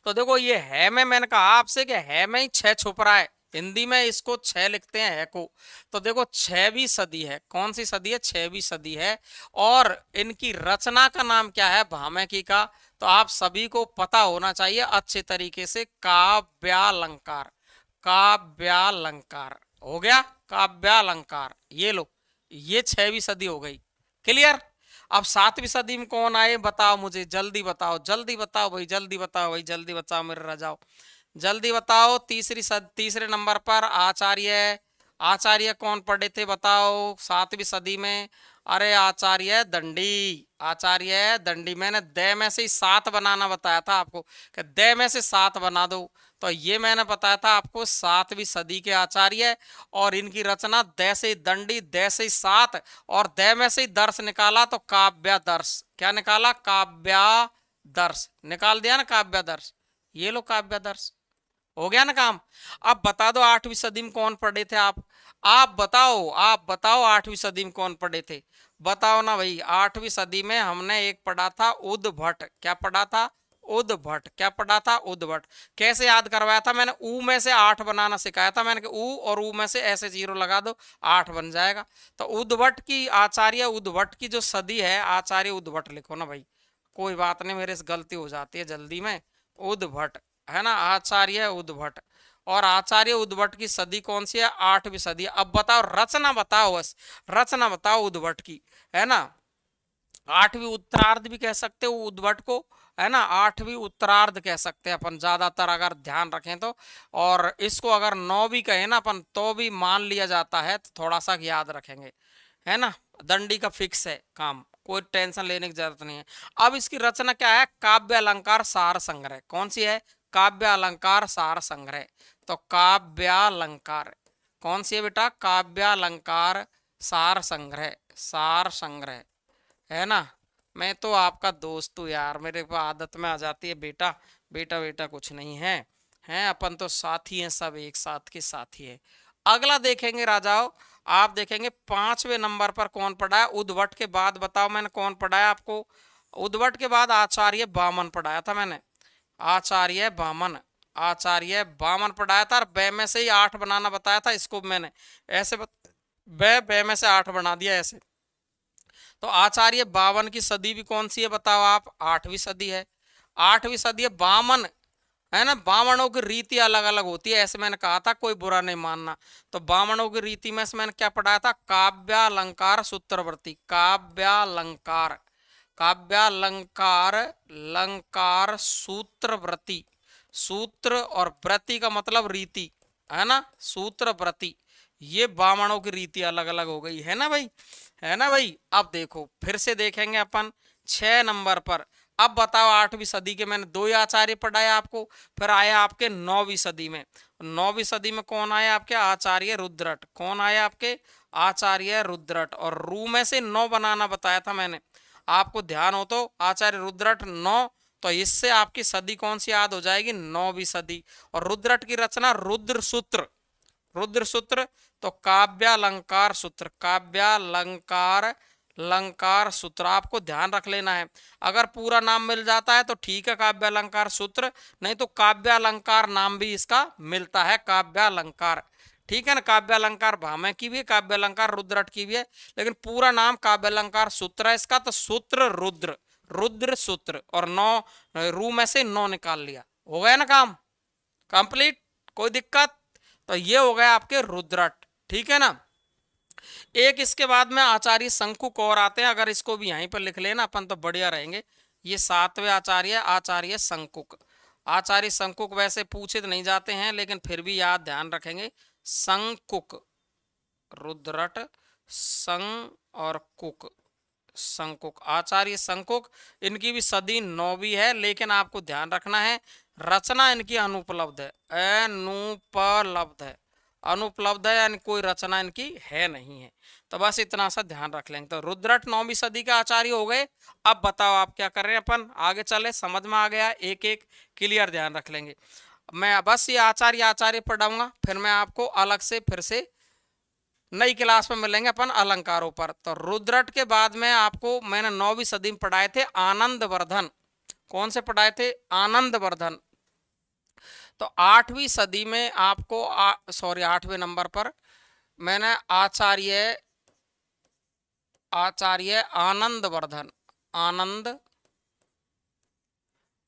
तो देखो ये है में मैंने कहा आपसे कि है में ही 6 छुप रहा है। हिंदी में इसको 6 लिखते हैं है को। तो देखो 6वीं सदी है। कौन सी सदी है? 6वीं सदी है। और इनकी रचना का नाम क्या है? भामैकी का। तो आप सभी को पता होना चाहिए अच्छे तरीके से, काव्यालंकार। काव्यालंकार हो गया, काव्यालंकार। ये लो, ये 6वीं सदी हो गई। क्लियर? अब 7वीं सदी में कौन आए बताओ मुझे, जल्दी बताओ, जल्दी बताओ भाई, जल्दी बताओ भाई, जल्दी बताओ मेरे राजाओ, जल्दी बताओ। तीसरे नंबर पर आचार्य। आचार्य कौन पढ़े थे बताओ 7वीं सदी में? अरे आचार्य दंडी। आचार्य दंडी। मैंने दे में से ही 7 बनाना बताया था आपको कि दे में से 7 बना दो। तो ये मैंने बताया था आपको 7वीं सदी के आचार्य। और इनकी रचना दे से ही दंडी, दे से ही 7, और दे में से ही दर्श निकाला तो काव्य दर्श। क्या निकाला? काव्य दर्श निकाल दिया ना, काव्य दर्श। ये लो काव्य दर्श, हो गया ना काम। अब बता दो 8वीं सदी में कौन पढ़े थे आप बताओ, आप बताओ 8वीं सदी में कौन पढ़े थे? बताओ ना भाई। 8वीं सदी में हमने एक पढ़ा था उद्भट। क्या पढ़ा था? उद्भट। क्या पढ़ा था? उद्भट। कैसे याद करवाया था मैंने? ऊ में से 8 बनाना सिखाया था मैंने कि ऊ और ऊ में से ऐसे 0 लगा दो, 8 बन जाएगा। तो उद्भट की, आचार्य उद्भट की जो सदी है, आचार्य उद्भट लिखो ना भाई। कोई बात नहीं, मेरे से गलती हो जाती है जल्दी में। उद्भट है ना, आचार्य उद्भट। और आचार्य उद्भट की सदी कौन सी है? 8वीं सदी। अब बताओ रचना बताओ, बस रचना बताओ उद्भट की, है ना। 8वीं उत्तरार्ध भी कह सकते हो उद्भट को, है ना। 8वीं उत्तरार्ध कह सकते हैं अपन, ज्यादातर अगर ध्यान रखें तो। और इसको अगर 9 भी कहें ना अपन तो भी मान लिया जाता है, तो थोड़ा सा याद रखेंगे, है ना। दंडी का फिक्स है काम, कोई टेंशन लेने की जरूरत नहीं है। अब इसकी रचना क्या है? काव्य अलंकार सार संग्रह। कौन सी है? काव्य अलंकार सार संग्रह। तो काव्यालंकार कौन सी है बेटा? काव्यालंकार सार संग्रह। सार संग्रह, है ना। मैं तो आपका दोस्त हूँ यार, मेरे को आदत में आ जाती है बेटा। बेटा बेटा कुछ नहीं है, हैं अपन तो साथी हैं, सब एक साथ के साथी है। अगला देखेंगे राजाओं, आप देखेंगे 5वें नंबर पर कौन पढ़ा है? उद्भट के बाद बताओ मैंने कौन पढ़ाया आपको? उद्भट के बाद आचार्य वामन पढ़ाया था मैंने। आचार्य वामन। आचार्य वामन पढ़ाया था। और बै में से ही 8 बनाना बताया था इसको मैंने, ऐसे बै में से 8 बना दिया ऐसे। तो आचार्य वामन की सदी भी कौन सी है बताओ आप? 8वीं सदी है। 8वीं सदी है। वामन, है ना। बामणों की रीति अलग अलग होती है, ऐसे मैंने कहा था, कोई बुरा नहीं मानना। तो बामणों की रीति में से मैंने क्या पढ़ाया था? काव्यालंकार सूत्रवृत्ति। काव्यालंकार, काव्यालंकार, लंकार सूत्रवृत्ति। सूत्र और व्रति का मतलब रीति, है ना। सूत्र व्रति, ये बामणों की रीति अलग अलग हो गई, है ना भाई, है ना भाई। अब देखो फिर से देखेंगे अपन 6 नंबर पर। अब बताओ 8वीं सदी के मैंने 2 ही आचार्य पढ़ाए आपको। फिर आया आपके 9वीं सदी में। 9वीं सदी में कौन आया आपके? आचार्य रुद्रट। कौन आया आपके? आचार्य रुद्रट। और रू में से 9 बनाना बताया था मैंने आपको, ध्यान हो तो। आचार्य रुद्रट 9। तो इससे आपकी सदी कौन सी याद हो जाएगी? 9वीं सदी। और रुद्रट की रचना रुद्र सूत्र। रुद्र सूत्र। तो काव्यालंकार सूत्र। काव्यालंकार, लंकार सूत्र आपको ध्यान रख लेना है। अगर पूरा नाम मिल जाता है तो ठीक है, काव्यालंकार सूत्र। नहीं तो काव्यालंकार नाम भी इसका मिलता है, काव्यालंकार। ठीक है ना। काव्य अलंकार भामह की भी है, काव्य अलंकार रुद्रट की भी है, लेकिन पूरा नाम काव्य अलंकार सूत्र है इसका। तो सूत्र रुद्र, रुद्र सूत्र, और 9 रू में से 9 निकाल लिया, हो गया ना काम कंप्लीट, कोई दिक्कत। तो ये हो गया आपके रुद्रट, ठीक है ना। एक इसके बाद में आचार्य शंकुक और आते हैं, अगर इसको भी यहीं पर लिख लेना अपन तो बढ़िया रहेंगे। ये 7वें आचार्य, आचार्य शंकुक। आचार्य शंकुक वैसे पूछे तो नहीं जाते हैं, लेकिन फिर भी याद ध्यान रखेंगे। शंकुक, रुद्रट, संग और कुक, शंकुक, आचार्य शंकुक। इनकी भी सदी 9वीं है, लेकिन आपको ध्यान रखना है रचना इनकी अनुपलब्ध है, अनुपलब्ध है, अनुपलब्ध है, यानी कोई रचना इनकी है नहीं है। तो बस इतना सा ध्यान रख लेंगे। तो रुद्रट 9वीं सदी के आचार्य हो गए। अब बताओ आप क्या कर रहे हैं, अपन आगे चले, समझ में आ गया, एक एक क्लियर ध्यान रख लेंगे। मैं बस ये आचार्य आचार्य पढ़ाऊंगा, फिर मैं आपको अलग से फिर से नई क्लास में मिलेंगे अपन अलंकारों पर। तो रुद्रट के बाद में आपको मैंने 9वीं सदी में पढ़ाए थे आनंदवर्धन। कौन से पढ़ाए थे? आनंदवर्धन। तो 8वीं सदी में आपको 8वें नंबर पर मैंने आचार्य आनंदवर्धन,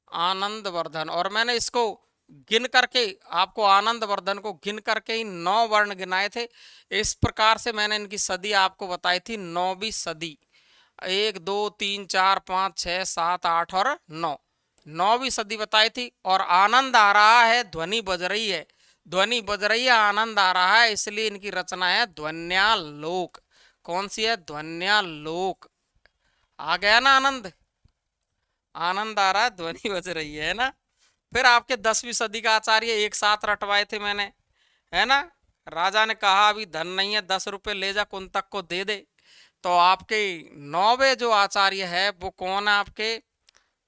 आनंदवर्धन, और मैंने इसको गिन करके आपको आनंदवर्धन को गिन करके ही 9 वर्ण गिनाए थे। इस प्रकार से मैंने इनकी सदी आपको बताई थी 9वीं सदी। 1 2 3 4 5 6 7 8 और 9, 9वीं सदी बताई थी। और आनंद आ रहा है, ध्वनि बज रही है, ध्वनि बज रही है, आनंद आ रहा है, इसलिए इनकी रचना है ध्वन्यालोक। कौन सी है? ध्वन्यालोक। आ गया ना आनंद, आनंद आ रहा है, ध्वनि बज रही है ना। फिर आपके 10वीं सदी का आचार्य एक साथ रटवाए थे मैंने, है ना। राजा ने कहा अभी धन नहीं है, 10 रुपए ले जा, कुंतक को दे दे। तो आपके 9वें जो आचार्य है वो कौन है आपके?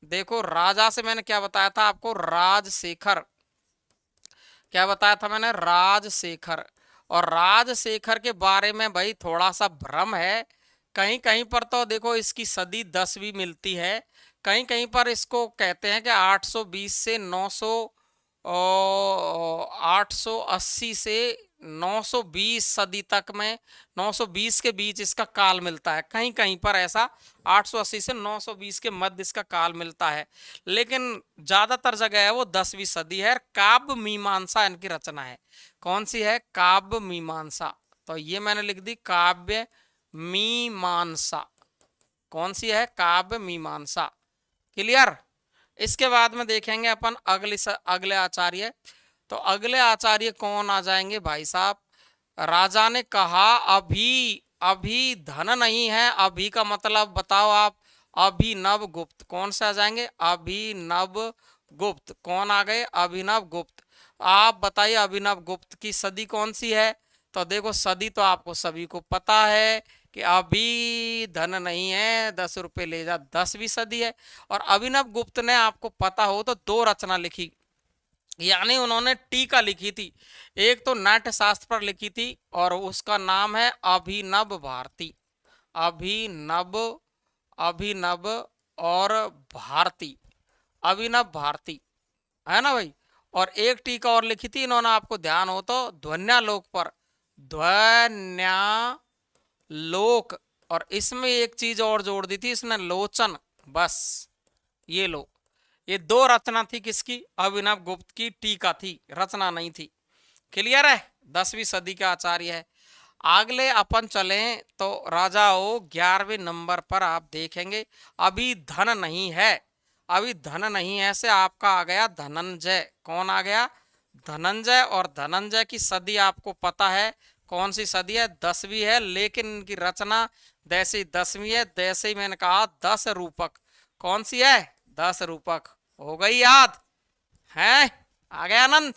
देखो, राजा से मैंने क्या बताया था आपको? राजशेखर। क्या बताया था मैंने? राजशेखर। और राजशेखर के बारे में भाई थोड़ा सा भ्रम है, कहीं कहीं पर तो देखो इसकी सदी 10वीं मिलती है, कहीं कहीं पर इसको कहते हैं कि 820 से 900 880 से 920 सदी तक में, 920 के बीच इसका काल मिलता है, कहीं कहीं पर ऐसा 880 से 920 के मध्य इसका काल मिलता है। लेकिन ज्यादातर जगह है वो 10वीं सदी है। काव्य मीमांसा इनकी रचना है। कौन सी है? काव्य मीमांसा। तो ये मैंने लिख दी, काव्य मीमांसा। कौन सी है? काव्य मीमांसा। क्लियर। इसके बाद में देखेंगे अपन अगले आचार्य। तो अगले आचार्य कौन आ जाएंगे भाई साहब? राजा ने कहा अभी अभी धन नहीं है, अभी का मतलब बताओ आप? अभिनव गुप्त। कौन से आ जाएंगे? अभिनव गुप्त। कौन आ गए? अभिनव गुप्त। आप बताइए अभिनव गुप्त की सदी कौन सी है? तो देखो, सदी तो आपको सभी को पता है कि अभी धन नहीं है, 10 रुपए ले जा, 10वीं सदी है। और अभिनव गुप्त ने आपको पता हो तो 2 रचना लिखी, यानी उन्होंने टीका लिखी थी। एक तो नाट्य शास्त्र पर लिखी थी और उसका नाम है अभिनव भारती। अभिनव, अभिनव और भारती, अभिनव भारती, है ना भाई। और एक टीका और लिखी थी इन्होंने, आपको ध्यान हो तो, ध्वन्यालोक पर, ध्वन्यालोक। और इसमें एक चीज और जोड़ दी थी इसने, लोचन। बस ये लो, ये 2 रचना थी किसकी? अभिनव गुप्त की टीका थी, रचना नहीं थी। क्लियर है? 10वीं सदी का आचार्य है। अगले अपन चले तो राजाओं 11वें नंबर पर आप देखेंगे अभी धन नहीं है। अभी धन नहीं है से आपका आ गया धनंजय। कौन आ गया? धनंजय। और धनंजय की सदी आपको पता है कौन सी सदी है? 10वीं है, लेकिन इनकी रचना जैसे 10वीं है, जैसे ही मैंने कहा 10 रूपक। कौन सी है? 10 रूपक। हो गई याद है? आ गया आनंद?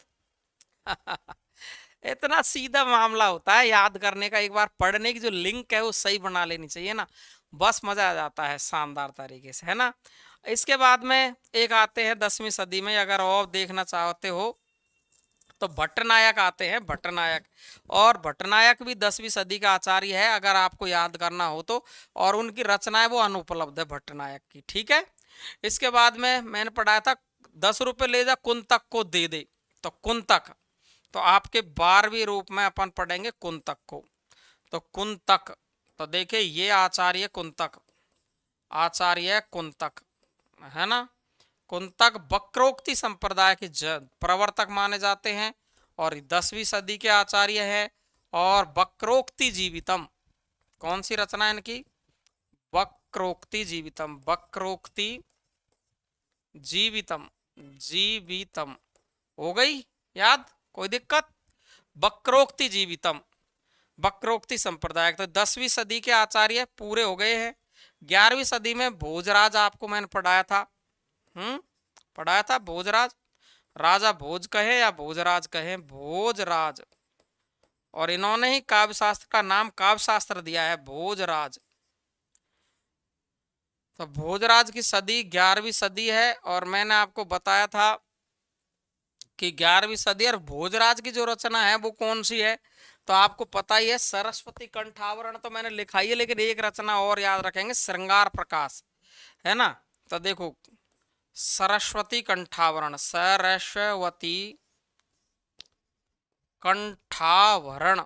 इतना सीधा मामला होता है याद करने का, एक बार पढ़ने की जो लिंक है वो सही बना लेनी चाहिए ना, बस मजा आ जाता है शानदार तरीके से, है ना। इसके बाद में एक आते हैं 10वीं सदी में, अगर और देखना चाहते हो तो भट्टनायक आते हैं, भट्टनायक। और भट्टनायक भी 10वीं सदी का आचार्य है, अगर आपको याद करना हो तो। और उनकी रचनाएं वो अनुपलब्ध है भट्टनायक की, ठीक है। इसके बाद में मैंने पढ़ाया था 10 रुपए ले जा, कुंतक को दे दे। तो कुंतक, तो आपके 12वीं रूप में अपन पढ़ेंगे कुंतक को। तो कुंतक, तो देखिए ये आचार्य कुंतक, आचार्य कुंतक है ना। कुंतक वक्रोक्ति संप्रदाय के प्रवर्तक माने जाते हैं और 10वीं सदी के आचार्य है। और वक्रोक्ति जीवितम, कौन सी रचना है इनकी? वक्रोक्ति जीवितम, वक्रोक्ति जीवितम, जीवितम हो गई याद, कोई दिक्कत? वक्रोक्ति जीवितम, वक्रोक्ति संप्रदाय। तो 10वीं सदी के आचार्य पूरे हो गए हैं। 11वीं सदी में भोजराज आपको मैंने पढ़ाया था, पढ़ाया था भोजराज, राजा भोज कहे या भोजराज कहे, भोजराज। और इन्होंने ही काव्य शास्त्र का नाम काव्य शास्त्र दिया है, भोजराज। तो भोजराज की सदी 11वीं सदी है। और मैंने आपको बताया था कि 11वीं सदी और भोजराज की जो रचना है वो कौन सी है, तो आपको पता ही है, सरस्वती कंठावरण तो मैंने लिखा ही है, लेकिन एक रचना और याद रखेंगे, श्रृंगार प्रकाश, है ना। तो देखो सरस्वती कंठावरण, सरस्वती कंठावरण।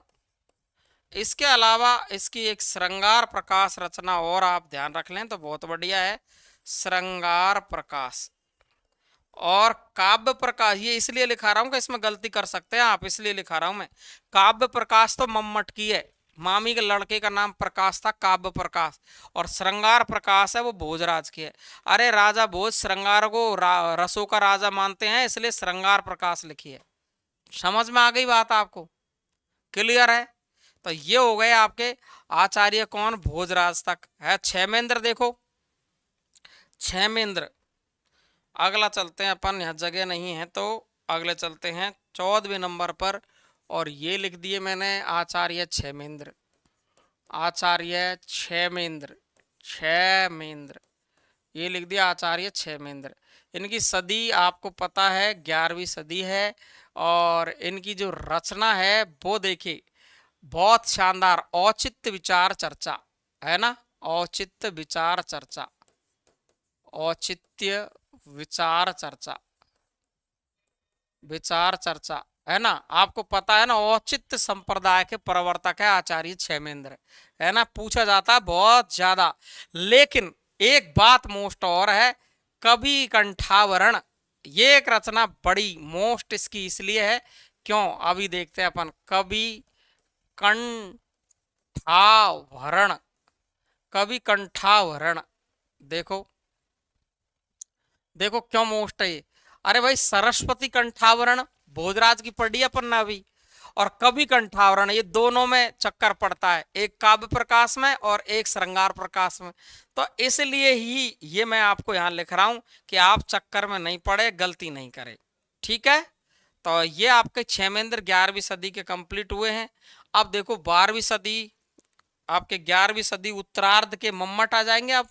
इसके अलावा इसकी एक श्रृंगार प्रकाश रचना और आप ध्यान रख लें तो बहुत बढ़िया है, श्रृंगार प्रकाश। और काव्य प्रकाश, ये इसलिए लिखा रहा हूं कि इसमें गलती कर सकते हैं आप, इसलिए लिखा रहा हूं मैं। काव्य प्रकाश तो मम्मट की है, मामी के लड़के का नाम प्रकाश था, काव्य प्रकाश। और श्रृंगार प्रकाश है वो भोजराज की है। अरे राजा भोज श्रृंगार को रसों का राजा मानते हैं, इसलिए श्रृंगार प्रकाश लिखी है। समझ में आ गई बात आपको? क्लियर है? तो ये हो गए आपके आचार्य कौन? भोजराज तक है। क्षेमेंद्र देखो, क्षेमेंद्र। अगला चलते हैं अपन, यहाँ जगह नहीं है तो अगले चलते हैं 14वें नंबर पर। और ये लिख दिए मैंने आचार्य क्षेमेंद्र, आचार्य क्षेमेंद्र, क्षेमेंद्र, ये लिख दिया आचार्य क्षेमेंद्र। इनकी सदी आपको पता है 11वीं सदी है। और इनकी जो रचना है वो देखिए बहुत शानदार, औचित्य विचार चर्चा, है ना। औचित्य विचार चर्चा, औचित्य विचार चर्चा, विचार चर्चा, है ना। आपको पता है ना, औचित्य संप्रदाय के प्रवर्तक है आचार्य क्षेमेंद्र, है ना। पूछा जाता है बहुत ज्यादा। लेकिन एक बात मोस्ट और है, कवि कंठावरण, ये एक रचना बड़ी मोस्ट इसकी इसलिए है, क्यों अभी देखते हैं अपन। कवि कंठावरण, कवि कंठावरण, देखो देखो क्यों मोस्ट है ये। अरे भाई सरस्वती कंठावरण भोजराज की पढ़ी अपन ने अभी, और कवि कंठावरण, ये दोनों में चक्कर पड़ता है, एक काव्य प्रकाश में और एक श्रृंगार प्रकाश में। तो इसलिए ही ये मैं आपको यहां लिख रहा हूं कि आप चक्कर में नहीं पड़े, गलती नहीं करें, ठीक है। तो ये आपके क्षेमेंद्र 11वीं सदी के कंप्लीट हुए हैं। अब देखो 12वीं सदी, आपके 11वीं सदी उत्तरार्ध के मम्मट आ जाएंगे अब।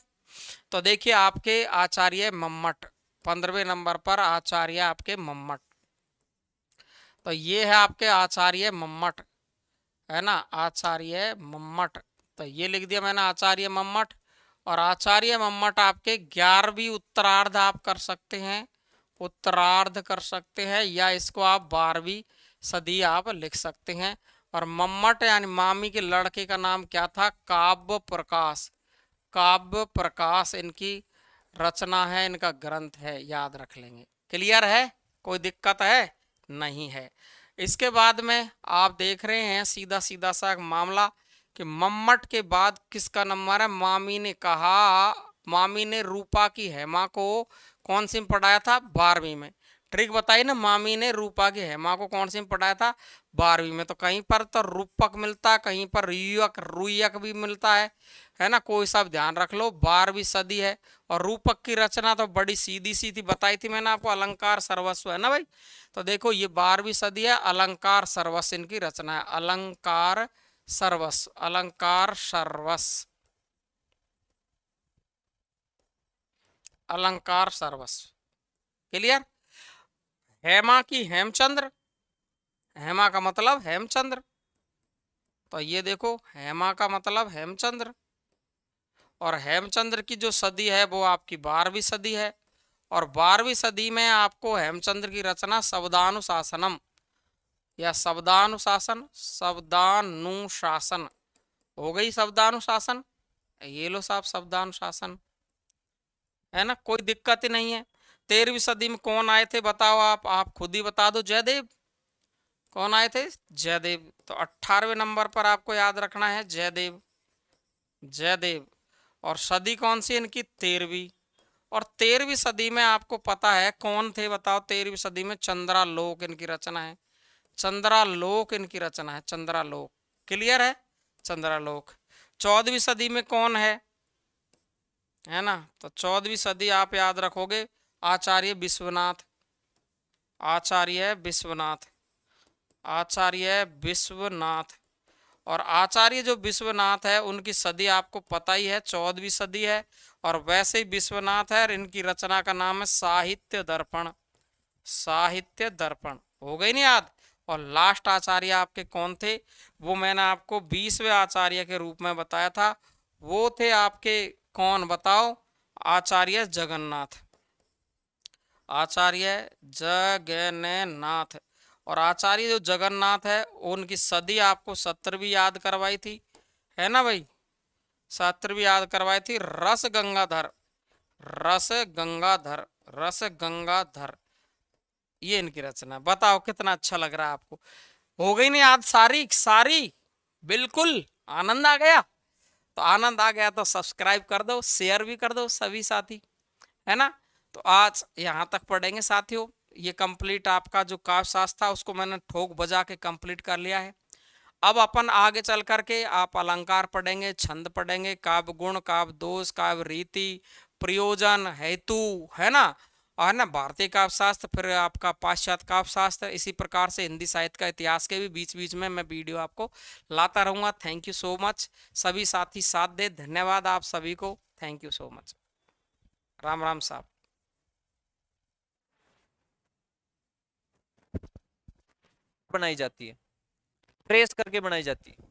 तो देखिए आपके आचार्य मम्मट 15वें नंबर पर, आचार्य आपके मम्मट। तो ये है आपके आचार्य मम्मट, है ना, आचार्य मम्मट। तो ये लिख दिया मैंने आचार्य मम्मट। और आचार्य मम्मट आपके 11वीं उत्तरार्ध आप कर सकते हैं, उत्तरार्ध कर सकते हैं, या इसको आप 12वीं सदी आप लिख सकते हैं। और मम्मट यानी मामी के लड़के का नाम क्या था? काव्य प्रकाश, काव्य प्रकाश इनकी रचना है, इनका ग्रंथ है, याद रख लेंगे। क्लियर है? कोई दिक्कत है? नहीं है। इसके बाद में आप देख रहे हैं सीधा सीधा सा एक मामला कि मम्मट के बाद किसका नंबर है? मामी ने कहा, मामी ने रूपा की हेमा को कौन सी में पढ़ाया था? 12वीं में। ट्रिक बताइए ना, मामी ने रूपा की हेमा को कौन सी में पढ़ाया था? 12वीं में। तो कहीं पर तो रूपक मिलता है, कहीं पर रुयक, रुयक भी मिलता है ना। कोई सा ध्यान रख लो, 12वीं सदी है। और रूपक की रचना तो बड़ी सीधी सीधी बताई थी मैंने आपको, अलंकार सर्वस्व, है ना भाई। तो देखो ये 12वीं सदी है, अलंकार सर्वस्व इनकी रचना है, अलंकार सर्वस्व, अलंकार सर्वस्व, अलंकार सर्वस्व। क्लियर? हेमा की हेमचंद्र, हेमा का मतलब हेमचंद्र। तो ये देखो हेमा का मतलब हेमचंद्र। और हेमचंद्र की जो सदी है वो आपकी 12वीं सदी है। और 12वीं सदी में आपको हेमचंद्र की रचना शब्दानुशासनम, या शब्दानुशासन, शब्दानुशासन हो गई शब्दानुशासन। ये लो साहब शब्दानुशासन, है ना, कोई दिक्कत ही नहीं है। 13वीं सदी में कौन आए थे बताओ, आप खुद ही बता दो। जयदेव। कौन आए थे? जयदेव। तो 18वें नंबर पर आपको याद रखना है जयदेव, जयदेव। और सदी कौन सी इनकी? 13वीं। और 13वीं सदी में आपको पता है कौन थे बताओ? 13वीं सदी में चंद्रालोक इनकी रचना है, चंद्रालोक इनकी रचना है, चंद्रालोक। क्लियर है? चंद्रालोक। 14वीं सदी में कौन है ना? तो 14वीं सदी आप याद रखोगे आचार्य विश्वनाथ, आचार्य विश्वनाथ, आचार्य विश्वनाथ। और आचार्य जो विश्वनाथ है उनकी सदी आपको पता ही है, 14वीं सदी है। और वैसे ही विश्वनाथ है और इनकी रचना का नाम है साहित्य दर्पण, साहित्य दर्पण। हो गई नहीं याद? और लास्ट आचार्य आपके कौन थे? वो मैंने आपको 20वें आचार्य के रूप में बताया था, वो थे आपके कौन बताओ? आचार्य जगन्नाथ, आचार्य जगन्नाथ। और आचार्य जो जगन्नाथ है उनकी सदी आपको 17वीं याद करवाई थी, है ना भाई? 17वीं याद करवाई थी। रस गंगाधर, रस गंगाधर, रस गंगाधर, ये इनकी रचना। बताओ कितना अच्छा लग रहा है आपको? हो गई नहीं याद सारी सारी? बिल्कुल आनंद आ गया? तो आनंद आ गया तो सब्सक्राइब कर दो, शेयर भी कर दो सभी साथी, है ना? तो आज यहाँ तक पढ़ेंगे साथियों। ये कंप्लीट आपका जो काव्य शास्त्र था उसको मैंने ठोक बजा के कंप्लीट कर लिया है। अब अपन आगे चल करके आप अलंकार पढ़ेंगे, छंद पढ़ेंगे, काव्य गुण, काव्य दोष, काव्य रीति, प्रयोजन, हेतु, है ना? और ना भारतीय काव्य शास्त्र, फिर आपका पाश्चात्य काव्य शास्त्र, इसी प्रकार से हिंदी साहित्य का इतिहास के भी बीच बीच में मैं वीडियो आपको लाता रहूँगा। Thank you so much. सभी साथी साथ दे, धन्यवाद आप सभी को। Thank you so much. Ram Ram साहब। बनाई जाती है, ट्रेस करके बनाई जाती है।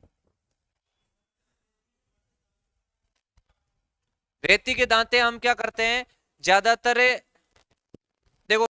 रेती के दांते हम क्या करते हैं ज्यादातर, देखो